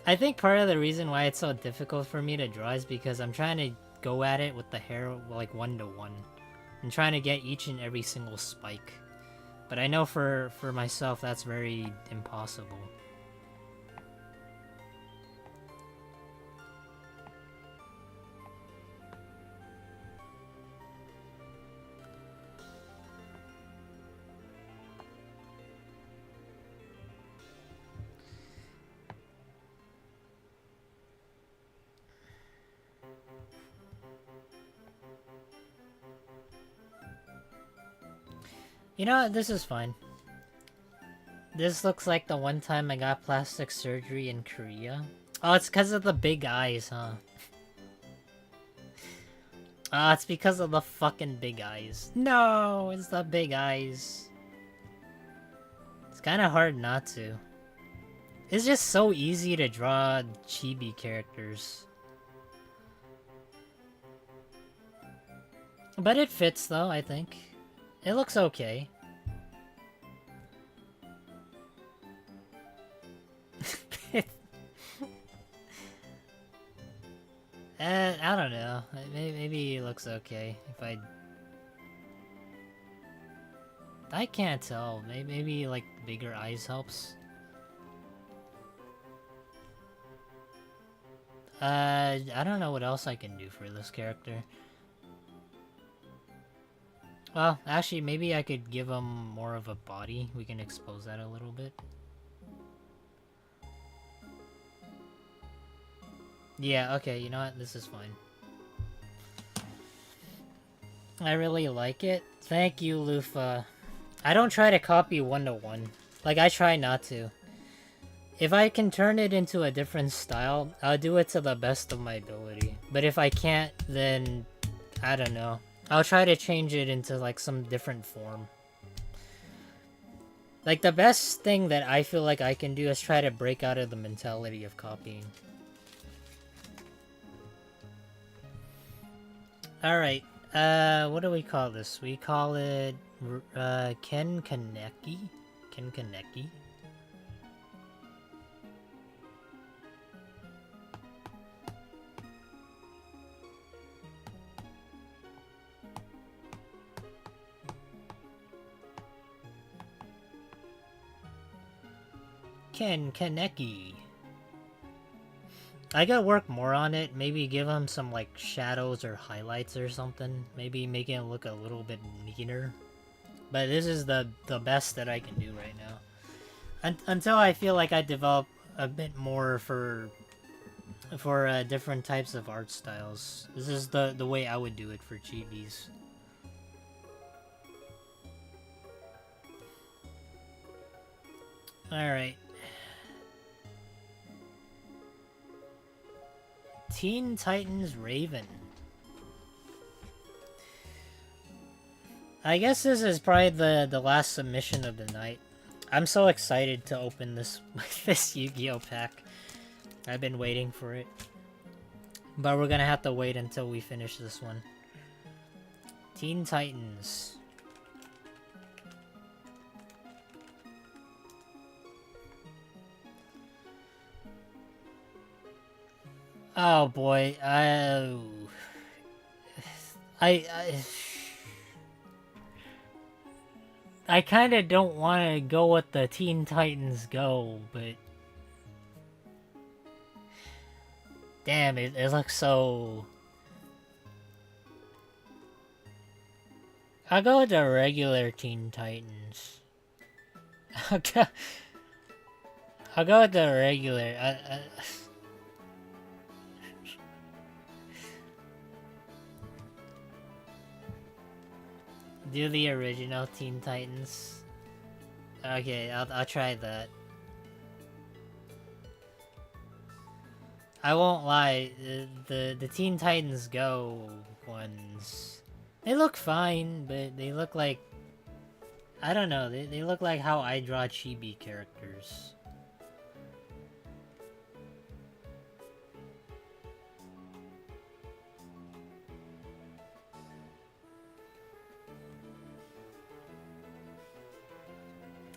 I think part of the reason why it's so difficult for me to draw is because I'm trying to go at it with the hair like 1-to-1. I'm trying to get each and every single spike. But I know for myself that's very impossible. You know what? This is fine. This looks like the one time I got plastic surgery in Korea. Oh, it's because of the big eyes, huh? Ah, it's because of the fucking big eyes. No, it's the big eyes. It's kind of hard not to. It's just so easy to draw chibi characters. But it fits though, I think. It looks okay. I don't know. Maybe it looks okay if I can't tell. Maybe like bigger eyes helps. I don't know what else I can do for this character. Well, actually, maybe I could give him more of a body. We can expose that a little bit. Yeah, okay, you know what? This is fine. I really like it. Thank you, Lufa. I don't try to copy one-to-one. Like, I try not to. If I can turn it into a different style, I'll do it to the best of my ability. But if I can't, then I don't know. I'll try to change it into like some different form. Like the best thing that I feel like I can do is try to break out of the mentality of copying. Alright, what do we call this? We call it Ken Kaneki? Ken Kaneki? Ken Kaneki. I gotta work more on it. Maybe give him some like shadows or highlights or something. Maybe making it look a little bit neater. But this is the best that I can do right now. Until I feel like I develop a bit more for different types of art styles. This is the way I would do it for chibis. Alright. Teen Titans Raven. I guess this is probably the last submission of the night. I'm so excited to open this this Yu-Gi-Oh pack. I've been waiting for it. But we're gonna have to wait until we finish this one. Teen Titans. Oh boy, I kind of don't want to go with the Teen Titans Go, but damn, it looks so. I'll go with the regular Teen Titans. I'll go with the regular. Do the original Teen Titans. Okay, I'll try that. I won't lie, the Teen Titans Go ones, they look fine, but they look like, I don't know, they look like how I draw chibi characters.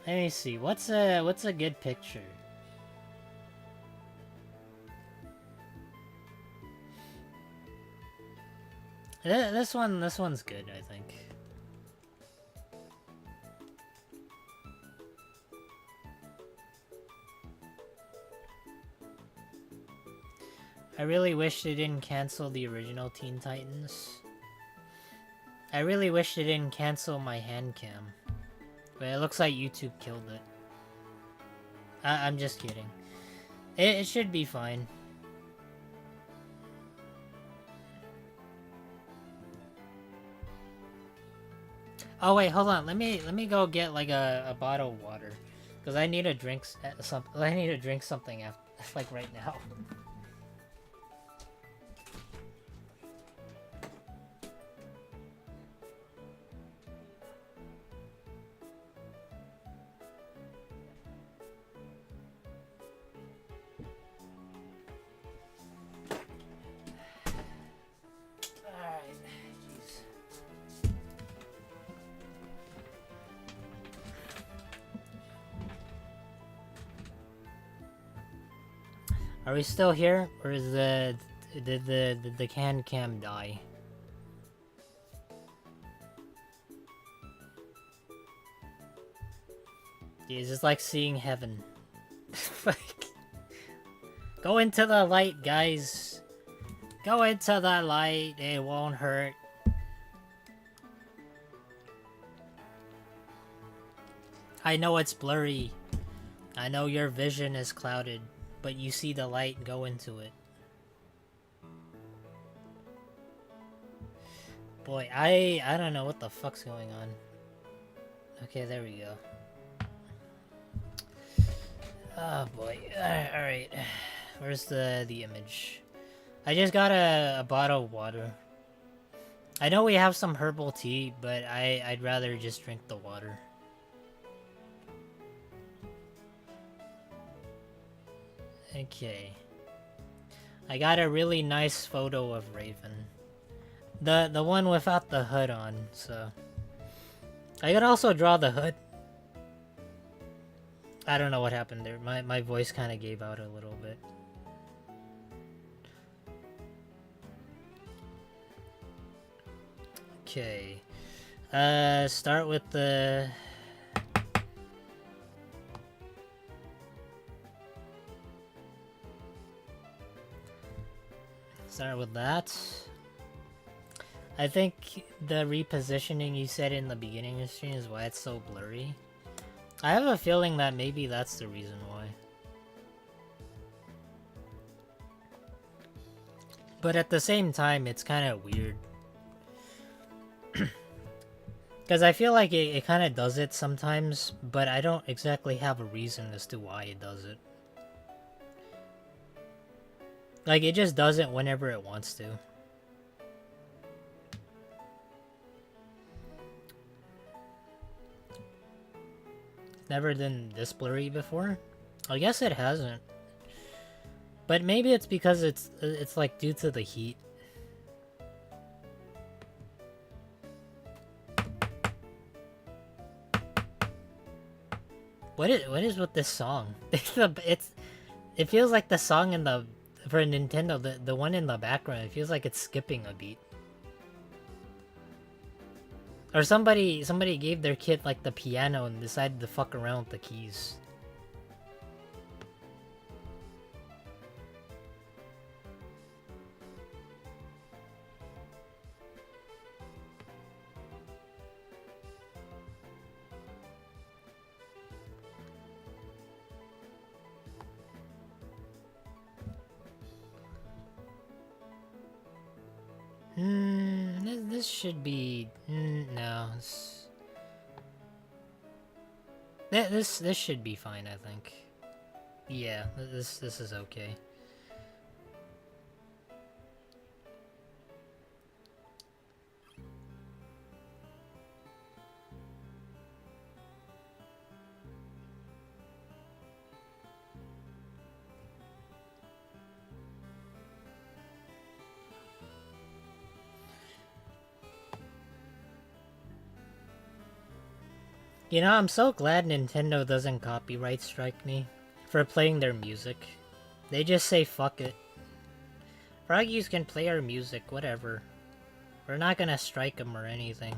Let me see. What's a good picture? This one's good, I think. I really wish they didn't cancel the original Teen Titans. I really wish they didn't cancel my Handcam. But it looks like YouTube killed it. I'm just kidding. It should be fine. Oh wait, hold on. Let me go get like a bottle of water, cause I need to drink I need to drink something after, like right now. Alright, jeez. Are we still here, or is did the Handcam die? It's just like seeing heaven. Like, go into the light, guys. Go into the light. It won't hurt. I know it's blurry. I know your vision is clouded, but you see the light, go into it. Boy, I don't know what the fuck's going on. Okay, there we go. Oh boy. Alright. Where's the image? I just got a bottle of water. I know we have some herbal tea, but I'd rather just drink the water. Okay. I got a really nice photo of Raven. The one without the hood on, so... I could also draw the hood. I don't know what happened there. My voice kind of gave out a little bit. Okay. Start with the... Start with that. I think the repositioning you said in the beginning of the stream is why it's so blurry. I have a feeling that maybe that's the reason why. But at the same time, it's kind of weird. Because I feel like it kind of does it sometimes, but I don't exactly have a reason as to why it does it. Like, it just does it whenever it wants to. Never been this blurry before? I guess it hasn't. But maybe it's because it's like due to the heat. What is with this song? It feels like the song in the for Nintendo, the one in the background, it feels like it's skipping a beat. Or somebody gave their kid like the piano and decided to fuck around with the keys. This should be no. This should be fine, I think. Yeah, this is okay. You know, I'm so glad Nintendo doesn't copyright strike me for playing their music. They just say fuck it. Froggies can play our music, whatever. We're not gonna strike them or anything.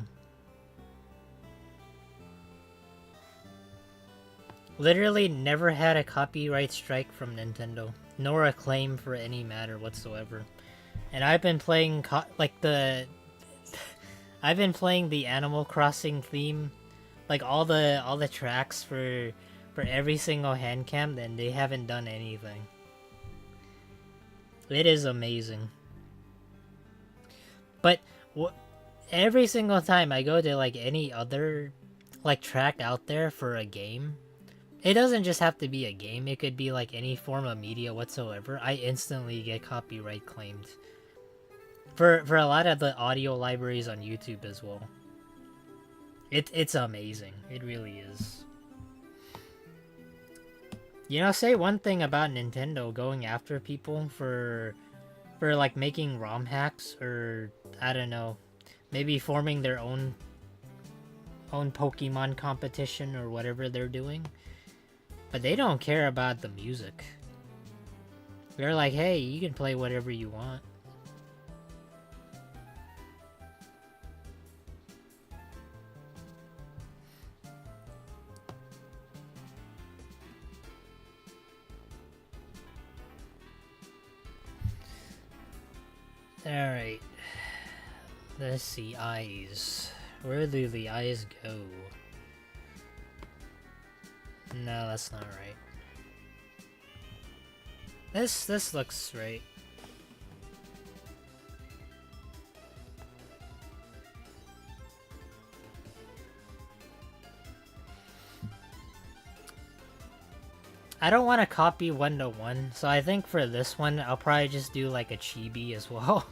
Literally never had a copyright strike from Nintendo, nor a claim for any matter whatsoever. And I've been playing I've been playing the Animal Crossing theme, like all the tracks for every single Handcam, and they haven't done anything. It is amazing. But every single time I go to like any other like track out there for a game, it doesn't just have to be a game, it could be like any form of media whatsoever, I instantly get copyright claimed. For a lot of the audio libraries on YouTube as well. It's amazing. It really is. You know, say one thing about Nintendo going after people for like making ROM hacks, or I don't know, maybe forming their own Pokemon competition or whatever they're doing. But they don't care about the music. They're like, hey, you can play whatever you want. Alright. Let's see, eyes. Where do the eyes go? No, that's not right. This looks right. I don't want to copy one-to-one, so I think for this one, I'll probably just do like a chibi as well.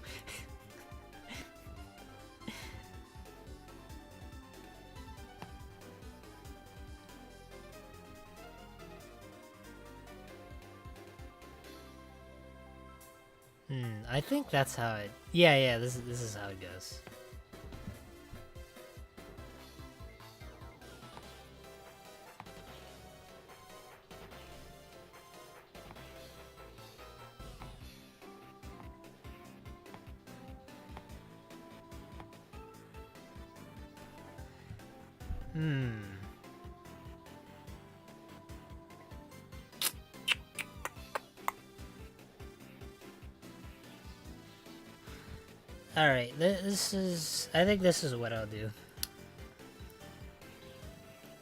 I think that's how it... Yeah, this is how it goes. Alright, this is... I think this is what I'll do.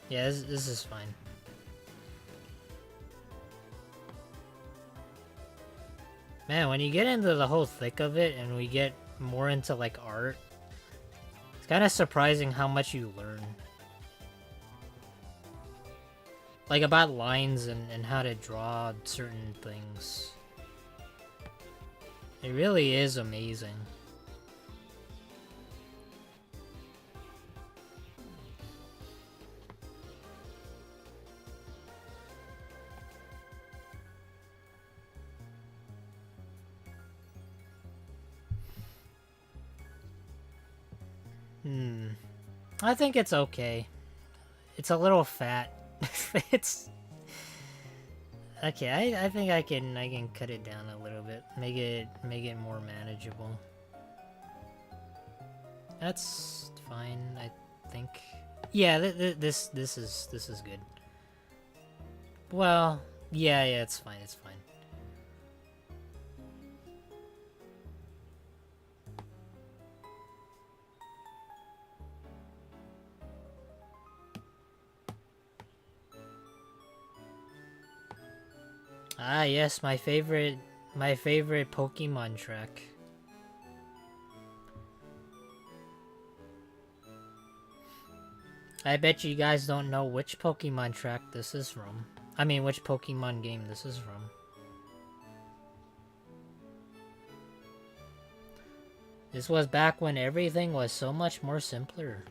Yeah, this is fine. Man, when you get into the whole thick of it and we get more into like art, it's kind of surprising how much you learn. Like about lines and how to draw certain things. It really is amazing. I think it's okay. It's a little fat. It's okay. I think I can cut it down a little bit. Make it more manageable. That's fine. I think. Yeah, this is good. Well, yeah, it's fine. It's fine. Ah, yes, my favorite Pokemon track. I bet you guys don't know which Pokemon track this is from. I mean, which Pokemon game this is from. This was back when everything was so much more simpler.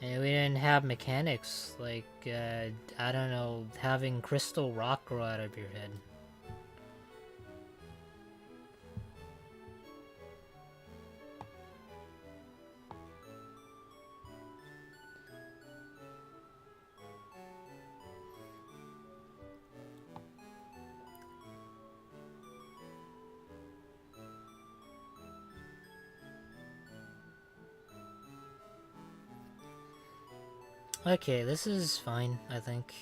And we didn't have mechanics like, I don't know, having crystal rock grow out of your head. Okay, this is fine, I think.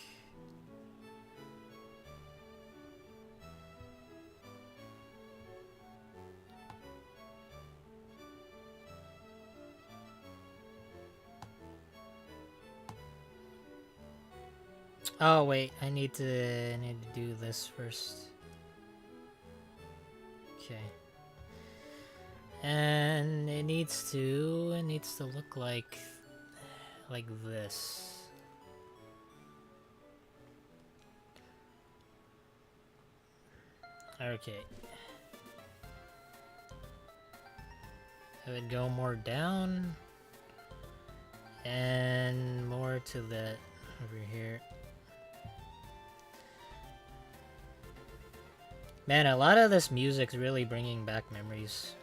Oh wait, I need to do this first. Okay. And it needs to look like this. Okay. I would go more down and more to the over here. Man, a lot of this music's really bringing back memories.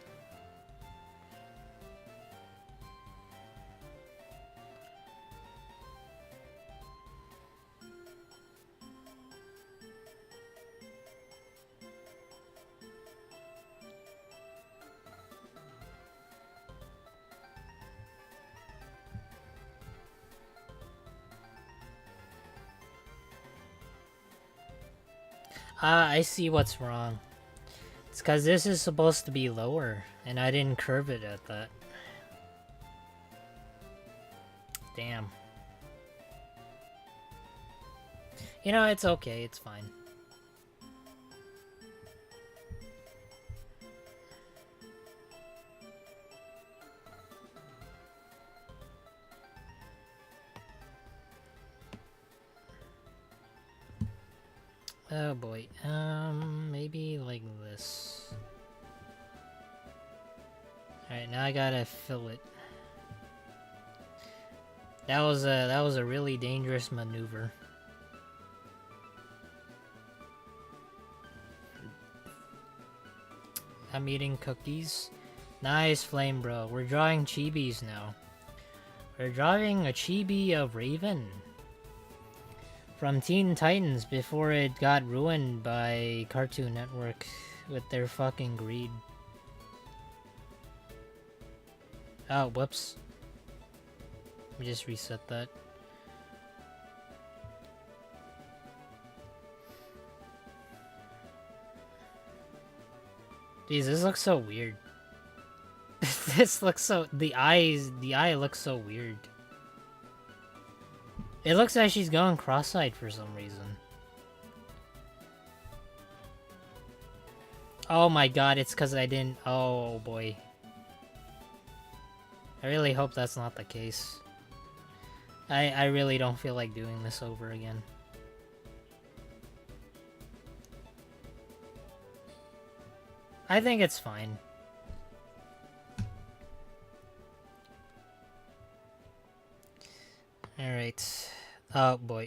Ah, I see what's wrong. It's because this is supposed to be lower, and I didn't curve it at that. Damn. You know, it's okay, it's fine. Oh boy, maybe like this. Alright, now I gotta fill it. That was a really dangerous maneuver. I'm eating cookies. Nice, Flame Bro. We're drawing chibis now. We're drawing a chibi of Raven from Teen Titans before it got ruined by Cartoon Network with their fucking greed. Oh, whoops. Let me just reset that. Jeez, this looks so weird. This looks so... The eye looks so weird. It looks like she's going cross-eyed for some reason. Oh my god, it's because I didn't... Oh boy. I really hope that's not the case. I really don't feel like doing this over again. I think it's fine. Alright. Oh boy.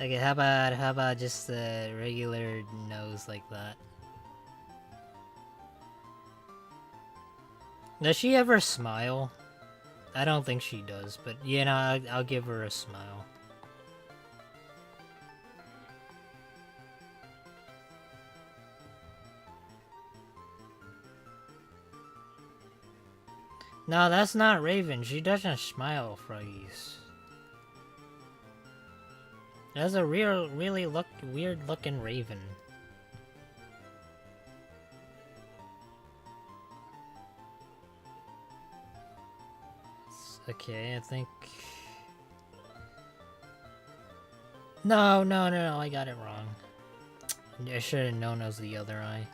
Okay, how about just a regular nose like that? Does she ever smile? I don't think she does, but you know, I'll give her a smile. No, that's not Raven. She doesn't smile, Froggies. That's a really weird looking Raven. Okay, I think... No, I got it wrong. I should have known it was the other eye.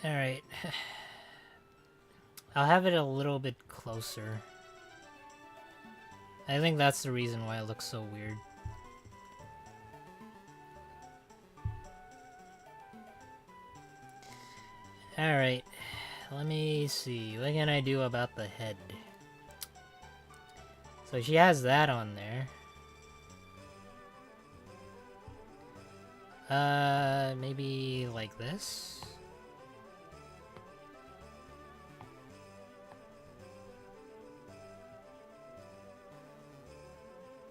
Alright. I'll have it a little bit closer. I think that's the reason why it looks so weird. Alright. Let me see. What can I do about the head? So she has that on there. Maybe like this?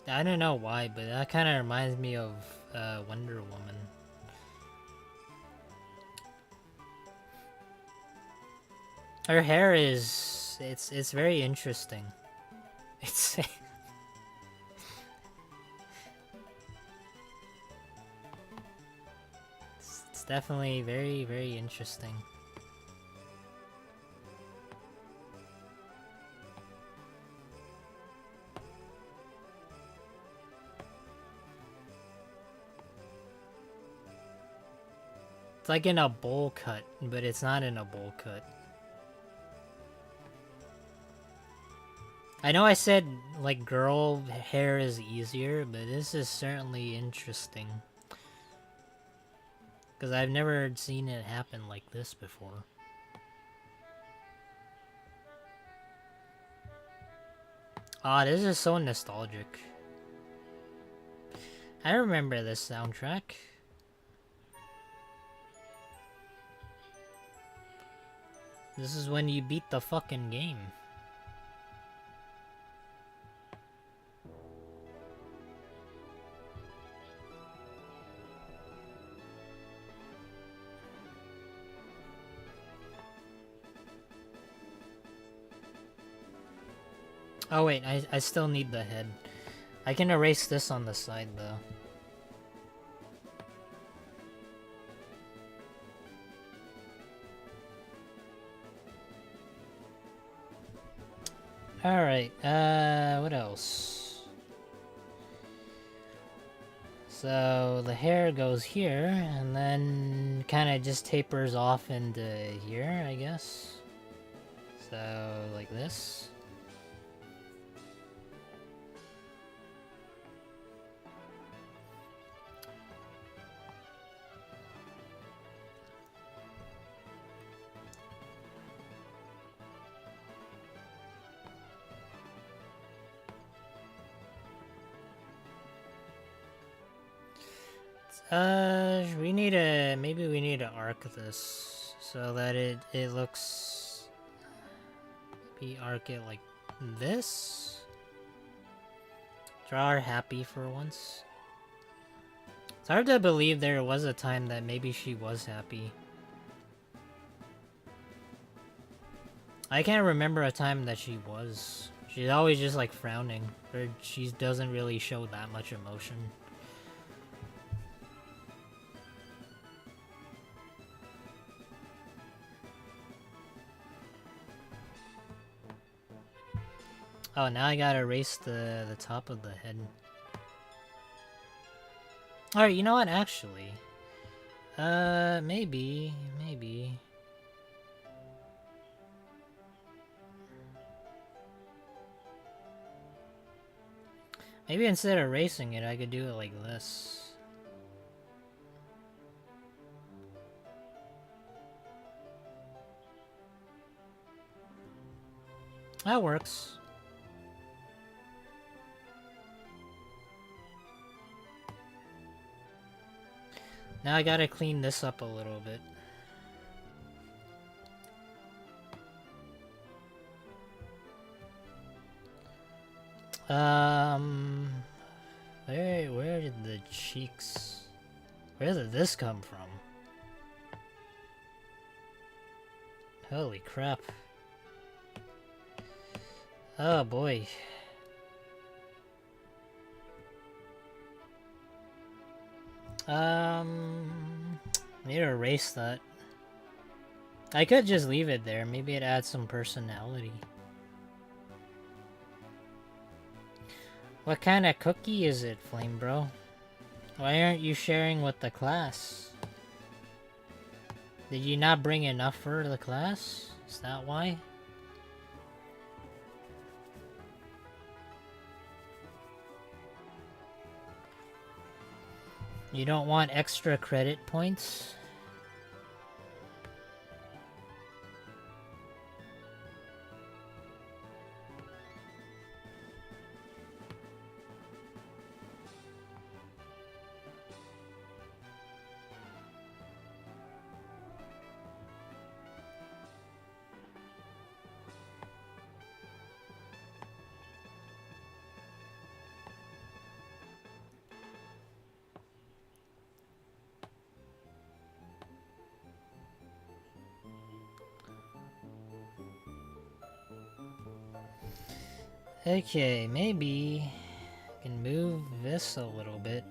I don't know why, but that kind of reminds me of Wonder Woman. Her hair is... It's very interesting. It's... definitely very, very interesting. It's like in a bowl cut, but it's not in a bowl cut. I know I said, like, girl hair is easier, but this is certainly interesting. Because I've never seen it happen like this before. Ah, this is so nostalgic. I remember this soundtrack. This is when you beat the fucking game. Oh wait, I still need the head. I can erase this on the side though. Alright, what else? So the hair goes here, and then kind of just tapers off into here, I guess. So, like this. Maybe we need to arc this so that it looks, maybe arc it like this. Draw her happy for once. It's hard to believe there was a time that maybe she was happy. I can't remember a time that she was. She's always just like frowning, or she doesn't really show that much emotion. Oh, now I gotta erase the top of the head. Alright, you know what, actually? Maybe. Maybe instead of erasing it, I could do it like this. That works. Now I gotta clean this up a little bit. Where did the cheeks... Where did this come from? Holy crap. Oh boy. Need to erase that. I could just leave it there. Maybe it adds some personality. What kind of cookie is it, Flame Bro? Why aren't you sharing with the class? Did you not bring enough for the class? Is that why? You don't want extra credit points? Okay, maybe I can move this a little bit.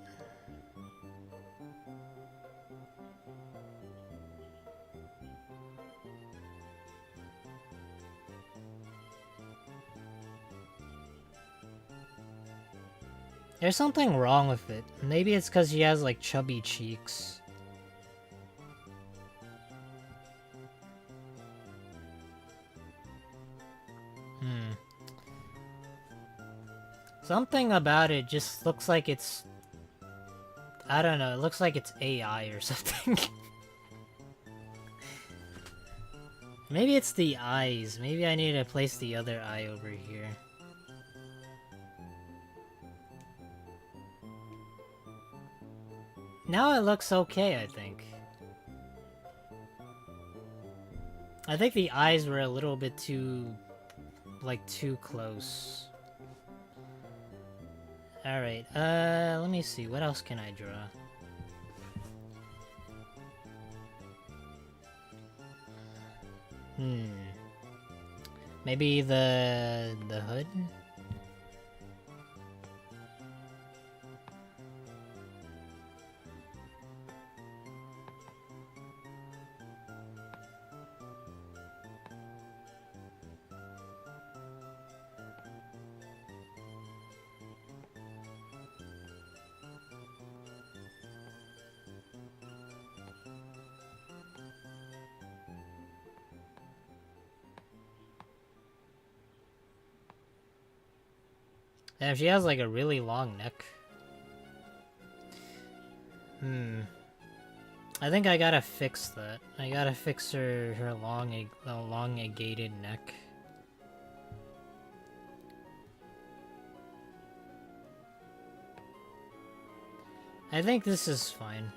There's something wrong with it. Maybe it's because she has like chubby cheeks. Something about it just looks like it's... I don't know, it looks like it's AI or something. Maybe it's the eyes. Maybe I need to place the other eye over here. Now it looks okay, I think. I think the eyes were a little bit too... like, too close. Alright, let me see. What else can I draw? Maybe the hood? Damn, she has like a really long neck. I think I gotta fix that. I gotta fix her elongated neck. I think this is fine.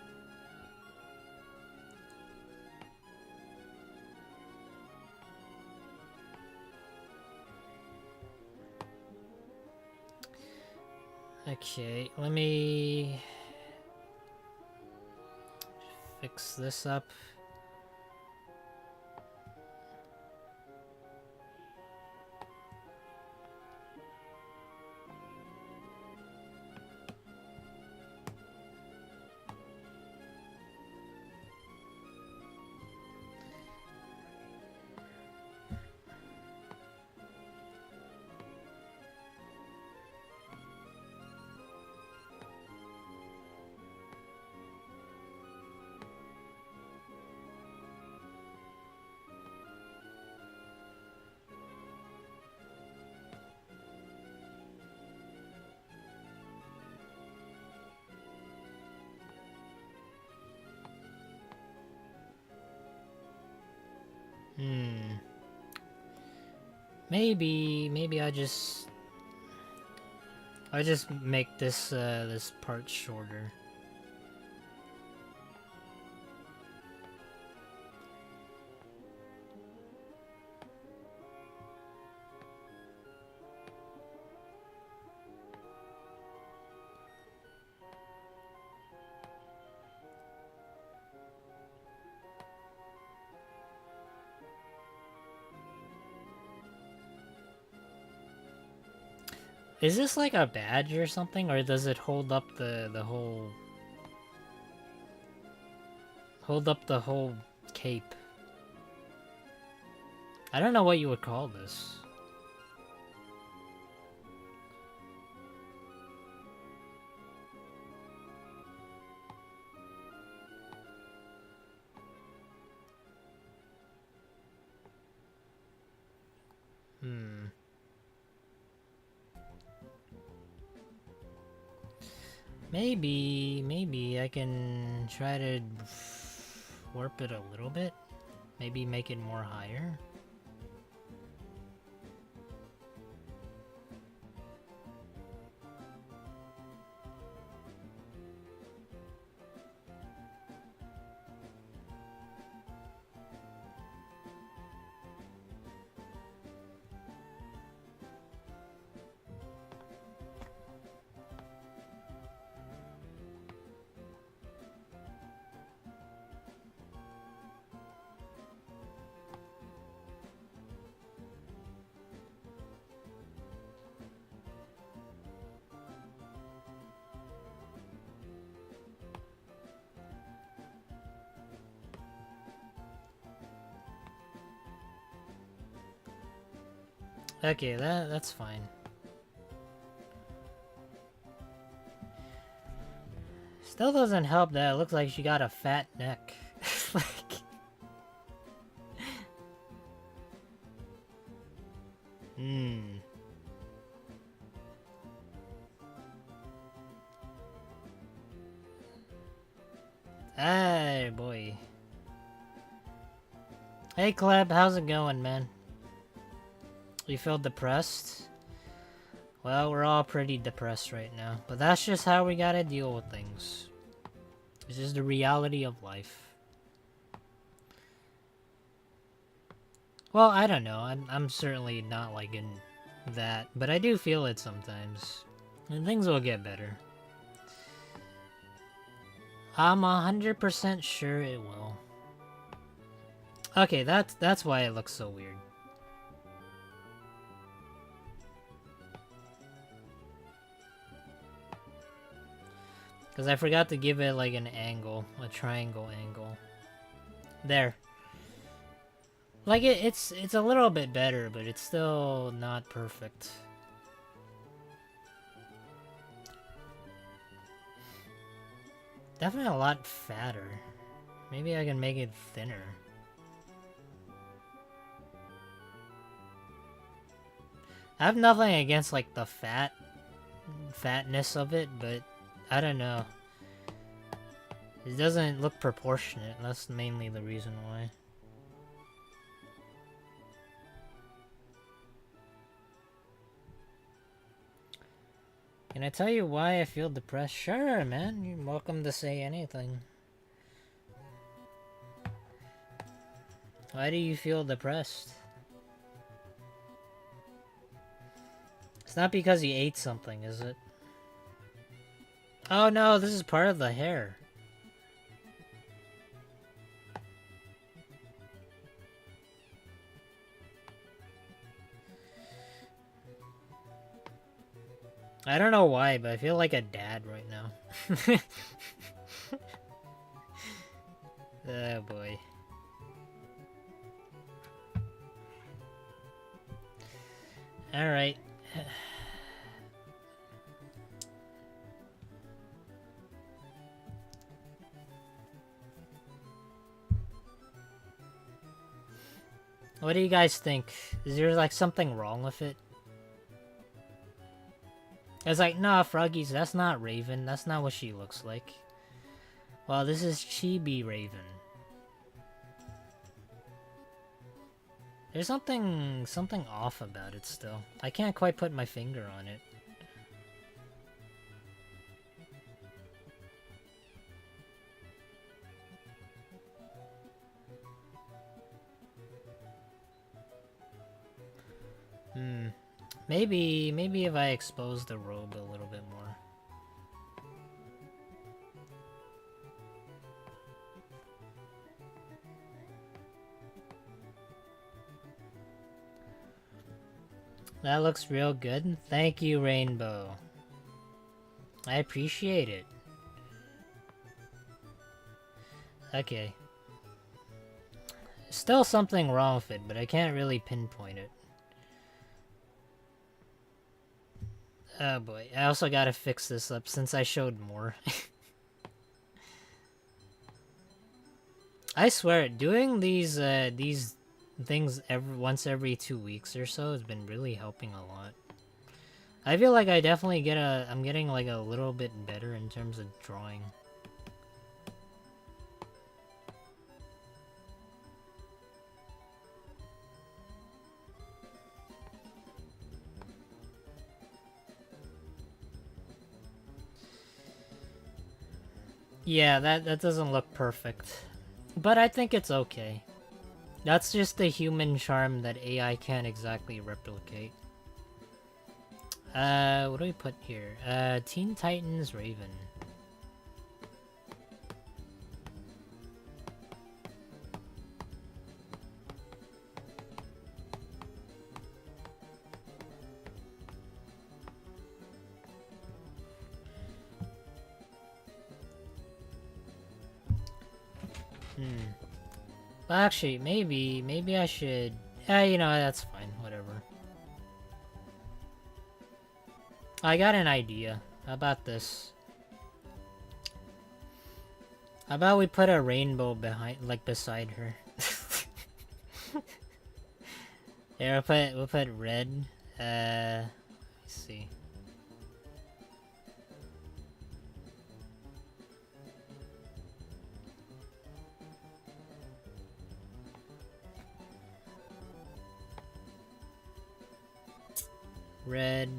Okay, let me fix this up. Maybe I just make this this part shorter. Is this like a badge or something, or does it hold up the whole... hold up the whole cape? I don't know what you would call this. Maybe I can try to warp it a little bit. Maybe make it more higher. Okay, that's fine. Still doesn't help that it looks like she got a fat neck. Like... Hey, boy. Hey, Kleb, how's it going, man? You feel depressed? Well, we're all pretty depressed right now, but that's just how we gotta deal with things. This is the reality of life. Well, I don't know. I'm certainly not like in that, but I do feel it sometimes. And things will get better. I'm 100% sure it will. Okay, that's why it looks so weird. Because I forgot to give it like an angle, a triangle angle. There. Like it's a little bit better, but it's still not perfect. Definitely a lot fatter. Maybe I can make it thinner. I have nothing against like the fatness of it, but I don't know. It doesn't look proportionate. That's mainly the reason why. Can I tell you why I feel depressed? Sure, man. You're welcome to say anything. Why do you feel depressed? It's not because you ate something, is it? Oh no, this is part of the hair. I don't know why, but I feel like a dad right now. Oh boy. Alright. What do you guys think? Is there like something wrong with it? It's like, nah, Froggies, that's not Raven. That's not what she looks like. Well, this is Chibi Raven. There's something off about it still. I can't quite put my finger on it. Maybe if I expose the robe a little bit more. That looks real good. Thank you, Rainbow. I appreciate it. Okay. Still something wrong with it, but I can't really pinpoint it. Oh boy, I also gotta fix this up since I showed more. I swear, doing these things once every 2 weeks or so has been really helping a lot. I feel like I definitely I'm getting like a little bit better in terms of drawing. Yeah, that doesn't look perfect. But I think it's okay. That's just the human charm that AI can't exactly replicate. What do we put here? Teen Titans Raven. Well, actually, maybe I should... you know, that's fine, whatever. I got an idea. How about this? How about we put a rainbow behind, like beside her? Yeah, we'll put red. Let's see. Red.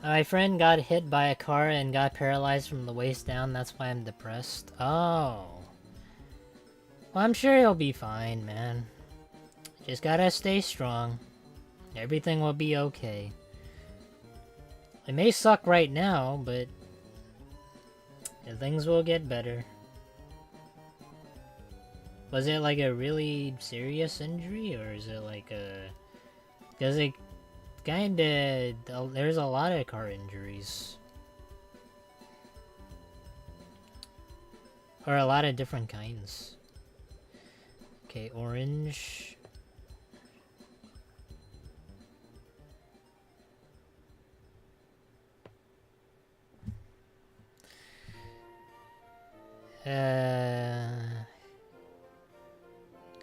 My friend got hit by a car and got paralyzed from the waist down. That's why I'm depressed. Oh. Well, I'm sure he'll be fine, man. Just gotta stay strong. Everything will be okay. It may suck right now, but things will get better. Was it like a really serious injury, or is it like a... Because it kinda... There's a lot of car injuries. Or a lot of different kinds. Okay, orange.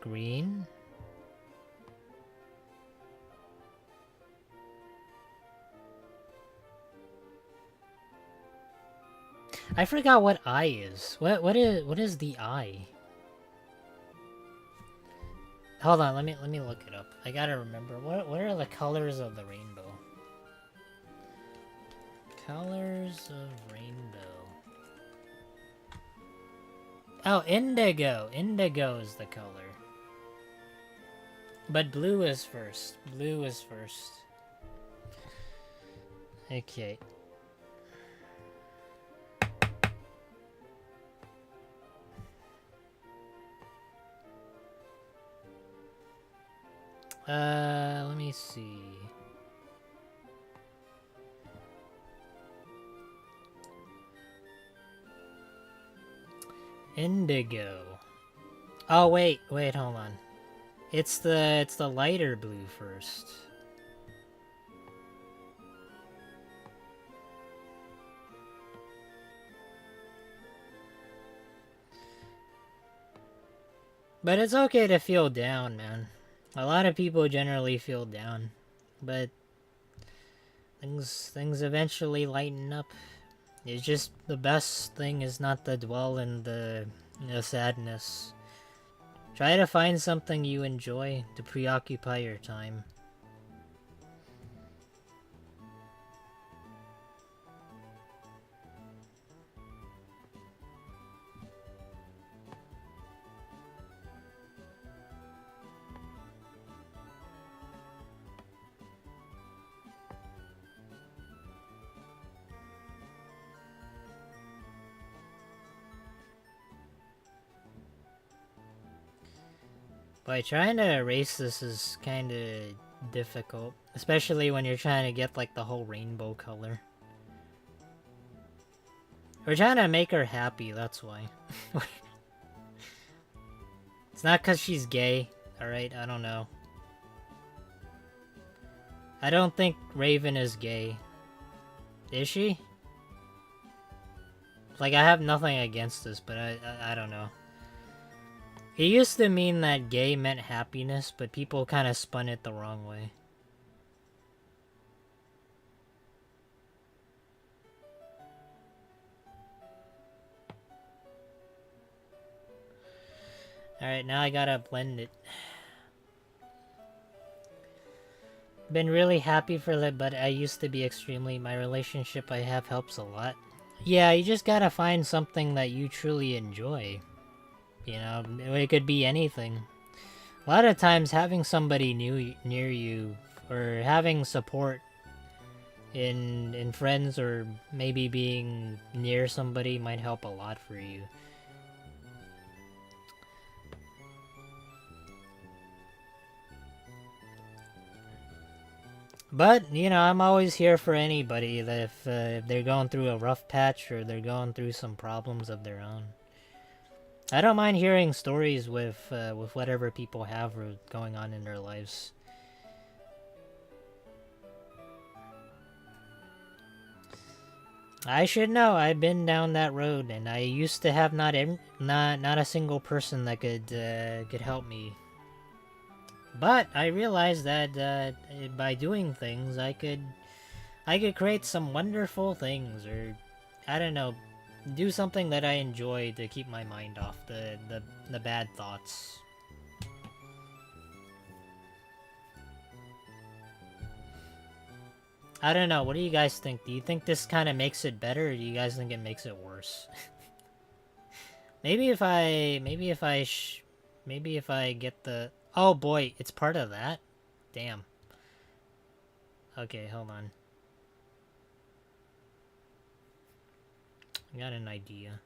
Green. I forgot what eye is. What is the eye? Hold on, let me look it up. I gotta remember. What are the colors of the rainbow? Colors of rainbow. Oh, indigo. Indigo is the color. But blue is first. Blue is first. Okay. Let me see. Indigo. Oh wait, hold on. It's the lighter blue first. But it's okay to feel down, man. A lot of people generally feel down, but things eventually lighten up. It's just the best thing is not to dwell in the sadness. Try to find something you enjoy to preoccupy your time. But trying to erase this is kind of difficult, especially when you're trying to get like the whole rainbow color. We're trying to make her happy, that's why. It's not because she's gay, alright? I don't know. I don't think Raven is gay. Is she? Like, I have nothing against this, but I don't know. It used to mean that gay meant happiness, but people kind of spun it the wrong way. Alright, now I gotta blend it. Been really happy for that, but I used to be extremely... My relationship I have helps a lot. Yeah, you just gotta find something that you truly enjoy. You know, it could be anything. A lot of times having somebody new near you, or having support in friends, or maybe being near somebody might help a lot for you. But, you know, I'm always here for anybody that if they're going through a rough patch or they're going through some problems of their own. I don't mind hearing stories with whatever people have going on in their lives. I should know. I've been down that road, and I used to have not a single person that could help me. But I realized that by doing things, I could create some wonderful things, or I don't know, do something that I enjoy to keep my mind off the bad thoughts. I don't know. What do you guys think? Do you think this kind of makes it better, or do you guys think it makes it worse? maybe if I get the. Oh boy, it's part of that. Damn. Okay, hold on. I got an idea.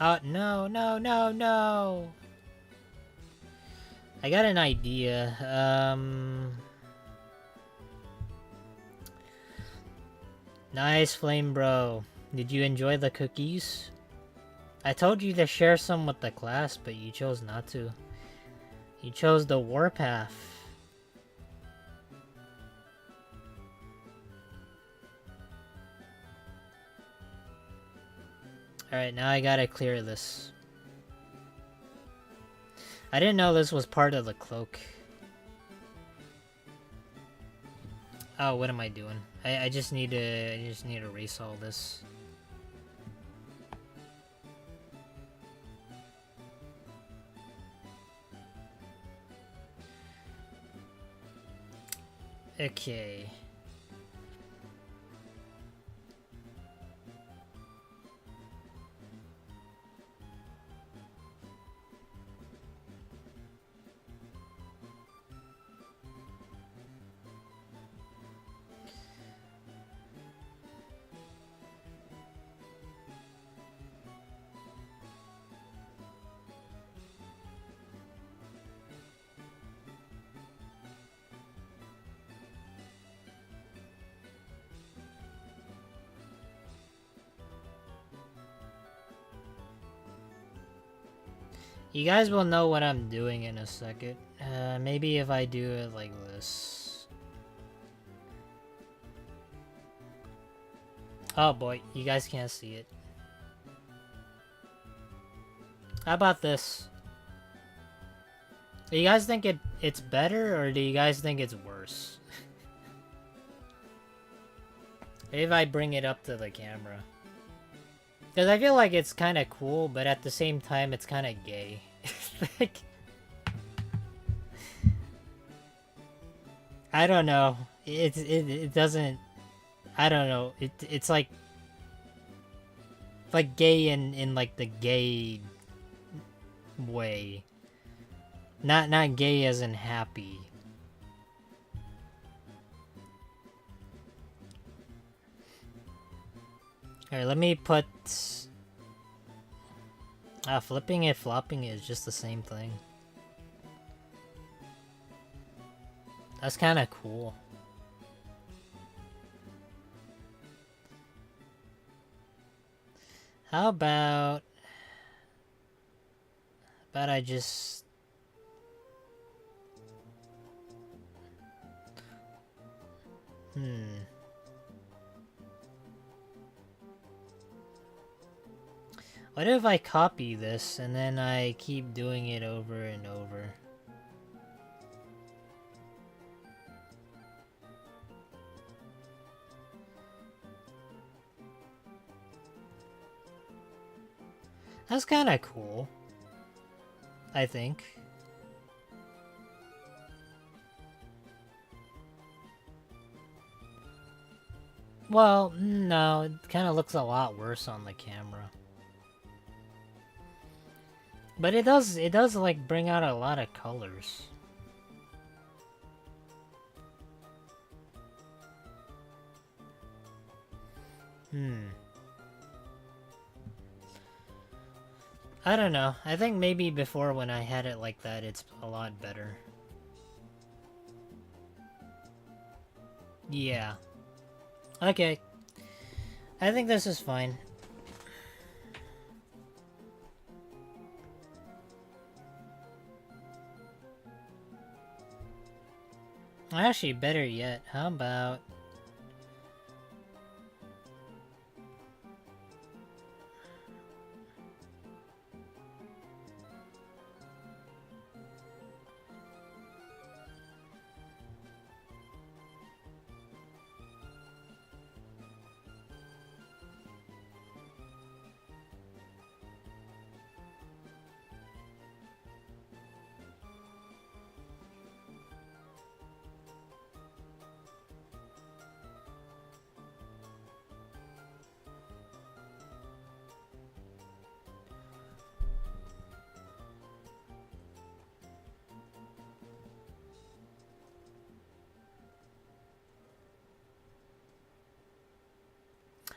Oh no no no no! I got an idea. Nice, Flame Bro. Did you enjoy the cookies? I told you to share some with the class, but you chose not to. You chose the warpath. Alright, now I gotta clear this. I didn't know this was part of the cloak. Oh, what am I doing? I just need to erase all this. Okay. You guys will know what I'm doing in a second. Maybe if I do it like this. Oh boy, you guys can't see it. How about this? Do you guys think it's better, or do you guys think it's worse? Maybe if I bring it up to the camera. Because I feel like it's kind of cool, but at the same time, it's kind of gay. Like, I don't know. It doesn't. I don't know. It's like gay in like the gay way. Not gay as in happy. Alright, let me put... flipping it, flopping it is just the same thing. That's kind of cool. How about I just... What if I copy this and then I keep doing it over and over? That's kind of cool, I think. Well, no, it kind of looks a lot worse on the camera. But it does like bring out a lot of colors. I don't know. I think maybe before when I had it like that, it's a lot better. Yeah. Okay. I think this is fine. Actually, better yet, how about...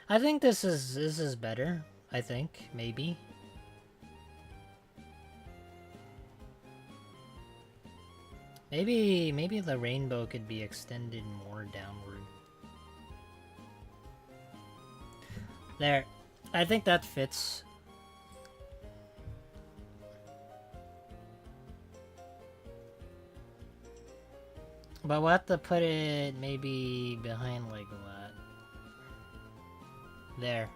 I think this is better. I think maybe. Maybe the rainbow could be extended more downward. There. I think that fits. But we'll have to put it maybe behind like that. There.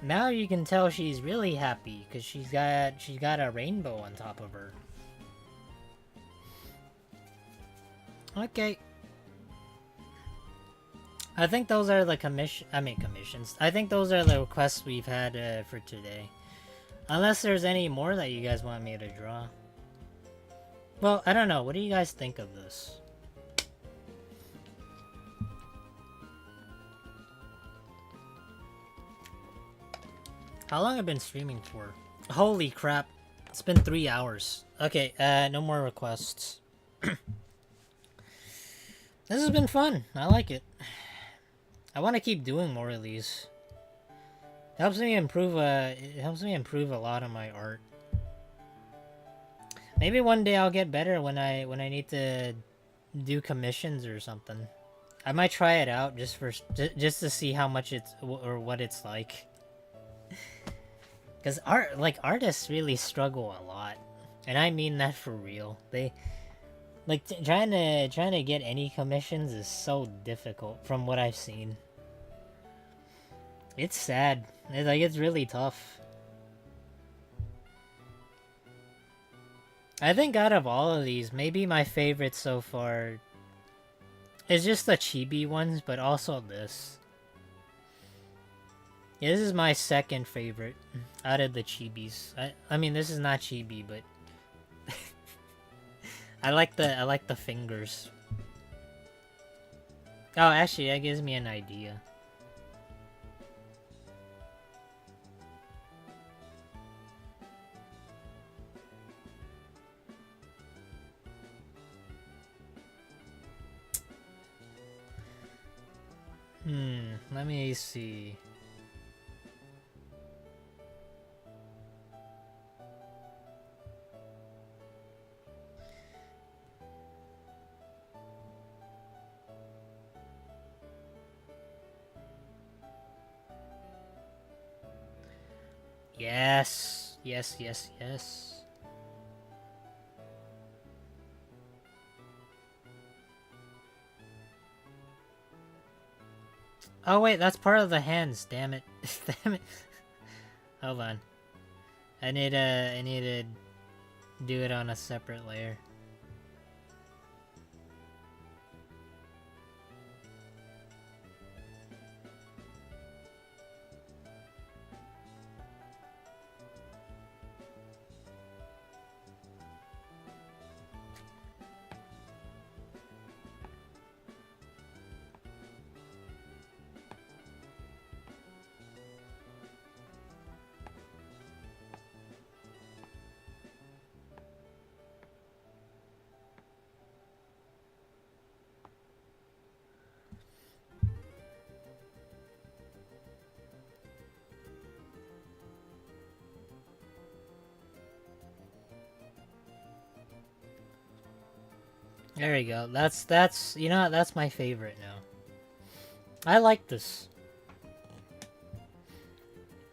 Now you can tell she's really happy because she's got a rainbow on top of her. Okay. I think those are the commissions. I think those are the requests we've had for today. Unless there's any more that you guys want me to draw. Well, I don't know. What do you guys think of this? How long have I been streaming for? Holy crap. It's been 3 hours. Okay, no more requests. This has been fun. I like it. I want to keep doing more of these. It helps me improve a lot of my art. Maybe one day I'll get better when I need to do commissions or something. I might try it out just to see how much it's or what it's like. Cuz artists really struggle a lot. And I mean that for real. They like trying to get any commissions is so difficult from what I've seen. It's sad. It's really tough. I think out of all of these, maybe my favorite so far is just the chibi ones, but also this. Yeah, this is my second favorite out of the chibis. I mean, this is not chibi, but I like the fingers. Oh, actually, that gives me an idea. Let me see. Yes. Yes, yes, yes. Oh wait, that's part of the hands, damn it. Damn it. Hold on. I need to do it on a separate layer. There we go. That's you know, that's my favorite now. I like this.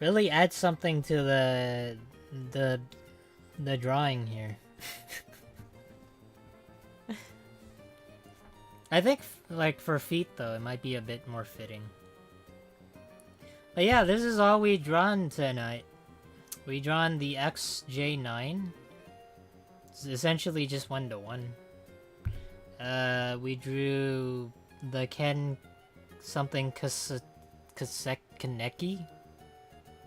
Really add something to the drawing here. I think, like, for feet, though, it might be a bit more fitting. But yeah, this is all we drawn tonight. We drawn the XJ9. It's essentially just 1-to-1. We drew the Ken something Kaneki.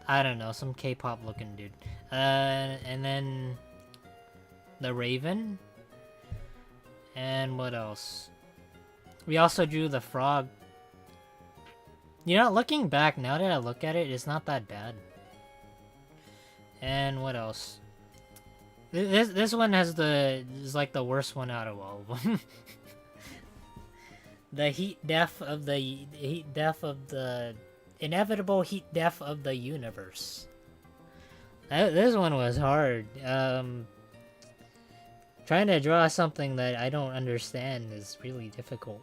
I don't know, some K-pop looking dude. And then the Raven. And what else? We also drew the frog. You know, looking back, now that I look at it, it's not that bad. And what else? This one is like the worst one out of all of them. The heat death of the inevitable heat death of the universe. This one was hard. Trying to draw something that I don't understand is really difficult.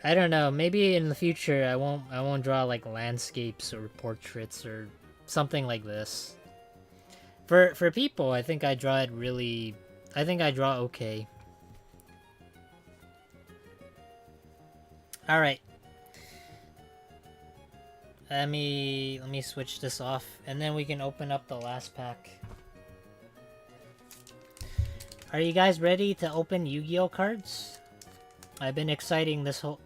I don't know, maybe in the future I won't draw like landscapes or portraits or something like this. For people, I think I draw okay. All right. Let me switch this off and then we can open up the last pack. Are you guys ready to open Yu-Gi-Oh cards? I've been excited this whole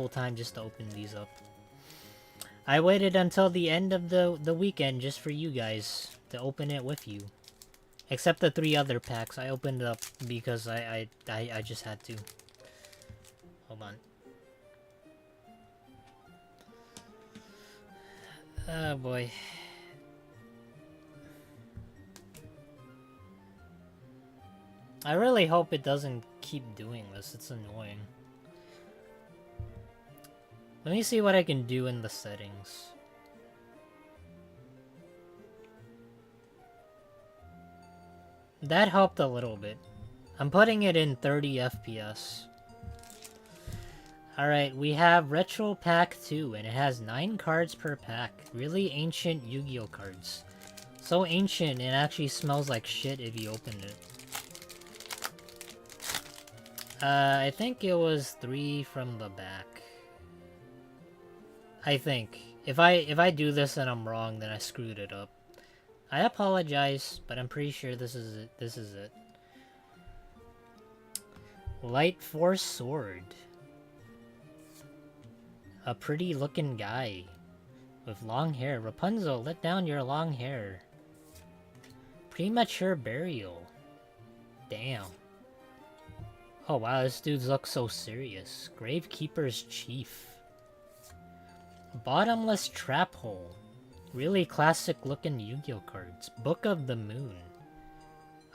time just to open these up. I waited until the end of the weekend just for you guys to open it with you. Except the 3 other packs, I opened it up because I just had to. Hold on. Oh boy. I really hope it doesn't keep doing this, it's annoying. Let me see what I can do in the settings. That helped a little bit. I'm putting it in 30 FPS. Alright, we have Retro Pack 2, and it has 9 cards per pack. Really ancient Yu-Gi-Oh cards. So ancient, it actually smells like shit if you open it. I think it was 3 from the back. I think. If I do this and I'm wrong, then I screwed it up. I apologize, but I'm pretty sure this is it. This is it. Light Force Sword. A pretty looking guy. With long hair. Rapunzel, let down your long hair. Premature Burial. Damn. Oh wow, this dude looks so serious. Gravekeeper's Chief. Bottomless Trap Hole. Really classic looking Yu-Gi-Oh cards. Book of the Moon.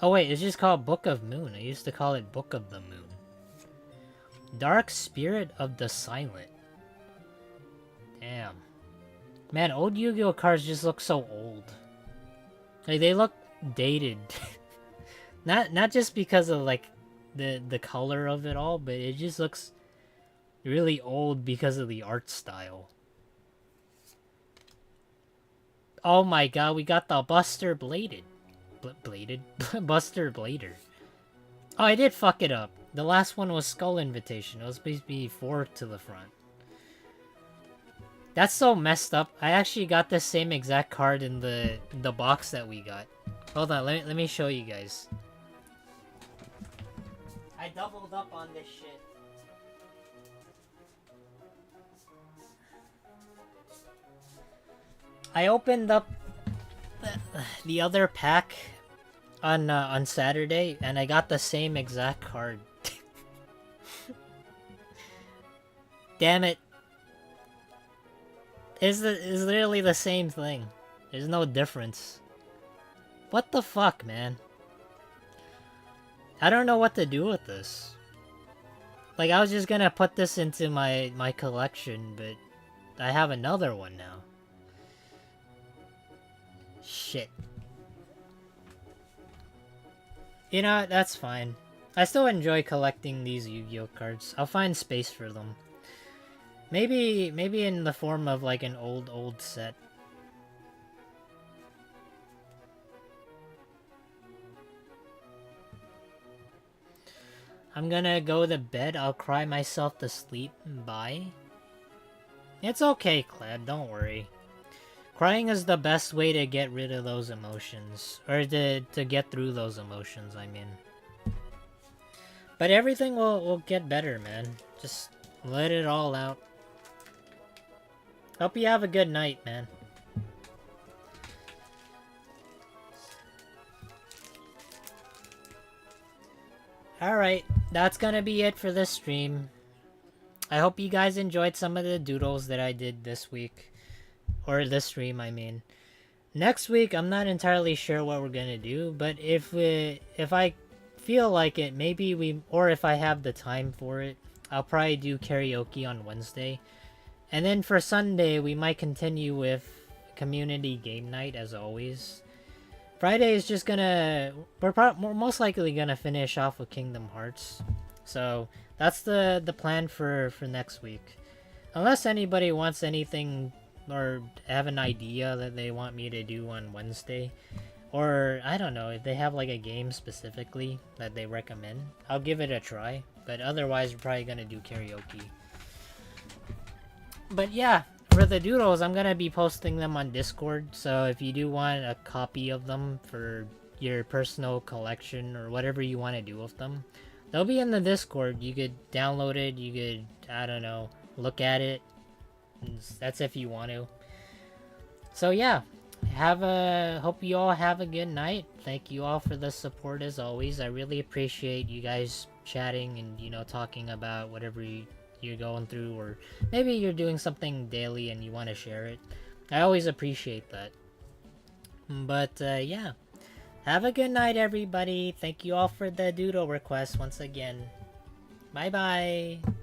Oh wait, it's just called Book of Moon. I used to call it Book of the Moon. Dark Spirit of the Silent. Damn. Man, old Yu-Gi-Oh cards just look so old. Like, they look dated. Not just because of, like, the color of it all, but it just looks really old because of the art style. Oh my god, we got the Buster Bladed. Buster Blader. Oh, I did fuck it up. The last one was Skull Invitation. It was supposed to be 4 to the front. That's so messed up. I actually got the same exact card in the box that we got. Hold on, let me show you guys. I doubled up on this shit. I opened up the other pack on Saturday, and I got the same exact card. Damn it. It's literally the same thing. There's no difference. What the fuck, man? I don't know what to do with this. Like, I was just gonna put this into my collection, but I have another one now. Shit. You know, that's fine. I still enjoy collecting these Yu-Gi-Oh cards. I'll find space for them. Maybe in the form of like an old set. I'm gonna go to bed. I'll cry myself to sleep. Bye. It's okay, Cleb. Don't worry. Crying is the best way to get rid of those emotions. Or to get through those emotions, I mean. But everything will get better, man. Just let it all out. Hope you have a good night, man. Alright, that's gonna be it for this stream. I hope you guys enjoyed some of the doodles that I did this week. Or this stream, I mean. Next week, I'm not entirely sure what we're gonna do, but if I feel like it, maybe or if I have the time for it, I'll probably do karaoke on Wednesday. And then for Sunday, we might continue with community game night as always. Friday is just gonna... We're most likely gonna finish off with Kingdom Hearts. So that's the plan for next week. Unless anybody wants anything or have an idea that they want me to do on Wednesday. Or, I don't know, if they have like a game specifically that they recommend, I'll give it a try. But otherwise, we're probably gonna do karaoke. But yeah, for the doodles, I'm gonna be posting them on Discord. So if you do want a copy of them for your personal collection or whatever you want to do with them, they'll be in the Discord. You could download it. You could, I don't know, look at it. That's if you want to. So yeah, hope you all have a good night. Thank you all for the support as always. I really appreciate you guys chatting and, you know, talking about whatever you're going through, or maybe you're doing something daily and you want to share it. I always appreciate that. But yeah, have a good night, everybody. Thank you all for the doodle request once again. Bye bye.